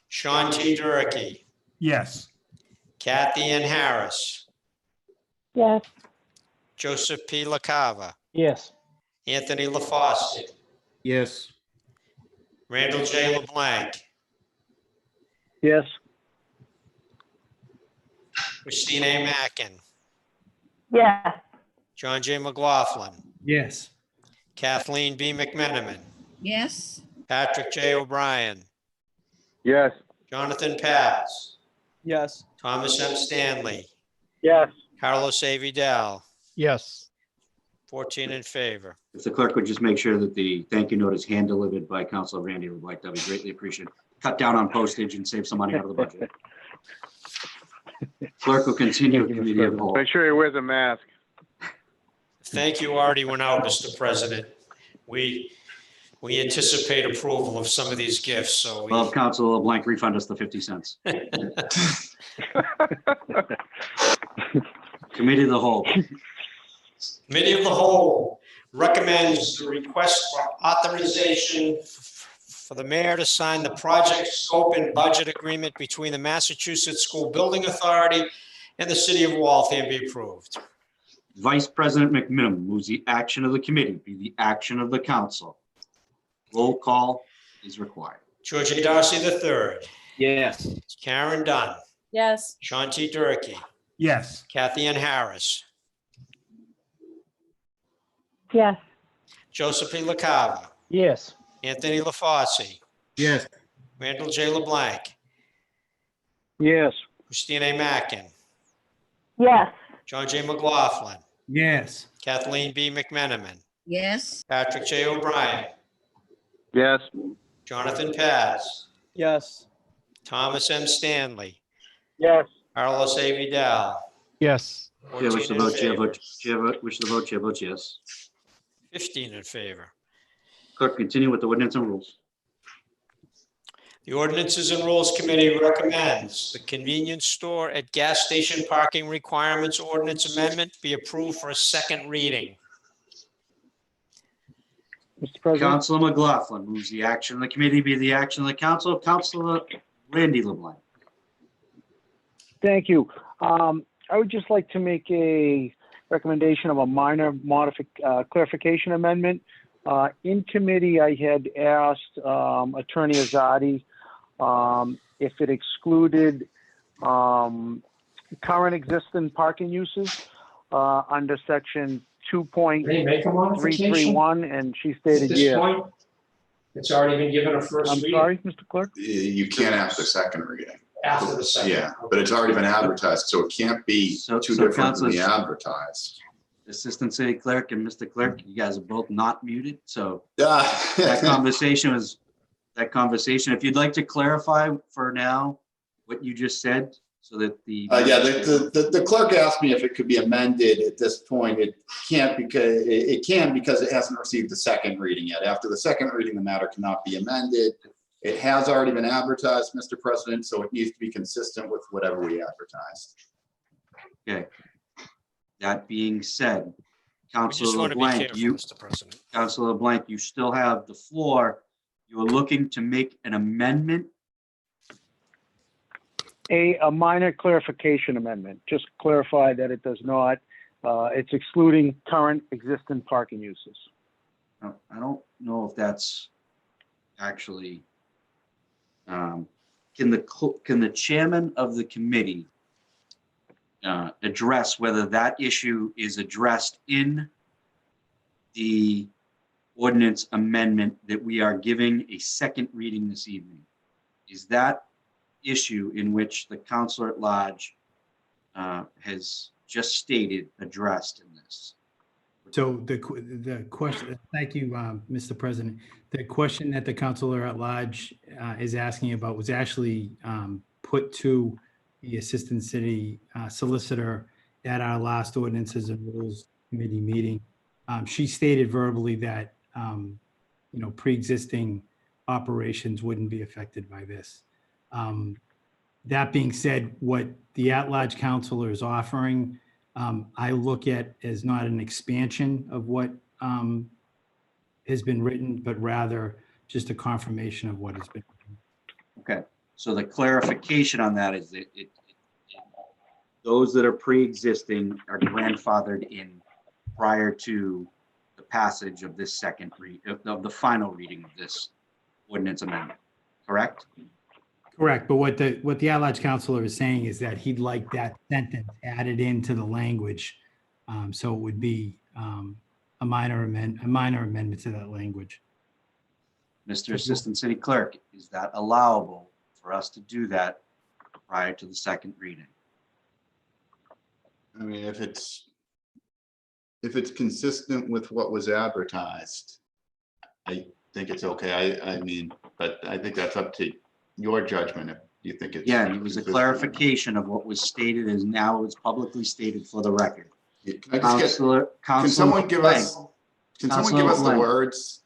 Speaker 5: Sean T. Durkee.
Speaker 22: Yes.
Speaker 5: Kathy Ann Harris.
Speaker 12: Yes.
Speaker 5: Joseph P. LaCava.
Speaker 21: Yes.
Speaker 5: Anthony LaFosse.
Speaker 14: Yes.
Speaker 5: Randall J. LeBlanc.
Speaker 8: Yes.
Speaker 5: Christine A. Mackin,
Speaker 9: Yes.
Speaker 5: John J. McLaughlin,
Speaker 22: Yes.
Speaker 5: Kathleen B. McMenamin,
Speaker 6: Yes.
Speaker 5: Patrick J. O'Brien,
Speaker 20: Yes.
Speaker 5: Jonathan Paz,
Speaker 7: Yes.
Speaker 5: Thomas M. Stanley,
Speaker 2: Yes.
Speaker 5: Carlos A. Vidal,
Speaker 10: Yes.
Speaker 5: 14 in favor.
Speaker 1: If the clerk would just make sure that the thank you note is hand delivered by Councilor Randy LeBlanc, that'd be greatly appreciated. Cut down on postage and save some money out of the budget. Clerk will continue with committee of the whole.
Speaker 20: Make sure he wears a mask.
Speaker 5: Thank you already went out, Mr. President. We anticipate approval of some of these gifts, so
Speaker 1: Well, Councilor LeBlanc, refund us the 50 cents. Committee of the whole.
Speaker 5: Committee of the Whole recommends the request for authorization for the mayor to sign the project scope and budget agreement between the Massachusetts School Building Authority and the city of Waltham be approved.
Speaker 1: Vice President McMenamin moves the action of the committee be the action of the council. Roll call is required.
Speaker 5: George A. Darcy III.
Speaker 4: Yes.
Speaker 5: Karen Dunn.
Speaker 3: Yes.
Speaker 5: Sean T. Durkee.
Speaker 22: Yes.
Speaker 5: Kathy Ann Harris.
Speaker 12: Yes.
Speaker 5: Joseph P. LaCava.
Speaker 21: Yes.
Speaker 5: Anthony LaFauci.
Speaker 14: Yes.
Speaker 5: Randall J. LeBlanc.
Speaker 8: Yes.
Speaker 5: Christine A. Mackin.
Speaker 9: Yes.
Speaker 5: John J. McLaughlin.
Speaker 22: Yes.
Speaker 5: Kathleen B. McMenamin.
Speaker 6: Yes.
Speaker 5: Patrick J. O'Brien.
Speaker 20: Yes.
Speaker 5: Jonathan Paz.
Speaker 7: Yes.
Speaker 5: Thomas M. Stanley.
Speaker 2: Yes.
Speaker 5: Carlos A. Vidal.
Speaker 10: Yes.
Speaker 1: Chair wishes to
Speaker 5: 14 in
Speaker 1: vote, chair
Speaker 5: favor.
Speaker 1: wishes to vote, chair votes yes.
Speaker 5: 15 in favor.
Speaker 1: Clerk, continue with the ordinance and rules.
Speaker 5: The Ordinances and Rules Committee recommends the convenience store at gas station parking requirements ordinance amendment be approved for a second reading.
Speaker 8: Mr. President,
Speaker 1: Councilor McLaughlin moves the action of the committee be the action of the council. Councilor Randy LeBlanc.
Speaker 8: thank you. I would just like to make a recommendation of a minor clarification amendment. In committee, I had asked Attorney Azadi if it excluded current existing parking uses under section 2.331, and she stated yes.
Speaker 5: It's already been given a first
Speaker 8: I'm sorry, Mr. Clerk?
Speaker 19: You can't after second reading.
Speaker 5: After the second.
Speaker 19: Yeah, but it's already been advertised, so it can't be
Speaker 1: So
Speaker 19: too different than the
Speaker 1: Councilor-
Speaker 19: advertised.
Speaker 1: Assistant City Clerk and Mr. Clerk, you guys are both not muted, so
Speaker 19: Yeah.
Speaker 1: that conversation, if you'd like to clarify for now what you just said, so that the.
Speaker 19: Yeah, the clerk asked me if it could be amended at this point. It can't because it can because it hasn't received the second reading yet. After the second reading, the matter cannot be amended. It has already been advertised, Mr. President, so it needs to be consistent with whatever we advertised.
Speaker 1: Okay. That being said,
Speaker 5: We just
Speaker 1: Councilor
Speaker 5: want to be
Speaker 1: LeBlanc,
Speaker 5: careful,
Speaker 1: you,
Speaker 5: Mr. President.
Speaker 1: Councilor LeBlanc, you still have the floor. You are looking to make an amendment.
Speaker 8: A minor clarification amendment, just clarify that it does not, it's excluding current existing parking uses.
Speaker 1: I don't know if that's actually, can the chairman of the committee address whether that issue is addressed in the ordinance amendment that we are giving a second reading this evening? Is that issue in which the counselor at large has just stated addressed in this?
Speaker 22: So the question, thank you, Mr. President. The question that the counselor at large is asking about was actually put to the Assistant City Solicitor at our last Ordinances and Rules Committee meeting. She stated verbally that, pre-existing operations wouldn't be affected by this. That being said, what the at-large counselor is offering, I look at as not an expansion of what has been written, but rather just a confirmation of what has been written.
Speaker 1: Okay, so the clarification on that is that those that are pre-existing are grandfathered in prior to the passage of this second read of the final reading of this ordinance amendment, correct?
Speaker 15: Correct, but what the at-large counselor is saying is that he'd like that sentence added into the language. So it would be a minor amendment to that language.
Speaker 1: Mr. Assistant City Clerk, is that allowable for us to do that prior to the second reading?
Speaker 19: I mean, if it's consistent with what was advertised, I think it's okay. I mean, but I think that's up to your judgment if you think it's.
Speaker 1: Again, it was a clarification of what was stated as now it's publicly stated for the record.
Speaker 19: Can I just get, can someone give us the words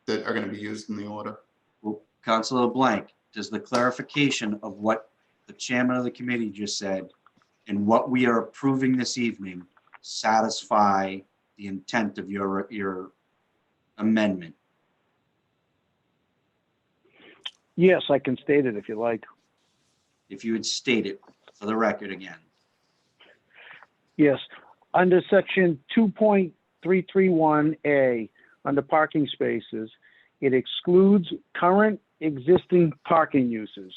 Speaker 19: that are going to be used in the order?
Speaker 1: Well, Councilor Blank, does the clarification of what the chairman of the committee just said and what we are approving this evening satisfy the intent of your amendment?
Speaker 8: Yes, I can state it if you like.
Speaker 1: If you would state it for the record again.
Speaker 8: Yes, under section 2.331A, under parking spaces, it excludes current existing parking uses.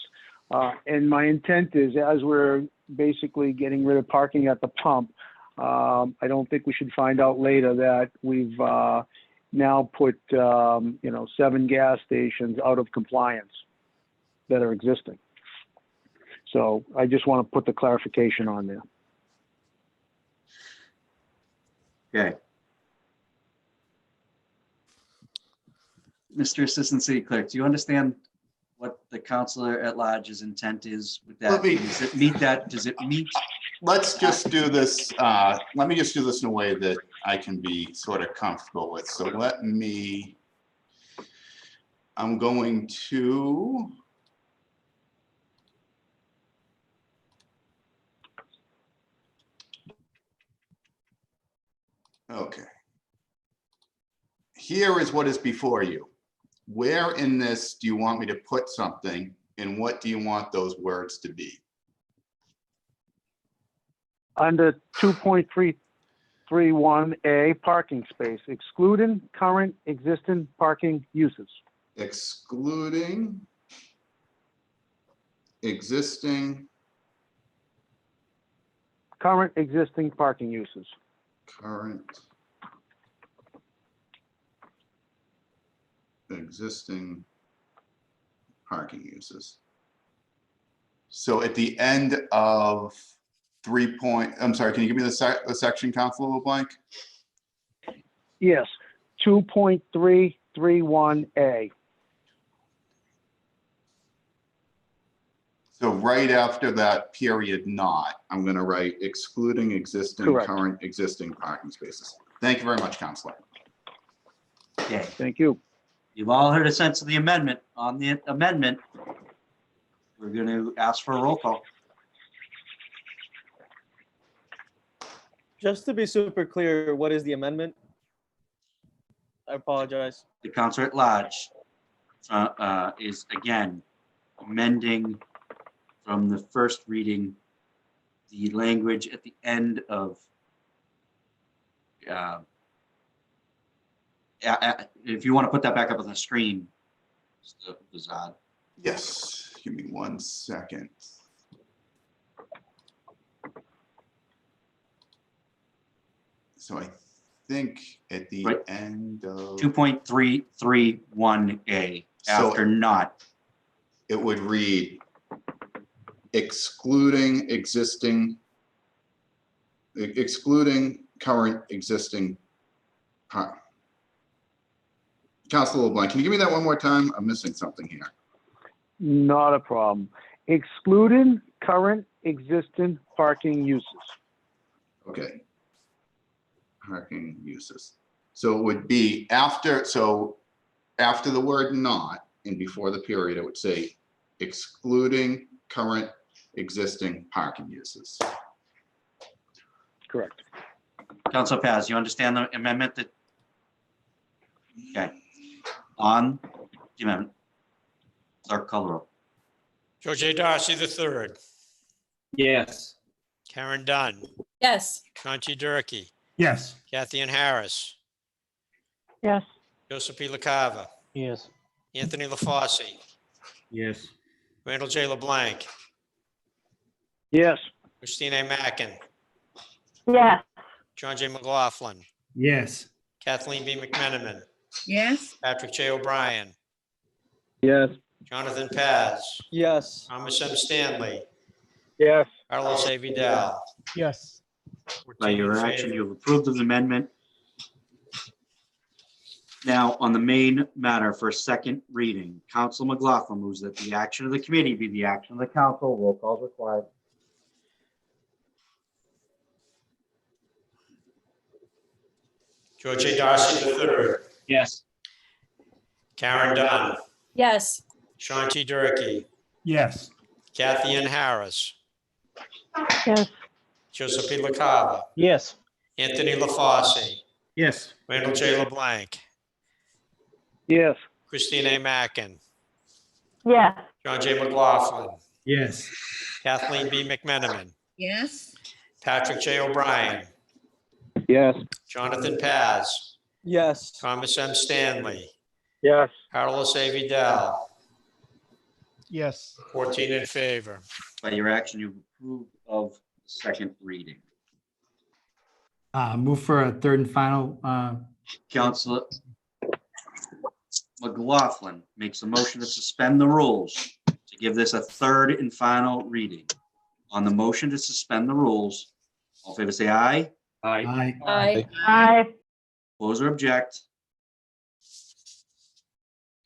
Speaker 8: And my intent is, as we're basically getting rid of parking at the pump, I don't think we should find out later that we've now put 7 gas stations out of compliance that are existing. So I just want to put the clarification on there.
Speaker 1: Okay. Mr. Assistant City Clerk, do you understand what the counselor at large's intent is with that? Does it meet that? Does it meet?
Speaker 19: Let's just do this. Let me just do this in a way that I can be sort of comfortable with. So I'm going to. Okay. Here is what is before you. Where in this do you want me to put something, and what do you want those words to be?
Speaker 8: Under 2.331A, parking space, excluding current existing parking uses.
Speaker 19: Excluding existing.
Speaker 8: Current existing parking uses.
Speaker 19: Current existing parking uses. So at the end of I'm sorry, can you give me the section, Councilor LeBlanc?
Speaker 8: Yes, 2.331A.
Speaker 19: So right after that period not, I'm going to write excluding existing,
Speaker 8: Correct.
Speaker 19: current existing parking spaces. Thank you very much, Councilor.
Speaker 1: Okay.
Speaker 8: Thank you.
Speaker 1: You've all heard a sense of the amendment. On the amendment, we're going to ask for a roll call.
Speaker 7: Just to be super clear, what is the amendment? I apologize.
Speaker 1: The counselor at large is again amending from the first reading the language at the end of if you want to put that back up on the screen, Bazad.
Speaker 19: Yes, give me 1 second. So I think at the end of
Speaker 1: 2.331A after not.
Speaker 19: It would read excluding current existing. Councilor LeBlanc, can you give me that one more time? I'm missing something here.
Speaker 8: Not a problem. Excluding current existing parking uses.
Speaker 19: Okay. Parking uses. So it would be after the word not and before the period, it would say excluding current existing parking uses.
Speaker 8: Correct.
Speaker 1: Councilor Paz, you understand the amendment that? Okay. On the amendment. Clerk call the roll.
Speaker 5: George A. Darcy III.
Speaker 4: Yes.
Speaker 5: Karen Dunn.
Speaker 3: Yes.
Speaker 5: Chauncey Durkee.
Speaker 22: Yes.
Speaker 5: Kathy Ann Harris.
Speaker 12: Yes.
Speaker 5: Joseph P. LaCava.
Speaker 21: Yes.
Speaker 5: Anthony LaFosse.
Speaker 15: Yes.
Speaker 5: Randall J. LeBlanc,
Speaker 2: Yes.
Speaker 5: Christine A. Mackin,
Speaker 9: Yes.
Speaker 5: John J. McLaughlin,
Speaker 15: Yes.
Speaker 5: Kathleen B. McMenamin,
Speaker 6: Yes,
Speaker 5: Patrick J. O'Brien,
Speaker 2: Yes.
Speaker 5: Jonathan Paz,
Speaker 7: Yes.
Speaker 5: Thomas M. Stanley,
Speaker 2: Yes.
Speaker 5: Carlos A. Vidal.
Speaker 10: Yes.
Speaker 5: 14
Speaker 1: By
Speaker 5: in
Speaker 1: your action,
Speaker 5: favor.
Speaker 1: you have approved of the amendment. Now, on the main matter for second reading, Council McLaughlin moves that the action of the committee be the action of the council. Roll call is required.
Speaker 5: George A. Darcy III,
Speaker 4: Yes.
Speaker 5: Karen Dunn,
Speaker 3: Yes.
Speaker 5: Sean T. Durkee,
Speaker 22: Yes.
Speaker 5: Kathy Ann Harris,
Speaker 12: Yes.
Speaker 5: Joseph P. LaCava,
Speaker 21: Yes.
Speaker 5: Anthony LaFauci,
Speaker 14: Yes.
Speaker 5: Randall J. LeBlanc,
Speaker 2: Yes.
Speaker 5: Christine A. Mackin,
Speaker 9: Yes.
Speaker 5: John J. McLaughlin,
Speaker 15: Yes.
Speaker 5: Kathleen B. McMenamin,
Speaker 6: yes,
Speaker 5: Patrick J. O'Brien,
Speaker 2: Yes.
Speaker 5: Jonathan Paz,
Speaker 7: Yes.
Speaker 5: Thomas M. Stanley,
Speaker 2: Yes.
Speaker 5: Carlos A. Vidal,
Speaker 10: Yes.
Speaker 5: 14 in favor.
Speaker 1: By your action, you approve of second reading.
Speaker 15: Move for a third and final.
Speaker 1: Councilor McLaughlin makes a motion to suspend the rules to give this a third and final reading. On the motion to suspend the rules, all in favor say aye.
Speaker 4: Aye.
Speaker 3: Aye.
Speaker 9: Aye.
Speaker 1: Oppose or object.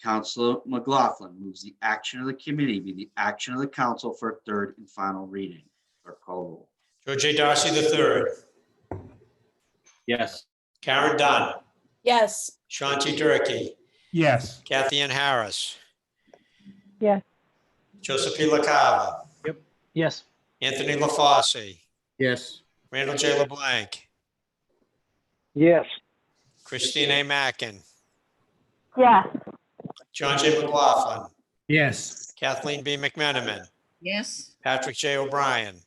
Speaker 1: Councilor McLaughlin moves the action of the committee be the action of the council for a third and final reading. Clerk call roll.
Speaker 5: George A. Darcy III,
Speaker 4: Yes.
Speaker 5: Karen Dunn,
Speaker 3: Yes.
Speaker 5: Sean T. Durkee,
Speaker 22: Yes.
Speaker 5: Kathy Ann Harris,
Speaker 12: Yes.
Speaker 5: Joseph P. LaCava,
Speaker 21: Yes.
Speaker 5: Anthony LaFauci,
Speaker 14: Yes.
Speaker 5: Randall J. LeBlanc,
Speaker 2: Yes.
Speaker 5: Christine A. Mackin,
Speaker 9: Yes.
Speaker 5: John J. McLaughlin,
Speaker 15: Yes.
Speaker 5: Kathleen B. McMenamin,
Speaker 6: yes,
Speaker 5: Patrick J. O'Brien,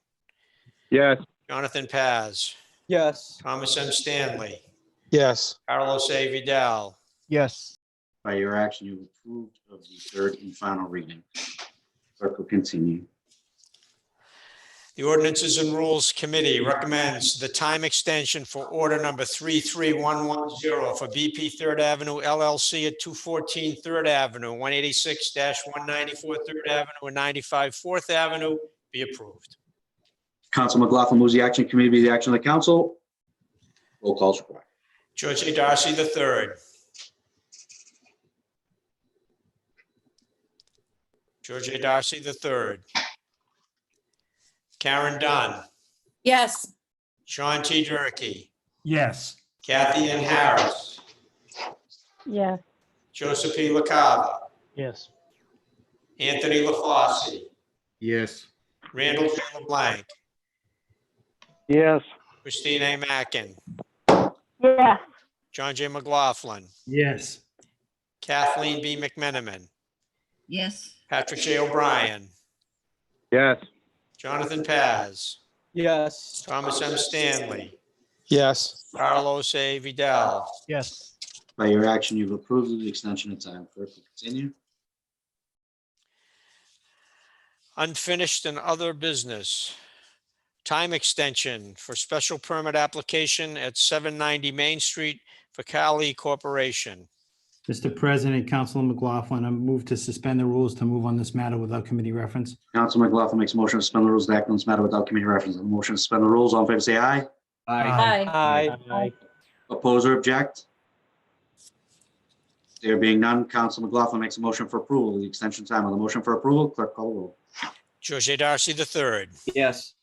Speaker 2: Yes.
Speaker 5: Jonathan Paz,
Speaker 7: Yes.
Speaker 5: Thomas M. Stanley,
Speaker 2: Yes.
Speaker 5: Carlos A. Vidal,
Speaker 10: Yes.
Speaker 1: By your action, you have approved of the third and final reading. Clerk will continue.
Speaker 5: The Ordinances and Rules Committee recommends the time extension for order number 33110 for BP Third Avenue LLC at 214 Third Avenue, 186-194 Third Avenue, and 95 Fourth Avenue be approved.
Speaker 1: Council McLaughlin moves the action committee be the action of the council. Roll call is required.
Speaker 5: George A. Darcy III, George A. Darcy III, Karen Dunn,
Speaker 3: Yes.
Speaker 5: Sean T. Durkee,
Speaker 22: Yes.
Speaker 5: Kathy Ann Harris,
Speaker 12: Yes.
Speaker 5: Joseph P. LaCava,
Speaker 21: Yes.
Speaker 5: Anthony LaFauci,
Speaker 14: Yes.
Speaker 5: Randall J. LeBlanc,
Speaker 2: Yes.
Speaker 5: Christine A. Mackin,
Speaker 9: Yes.
Speaker 5: John J. McLaughlin,
Speaker 15: Yes.
Speaker 5: Kathleen B. McMenamin,
Speaker 6: yes,
Speaker 5: Patrick J. O'Brien,
Speaker 2: Yes.
Speaker 5: Jonathan Paz,
Speaker 7: Yes.
Speaker 5: Thomas M. Stanley,
Speaker 2: Yes.
Speaker 5: Carlos A. Vidal,
Speaker 10: Yes.
Speaker 1: By your action, you've approved of the extension of time. Clerk will continue.
Speaker 5: unfinished and other business. Time extension for special permit application at 790 Main Street for Cali Corporation.
Speaker 15: Mr. President, Councilor McLaughlin, I move to suspend the rules to move on this matter without committee reference.
Speaker 1: Council McLaughlin makes a motion to suspend the rules to act on this matter without committee reference. On the motion to suspend the rules, all in favor say aye.
Speaker 3: Aye.
Speaker 7: Aye.
Speaker 21: Aye.
Speaker 1: Oppose or object? There being none, Council McLaughlin makes a motion for approval of the extension time. On the motion for approval, clerk call the roll.
Speaker 5: George A. Darcy III,
Speaker 4: Yes.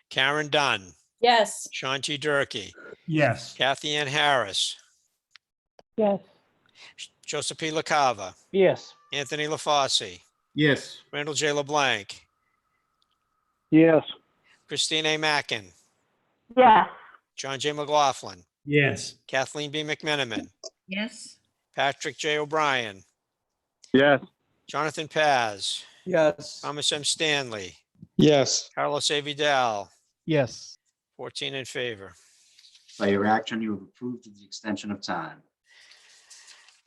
Speaker 5: Karen Dunn,
Speaker 3: Yes.
Speaker 5: Sean T. Durkee,
Speaker 22: Yes.
Speaker 5: Kathy Ann Harris,
Speaker 12: Yes.
Speaker 5: Joseph P. LaCava,
Speaker 21: Yes.
Speaker 5: Anthony LaFauci,
Speaker 14: Yes.
Speaker 5: Randall J. LeBlanc,
Speaker 2: Yes.
Speaker 5: Christine A. Mackin,
Speaker 9: Yes.
Speaker 5: John J. McLaughlin,
Speaker 15: Yes.
Speaker 5: Kathleen B. McMenamin,
Speaker 6: yes,
Speaker 5: Patrick J. O'Brien,
Speaker 2: Yes.
Speaker 5: Jonathan Paz,
Speaker 7: Yes.
Speaker 5: Thomas M. Stanley,
Speaker 2: Yes.
Speaker 5: Carlos A. Vidal,
Speaker 10: Yes.
Speaker 5: 14 in favor.
Speaker 1: By your action, you have approved of the extension of time.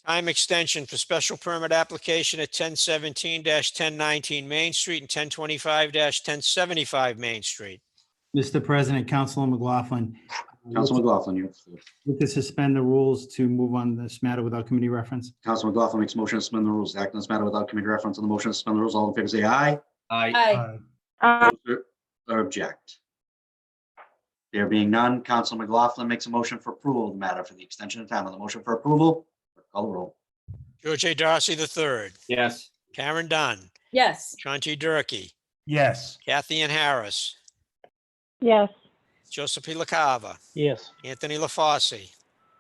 Speaker 5: Time extension for special permit application at 1017-1019 Main Street and 1025-1075 Main Street.
Speaker 15: Mr. President, Councilor McLaughlin.
Speaker 1: Council McLaughlin, you have the floor.
Speaker 15: Look to suspend the rules to move on this matter without committee reference.
Speaker 1: Council McLaughlin makes a motion to suspend the rules. Act on this matter without committee reference on the motion to suspend the rules. All in favor say aye.
Speaker 3: Aye.
Speaker 1: Or object. There being none, Council McLaughlin makes a motion for approval of the matter for the extension of time on the motion for approval. Call the roll.
Speaker 5: George A. Darcy III.
Speaker 4: Yes.
Speaker 5: Karen Dunn.
Speaker 3: Yes.
Speaker 5: Sean T. Durkee.
Speaker 22: Yes.
Speaker 5: Kathy Ann Harris.
Speaker 12: Yes.
Speaker 5: Joseph P. LaCava.
Speaker 21: Yes.
Speaker 5: Anthony LaFosse.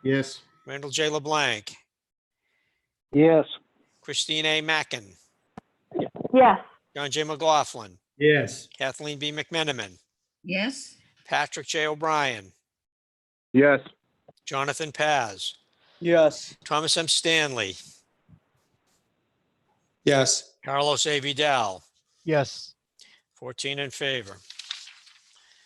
Speaker 14: Yes.
Speaker 5: Randall J. LeBlanc.
Speaker 2: Yes.
Speaker 5: Christine A. Mackin.
Speaker 9: Yes.
Speaker 5: John J. McLaughlin.
Speaker 15: Yes.
Speaker 5: Kathleen B. McMenamin.
Speaker 6: Yes,
Speaker 5: Patrick J. O'Brien.
Speaker 20: Yes.
Speaker 5: Jonathan Paz.
Speaker 7: Yes.
Speaker 5: Thomas M. Stanley.
Speaker 10: Yes.
Speaker 5: Carlos A. Vidal.
Speaker 10: Yes.
Speaker 5: 14 in favor.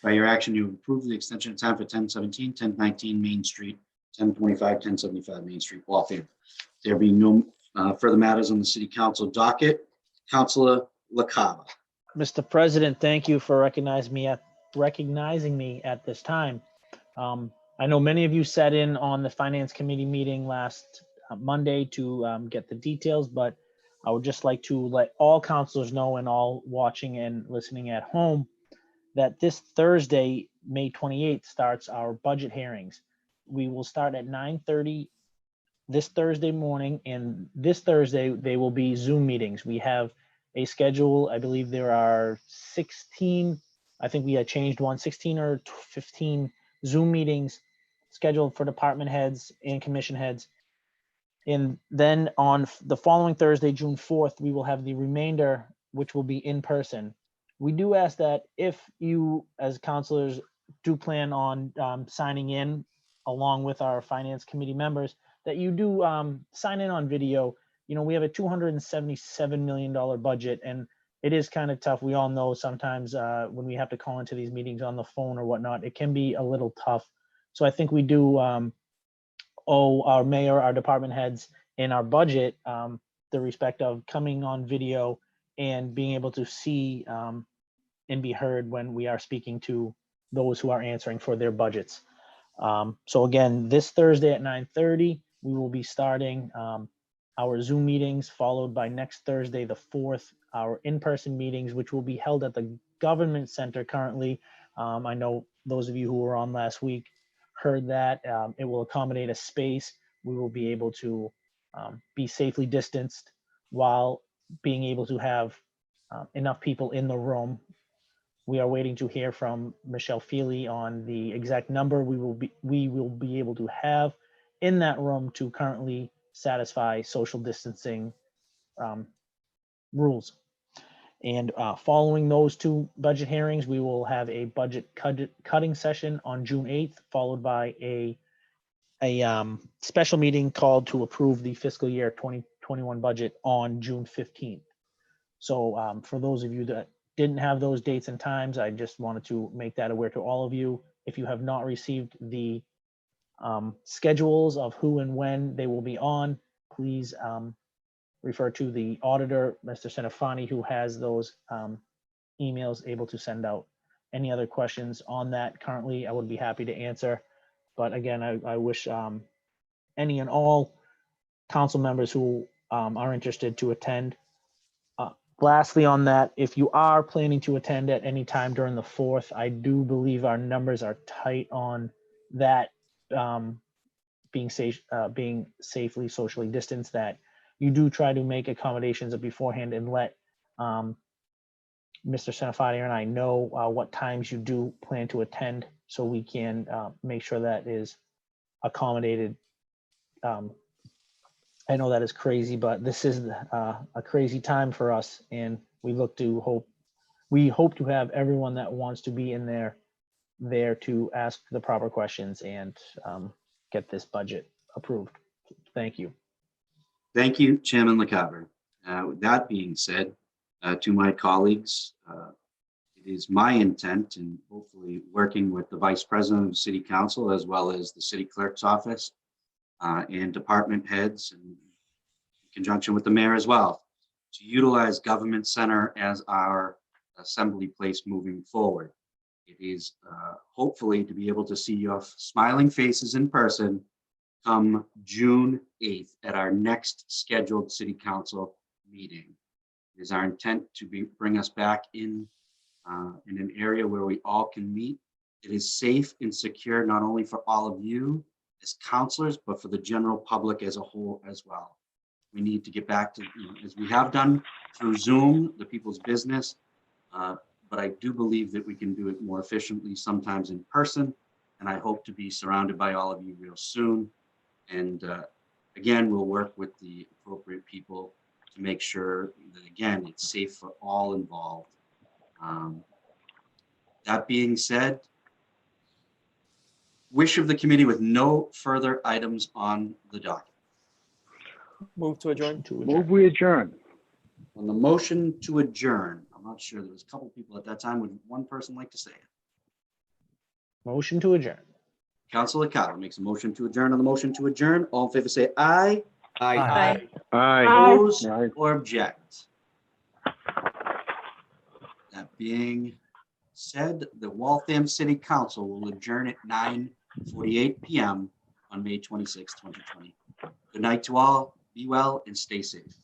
Speaker 1: By your action, you approve the extension of time for 1017, 1019 Main Street, 1025, 1075 Main Street, Waltham. There being no further matters on the city council docket. Councilor LaCava.
Speaker 21: Mr. President, thank you for recognizing me at this time. I know many of you sat in on the Finance Committee meeting last Monday to get the details, but I would just like to let all councilors know and all watching and listening at home that this Thursday, May 28th, starts our budget hearings. We will start at 9:30 this Thursday morning, and this Thursday, they will be Zoom meetings. We have a schedule. I believe there are 16, I think we had changed one, 16 or 15 Zoom meetings scheduled for department heads and commission heads. And then on the following Thursday, June 4th, we will have the remainder, which will be in person. We do ask that if you, as counselors, do plan on signing in along with our finance committee members, that you do sign in on video. You know, we have a $277 million budget, and it is kind of tough. We all know sometimes when we have to call into these meetings on the phone or whatnot, it can be a little tough. So I think we do owe our mayor, our department heads, and our budget the respect of coming on video and being able to see and be heard when we are speaking to those who are answering for their budgets. So again, this Thursday at 9:30, we will be starting our Zoom meetings, followed by next Thursday, the 4th, our in-person meetings, which will be held at the Government Center currently. I know those of you who were on last week heard that. It will accommodate a space. We will be able to be safely distanced while being able to have enough people in the room. We are waiting to hear from Michelle Feely on the exact number we will be able to have in that room to currently satisfy social distancing rules. And following those two budget hearings, we will have a budget cutting session on June 8th, followed by a special meeting called to approve the fiscal year 2021 budget on June 15th. So for those of you that didn't have those dates and times, I just wanted to make that aware to all of you. If you have not received the schedules of who and when they will be on, please refer to the auditor, Mr. Senafani, who has those emails able to send out. Any other questions on that currently, I would be happy to answer. But again, I wish any and all council members who are interested to attend. Lastly on that, if you are planning to attend at any time during the 4th, I do believe our numbers are tight on that being safely socially distanced, that you do try to make accommodations beforehand and let Mr. Senafani and I know what times you do plan to attend so we can make sure that is accommodated. I know that is crazy, but this is a crazy time for us, and we hope to have everyone that wants to be in there to ask the proper questions and get this budget approved. Thank you.
Speaker 1: Thank you, Chairman LaCava. With that being said, to my colleagues, it is my intent, and hopefully working with the Vice President of the City Council, as well as the City Clerk's Office and department heads and conjunction with the mayor as well, to utilize Government Center as our assembly place moving forward. It is hopefully to be able to see your smiling faces in person come June 8th at our next scheduled city council meeting. It is our intent to bring us back in an area where we all can meet. It is safe and secure, not only for all of you as counselors, but for the general public as a whole as well. We need to get back to, as we have done through Zoom, the people's business. But I do believe that we can do it more efficiently, sometimes in person. And I hope to be surrounded by all of you real soon. And again, we'll work with the appropriate people to make sure that, again, it's safe for all involved. That being said, wish of the committee with no further items on the docket.
Speaker 7: Move to adjourn.
Speaker 8: Move we adjourn.
Speaker 1: On the motion to adjourn, I'm not sure, there was a couple people at that time. Would one person like to say it?
Speaker 21: Motion to adjourn.
Speaker 1: Councilor Cottle makes a motion to adjourn on the motion to adjourn. All in favor say aye.
Speaker 21: Aye.
Speaker 8: Aye.
Speaker 1: Oppose
Speaker 8: Aye.
Speaker 1: or object? That being said, the Waltham City Council will adjourn at 9:48 p.m. on May 26, 2020. Good night to all. Be well and stay safe.